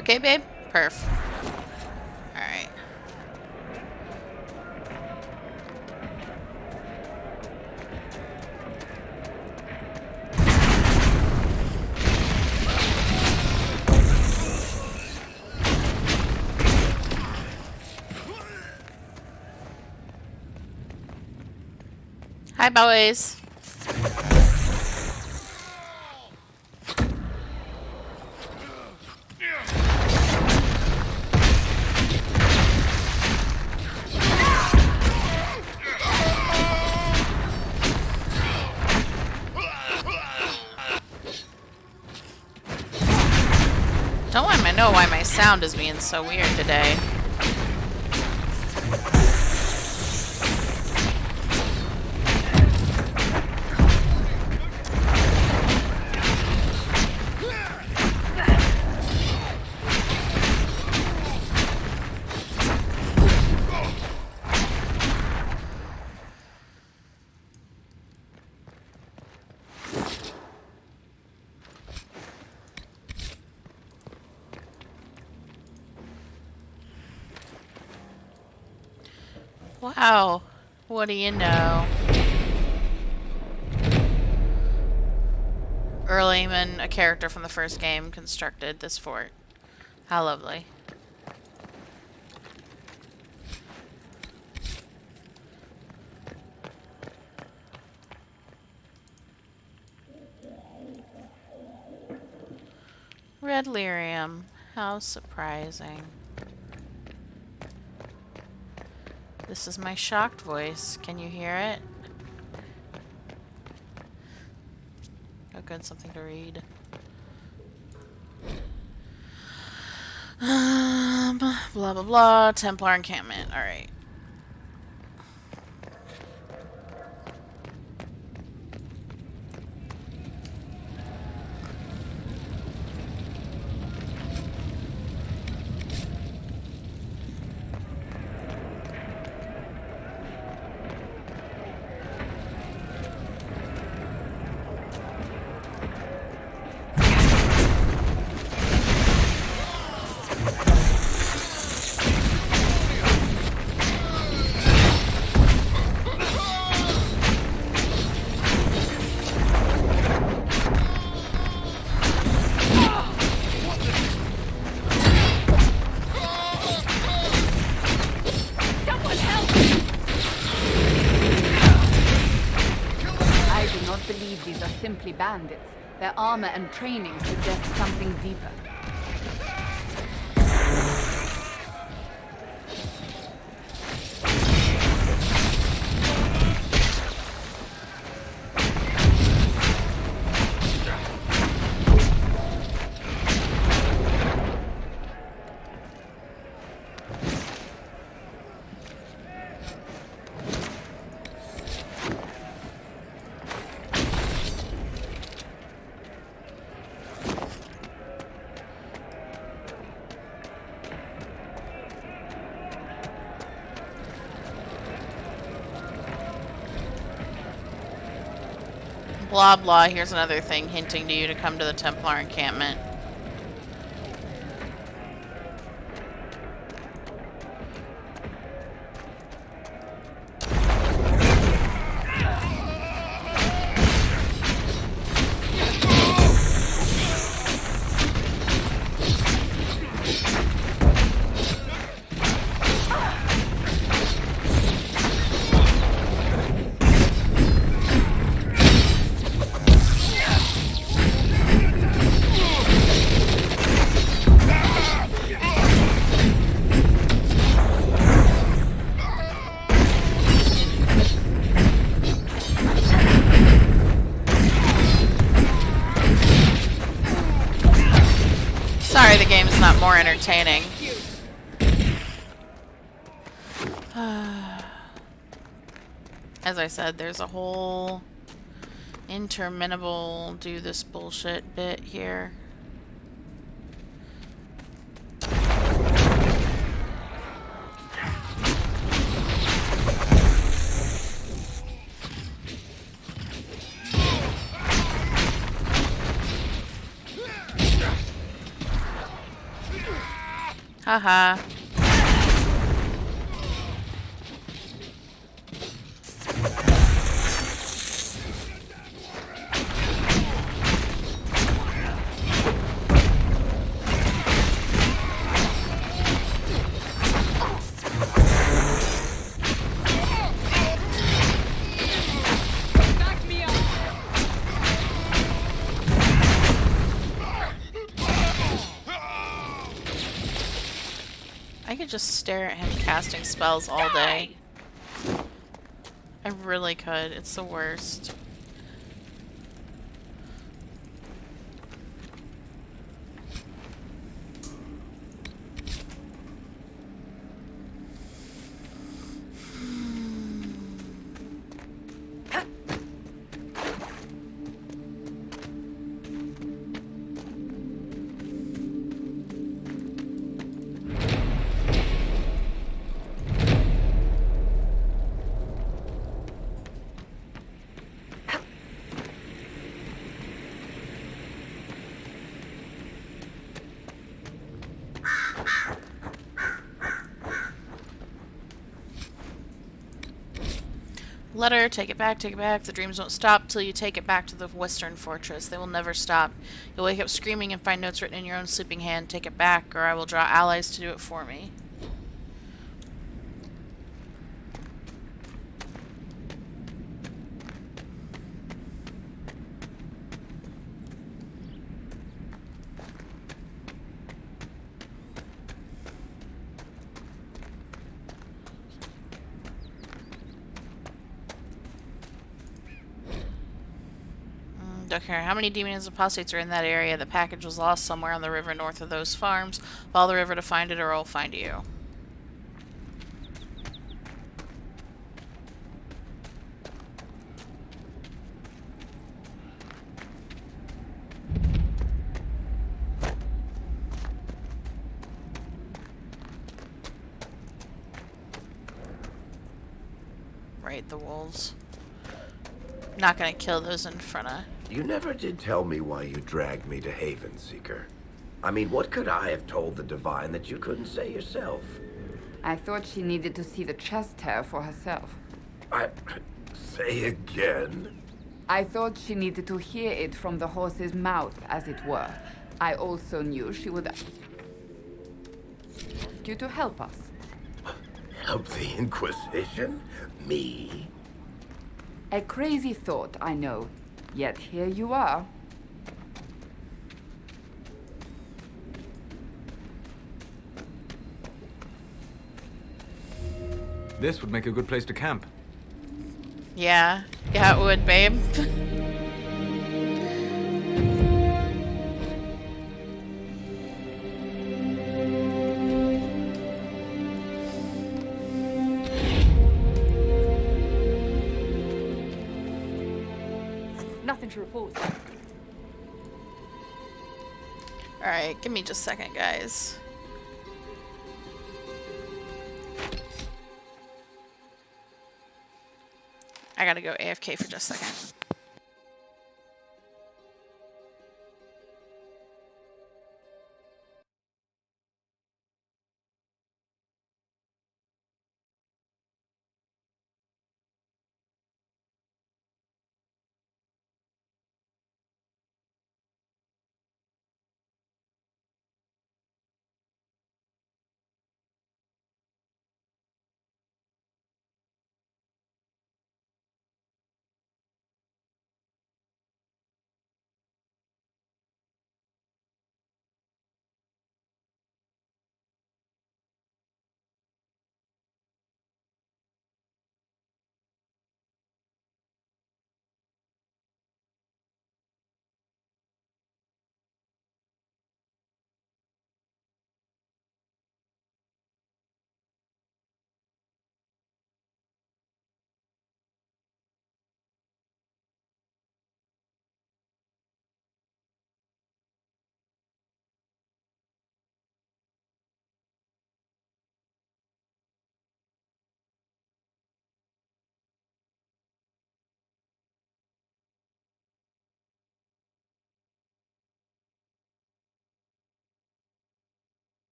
okay, babe? Perf. Alright. Hi, boys. Don't know why my sound is being so weird today. Wow. What do you know? Earlyman, a character from the first game, constructed this fort. How lovely. Red lyrium. How surprising. This is my shocked voice. Can you hear it? Oh good, something to read. Blah blah blah. Templar encampment. Alright. These are simply bandits. Their armor and training suggest something deeper. Blah blah. Here's another thing hinting to you to come to the Templar encampment. Sorry, the game's not more entertaining. As I said, there's a whole interminable do this bullshit bit here. Haha. I could just stare at him casting spells all day. I really could. It's the worst. Letter, take it back, take it back. The dreams won't stop till you take it back to the Western Fortress. They will never stop. You'll wake up screaming and find notes written in your own sleeping hand. Take it back, or I will draw allies to do it for me. Don't care how many demons and apostates are in that area. The package was lost somewhere on the river north of those farms. Follow the river to find it, or I'll find you. Right, the wolves. Not gonna kill those in front of... You never did tell me why you dragged me to Haven, Seeker. I mean, what could I have told the Divine that you couldn't say yourself? I thought she needed to see the chest hair for herself. Say again? I thought she needed to hear it from the horse's mouth, as it were. I also knew she would ask you to help us. Help the Inquisition? Me? A crazy thought, I know. Yet here you are. This would make a good place to camp. Yeah. Yeah, it would, babe. Nothing to report. Alright, give me just a second, guys. I gotta go AFK for just a second.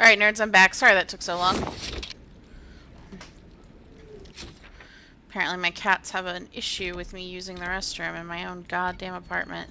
Alright, nerds, I'm back. Sorry that took so long. Apparently my cats have an issue with me using the restroom in my own goddamn apartment.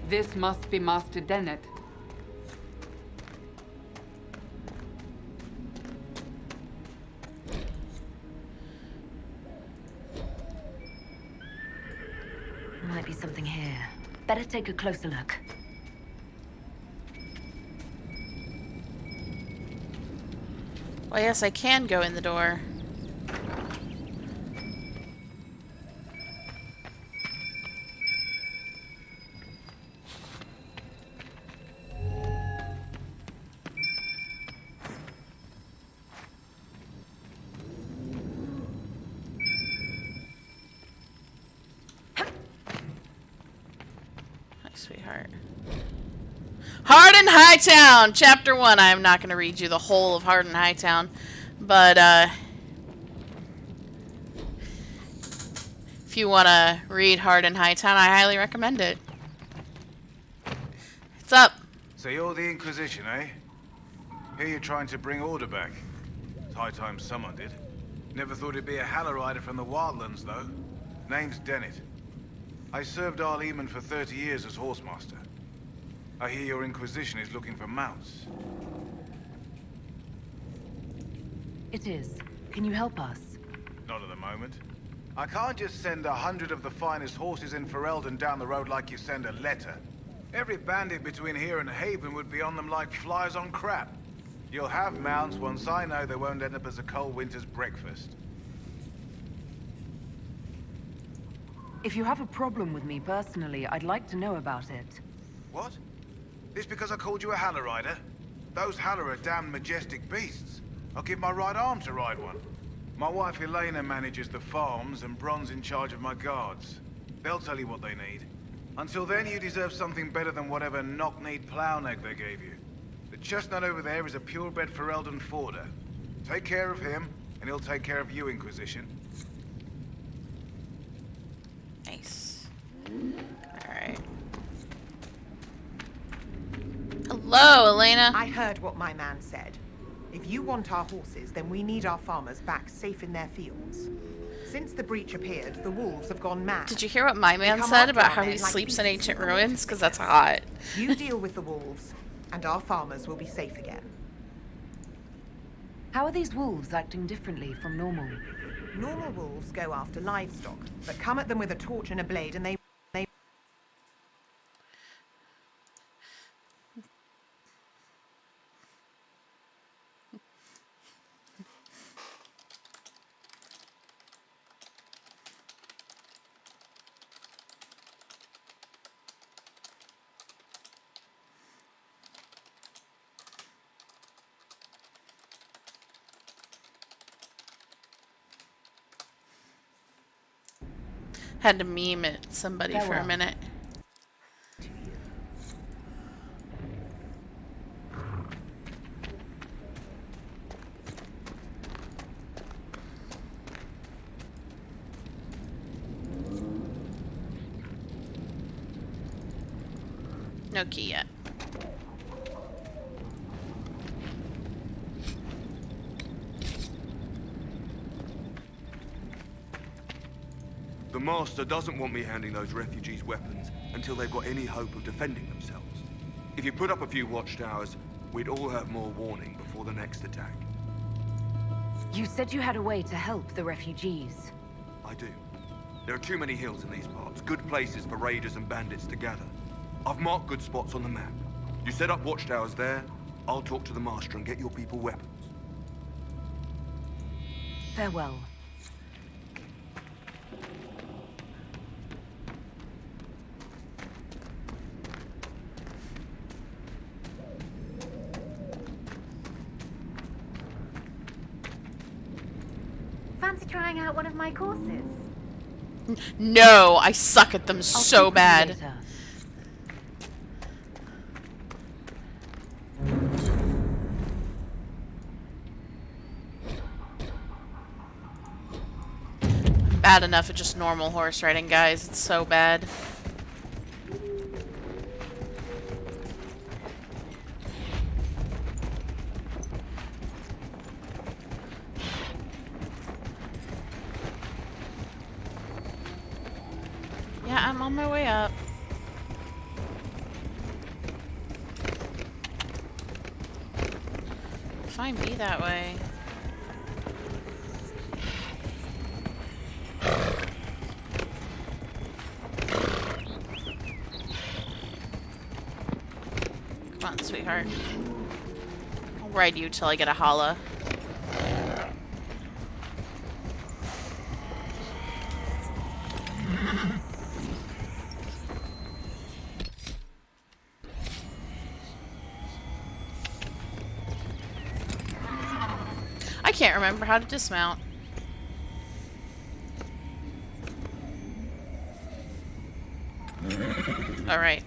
This must be Master Dennett. Might be something here. Better take a closer look. Well, yes, I can go in the door. Sweetheart. Hardin Hightown, Chapter 1. I am not going to read you the whole of Hardin Hightown, but if you want to read Hardin Hightown, I highly recommend it. What's up? So you're the Inquisition, eh? Here you're trying to bring order back. It's high time someone did. Never thought it'd be a Hallow-Rider from the Wildlands, though. Name's Dennett. I served our Leman for 30 years as Horsemaster. I hear your Inquisition is looking for mounts. It is. Can you help us? Not at the moment. I can't just send 100 of the finest horses in Ferelden down the road like you send a letter. Every bandit between here and Haven would be on them like flies on crap. You'll have mounts once I know they won't end up as a cold winter's breakfast. If you have a problem with me personally, I'd like to know about it. What? This because I called you a Hallow-Rider? Those Hallow are damn majestic beasts. I'll give my right arm to ride one. My wife Elena manages the farms and Bron's in charge of my guards. They'll tell you what they need. Until then, you deserve something better than whatever knock-kneed plow-neck they gave you. The chestnut over there is a purebred Ferelden forder. Take care of him, and he'll take care of you, Inquisition. Nice. Alright. Hello, Elena. I heard what my man said. If you want our horses, then we need our farmers back safe in their fields. Since the breach appeared, the wolves have gone mad. Did you hear what my man said about how he sleeps in ancient ruins? Because that's hot. You deal with the wolves, and our farmers will be safe again. How are these wolves acting differently from normal? Normal wolves go after livestock, but come at them with a torch and a blade and they... Had to meme at somebody for a Farewell. minute. No key yet. The Master doesn't want me handing those refugees weapons until they've got any hope of defending themselves. If you put up a few watchtowers, we'd all have more warning before the next attack. You said you had a way to help the refugees. I do. There are too many hills in these parts, good places for raiders and bandits to gather. I've marked good spots on the map. You set up watchtowers there, I'll talk to the Master and get your people weapons. Farewell. Fancy trying out one of my courses? No, I suck at them so bad. bad enough at just normal horse riding, guys. It's so bad. Yeah, I'm on my way up. Find me that way. Come on, sweetheart. I'll ride you till I get a holla. I can't remember how to dismount. Alright.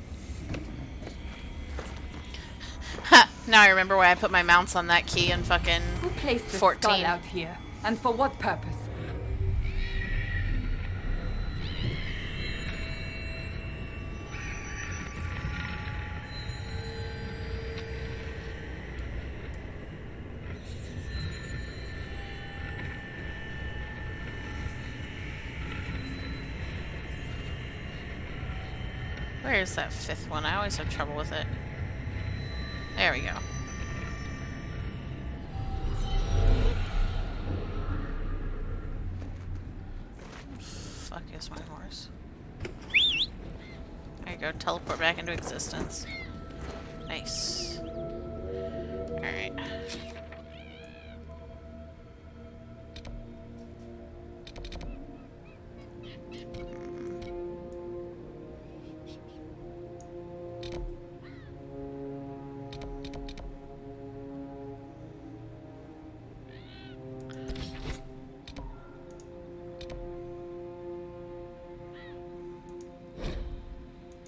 Ha! Now I remember why I put my mounts on that key in fucking Who placed the 14. skull out here? And for what purpose? Where is that fifth one? I always have trouble with it. There we go. Fuck yes, my horse. There you go, teleport back into existence. Nice. Alright.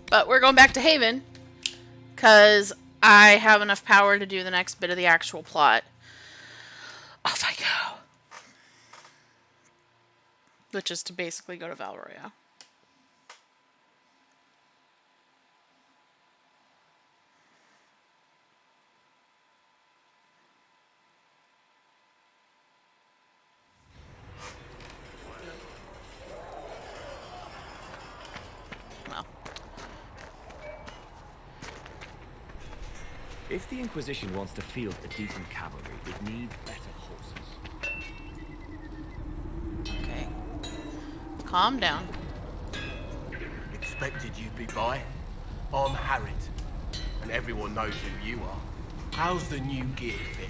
But we're going back to Haven, because I have enough power to do the next bit of the actual plot. Off I go. Which is to basically go to Valroya. If the Inquisition wants to field a decent cavalry, it needs better horses. Okay. Calm down. Expected you'd be by. I'm Harriet, and everyone knows who you are. How's the new gear fit?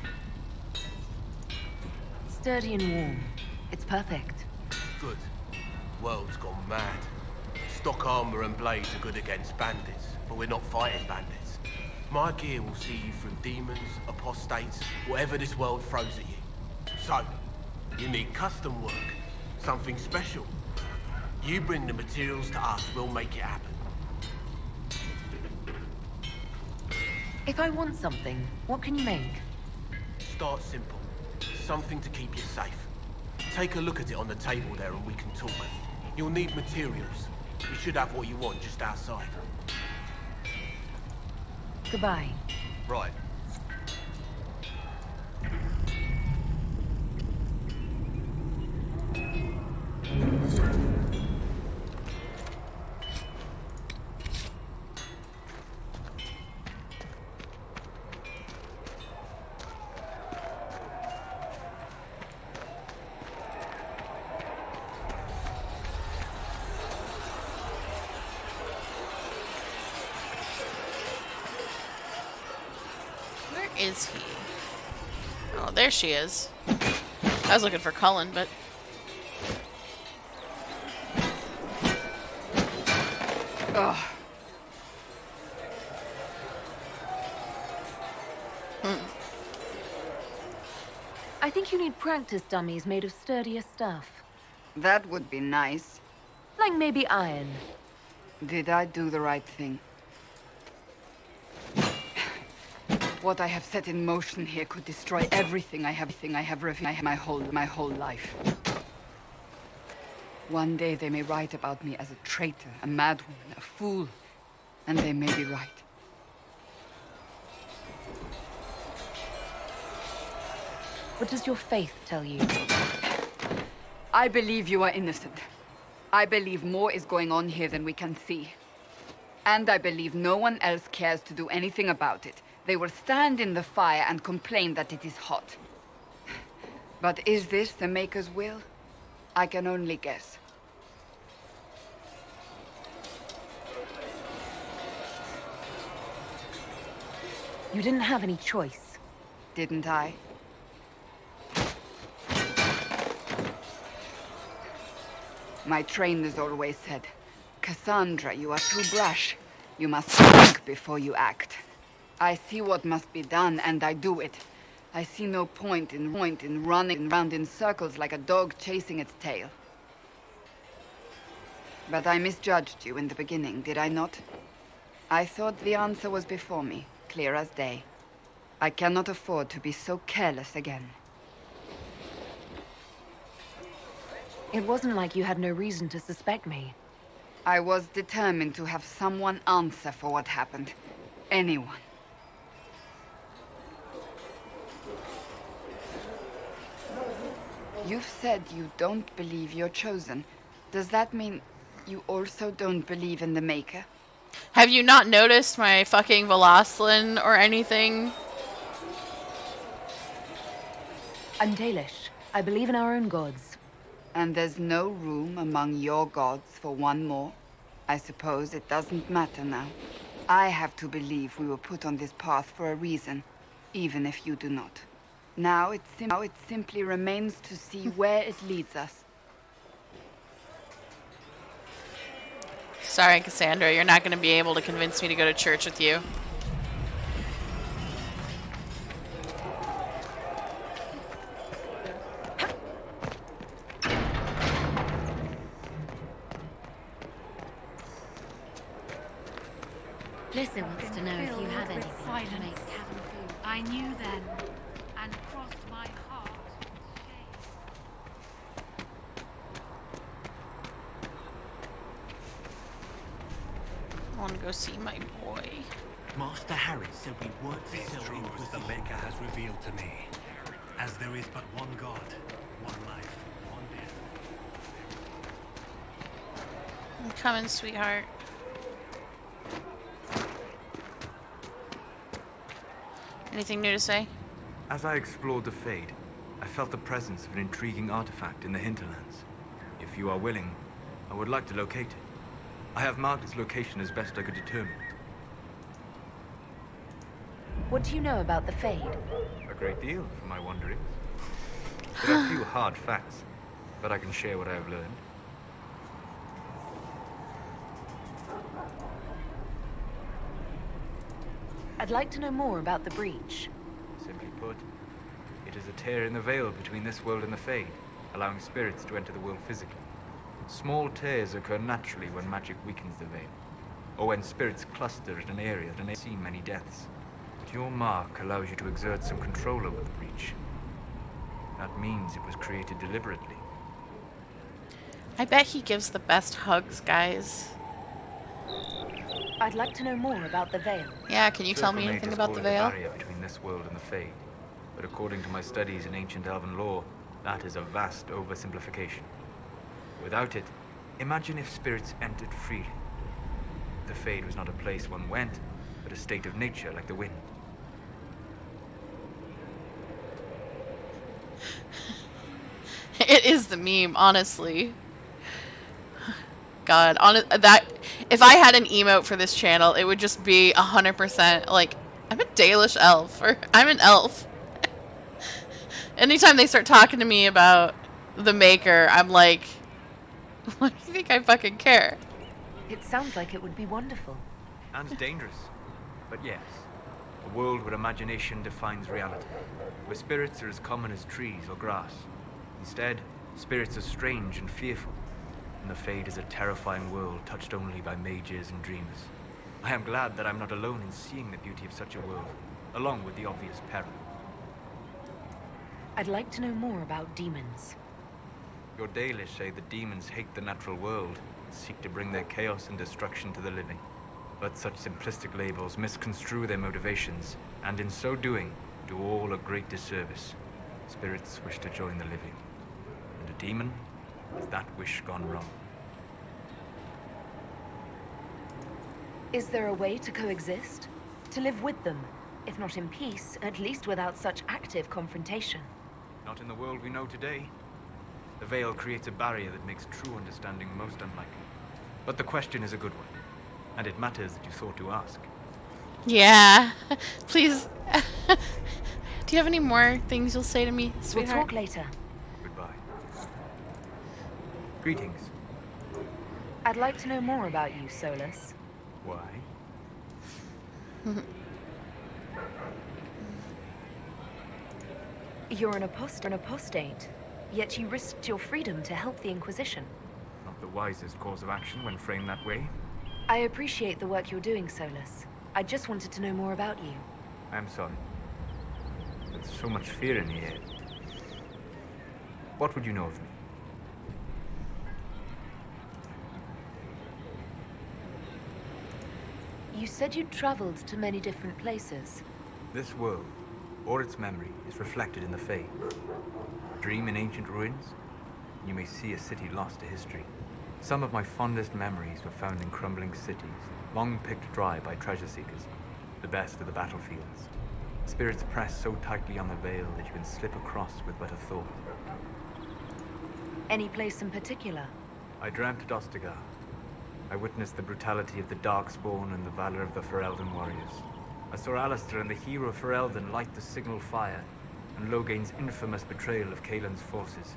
Sturdy and warm. It's perfect. Good. World's gone mad. Stock armor and blades are good against bandits, but we're not fighting bandits. My gear will see you through demons, apostates, whatever this world throws at you. So, you need custom work, something special. You bring the materials to us, we'll make it happen. If I want something, what can you make? Start simple. Something to keep you safe. Take a look at it on the table there and we can talk. You'll need materials. You should have what you want just outside. Goodbye. Right. Is he? Oh, there she is. I was looking for Cullen, but... Ugh. I think you need practice dummies made of sturdier stuff. That would be nice. Like maybe iron. Did I do the right thing? What I have set in motion here could destroy everything I have my whole life. One day they may write about me as a traitor, a madwoman, a fool. And they may be right. What does your faith tell you? I believe you are innocent. I believe more is going on here than we can see. And I believe no one else cares to do anything about it. They will stand in the fire and complain that it is hot. But is this the Maker's will? I can only guess. You didn't have any choice. Didn't I? My trainers always said, Cassandra, you are too brash. You must think before you act. I see what must be done, and I do it. I see no point in running around in circles like a dog chasing its tail. But I misjudged you in the beginning, did I not? I thought the answer was before me, clear as day. I cannot afford to be so careless again. It wasn't like you had no reason to suspect me. I was determined to have someone answer for what happened. Anyone. You've said you don't believe you're chosen. Does that mean you also don't believe in the Maker? Have you not noticed my fucking Veloslin or anything? I'm Dalish. I believe in our own gods. And there's no room among your gods for one more? I suppose it doesn't matter now. I have to believe we were put on this path for a reason, even if you do not. Now it simply remains to see where it leads us. Sorry, Cassandra, you're not going to be able to convince me to go to church with you. Listen wants to know if you have anything to make cabin food. I knew then, and crossed my heart with shame. I want to go see my boy. Master Harry said we weren't to sell truths the Maker has revealed to me. As there is but one God, one life, one death. I'm coming, sweetheart. Anything new to say? As I explored the Fade, I felt the presence of an intriguing artifact in the hinterlands. If you are willing, I would like to locate it. I have marked its location as best I could determine. What do you know about the Fade? A great deal from my wanderings. There are few hard facts, but I can share what I have learned. I'd like to know more about the breach. Simply put, it is a tear in the veil between this world and the Fade, allowing spirits to enter the world physically. Small tears occur naturally when magic weakens the veil, or when spirits cluster at an area that may see many deaths. But your mark allows you to exert some control over the breach. That means it was created deliberately. I bet he gives the best hugs, guys. I'd like to know more about the Veil. Yeah, can you tell me anything about the Veil? Barrier between this world and the Fade. But according to my studies in ancient elven lore, that is a vast oversimplification. Without it, imagine if spirits entered freely. The Fade was not a place one went, but a state of nature like the wind. It is the meme, honestly. God, that if I had an emote for this channel, it would just be 100% like, I'm a Dalish elf, or I'm an elf. Anytime they start talking to me about the Maker, I'm like, what do you think I fucking care? It sounds like it would be wonderful. And dangerous. But yes, a world where imagination defines reality, where spirits are as common as trees or grass. Instead, spirits are strange and fearful, and the Fade is a terrifying world touched only by mages and dreamers. I am glad that I'm not alone in seeing the beauty of such a world, along with the obvious peril. I'd like to know more about demons. Your Dalish say the demons hate the natural world, and seek to bring their chaos and destruction to the living. But such simplistic labels misconstrue their motivations, and in so doing, do all a great disservice. Spirits wish to join the living, and a demon is that wish gone wrong. Is there a way to coexist? To live with them? If not in peace, at least without such active confrontation. Not in the world we know today. The veil creates a barrier that makes true understanding most unlikely. But the question is a good one, and it matters that you thought to ask. Yeah. Please. Do you have any more things you'll say to me, We'll sweetheart? talk later. Goodbye. Greetings. I'd like to know more about you, Solas. Why? You're an apostate, yet you risked your freedom to help the Inquisition. Not the wisest course of action when framed that way. I appreciate the work you're doing, Solas. I just wanted to know more about you. I'm sorry. There's so much fear in the air. What would you know of me? You said you'd traveled to many different places. This world, or its memory, is reflected in the Fade. Dream in ancient ruins, and you may see a city lost to history. Some of my fondest memories were found in crumbling cities, long picked dry by treasure seekers, the best of the battlefields. Spirits press so tightly on the veil that you can slip across with but a thought. Any place in particular? I dreamt at Ostagar. I witnessed the brutality of the Darkspawn and the valor of the Ferelden warriors. I saw Alistair and the hero Ferelden light the signal fire, and Logain's infamous betrayal of Kaelin's forces.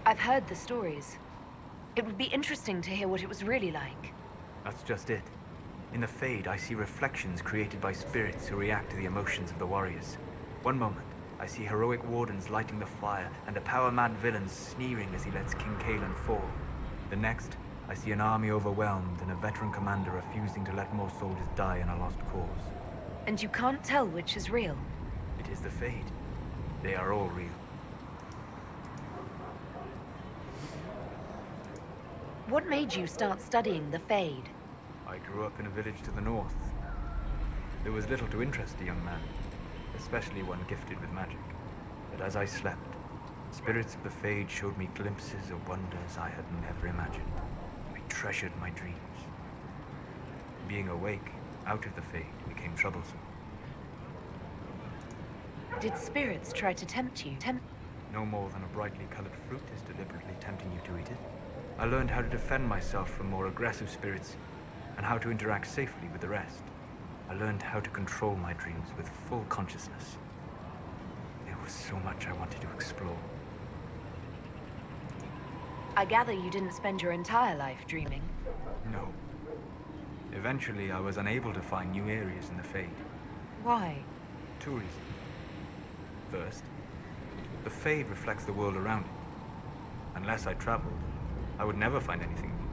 I've heard the stories. It would be interesting to hear what it was really like. That's just it. In the Fade, I see reflections created by spirits who react to the emotions of the warriors. One moment, I see heroic wardens lighting the fire, and a power-mad villain sneering as he lets King Kaelin fall. The next, I see an army overwhelmed and a veteran commander refusing to let more soldiers die in a lost cause. And you can't tell which is real? It is the Fade. They are all real. What made you start studying the Fade? I grew up in a village to the north. There was little to interest a young man, especially one gifted with magic. But as I slept, spirits of the Fade showed me glimpses of wonders I had never imagined. I treasured my dreams. Being awake, out of the Fade, became troublesome. Did spirits try to tempt you? No more than a brightly colored fruit is deliberately tempting you to eat it. I learned how to defend myself from more aggressive spirits, and how to interact safely with the rest. I learned how to control my dreams with full consciousness. There was so much I wanted to explore. I gather you didn't spend your entire life dreaming. No. Eventually, I was unable to find new areas in the Fade. Why? 2 reasons. First, the Fade reflects the world around it. Unless I traveled, I would never find anything new.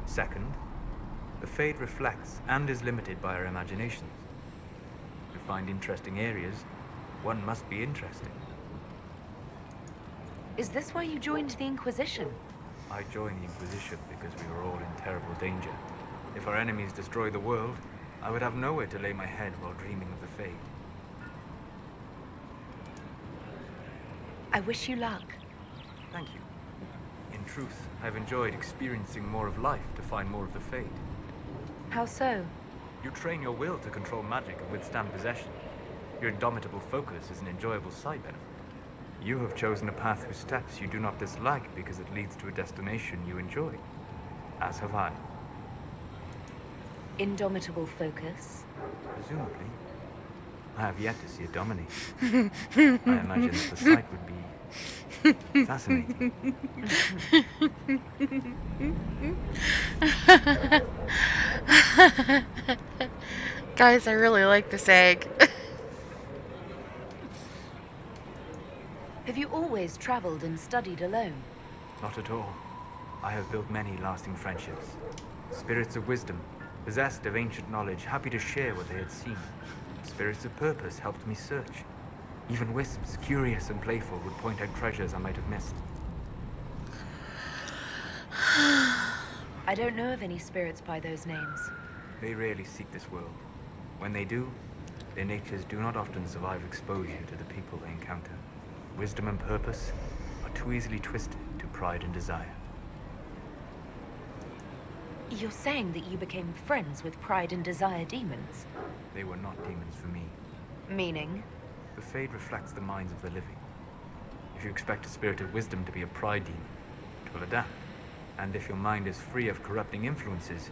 Second, the Fade reflects and is limited by our imaginations. To find interesting areas, one must be interesting. Is this why you joined the Inquisition? I joined the Inquisition because we were all in terrible danger. If our enemies destroyed the world, I would have nowhere to lay my head while dreaming of the Fade. I wish you luck. Thank you. In truth, I've enjoyed experiencing more of life to find more of the Fade. How so? You train your will to control magic and withstand possession. Your indomitable focus is an enjoyable side benefit. You have chosen a path whose steps you do not dislike because it leads to a destination you enjoy. As have I. Indomitable focus? Presumably. I have yet to see it dominate. I imagine that the sight would be fascinating. Guys, I really like this egg. Have you always traveled and studied alone? Not at all. I have built many lasting friendships. Spirits of wisdom, possessed of ancient knowledge, happy to share what they had seen. Spirits of purpose helped me search. Even wisps, curious and playful, would point out treasures I might have missed. I don't know of any spirits by those names. They rarely seek this world. When they do, their natures do not often survive exposure to the people they encounter. Wisdom and purpose are too easily twisted to pride and desire. You're saying that you became friends with Pride and Desire demons? They were not demons for me. Meaning? The Fade reflects the minds of the living. If you expect a spirit of wisdom to be a pride demon, it will adapt. And if your mind is free of corrupting influences,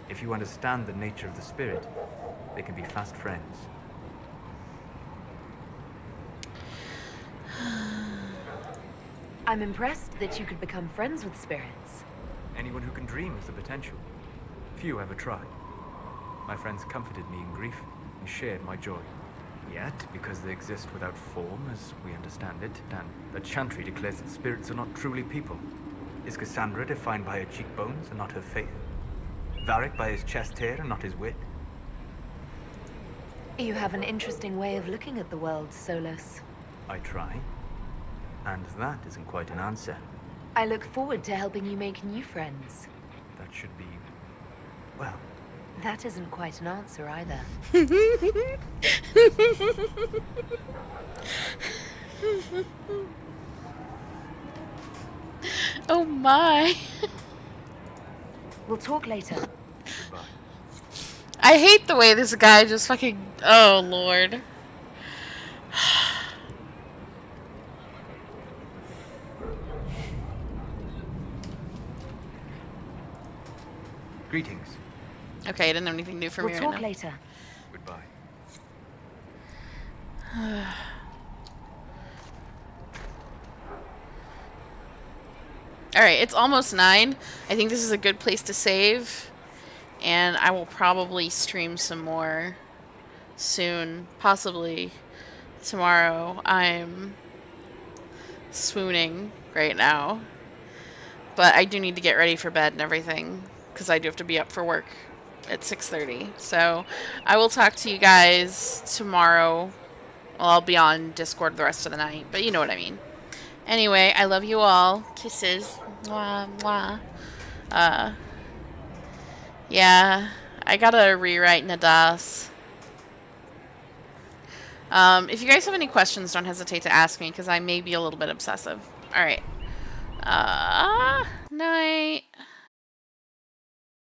if you understand the nature of the spirit, they can be fast friends. I'm impressed that you could become friends with spirits. Anyone who can dream has the potential. Few ever try. My friends comforted me in grief and shared my joy. Yet, because they exist without form, as we understand it, and the Chantry declares that spirits are not truly people, is Cassandra defined by her cheekbones and not her faith? Varric by his chest hair and not his wit? You have an interesting way of looking at the world, Solas. I try. And that isn't quite an answer. I look forward to helping you make new friends. That should be... well... That isn't quite an answer either. Oh my. We'll talk later. Goodbye. I hate the way this guy just fucking... Oh, Lord. Greetings. Okay, I didn't have anything new for me We'll right talk now. later. Goodbye. Alright, it's almost 9. I think this is a good place to save. And I will probably stream some more soon. Possibly tomorrow. I'm swooning right now. But I do need to get ready for bed and everything. Because I do have to be up for work at 6:30. So I will talk to you guys tomorrow. Well, I'll be on Discord the rest of the night. But you know what I mean. Anyway, I love you all. Kisses. Mwah, mwah. Yeah, I gotta rewrite Nadas. If you guys have any questions, don't hesitate to ask me, because I may be a little bit obsessive. Alright. Night.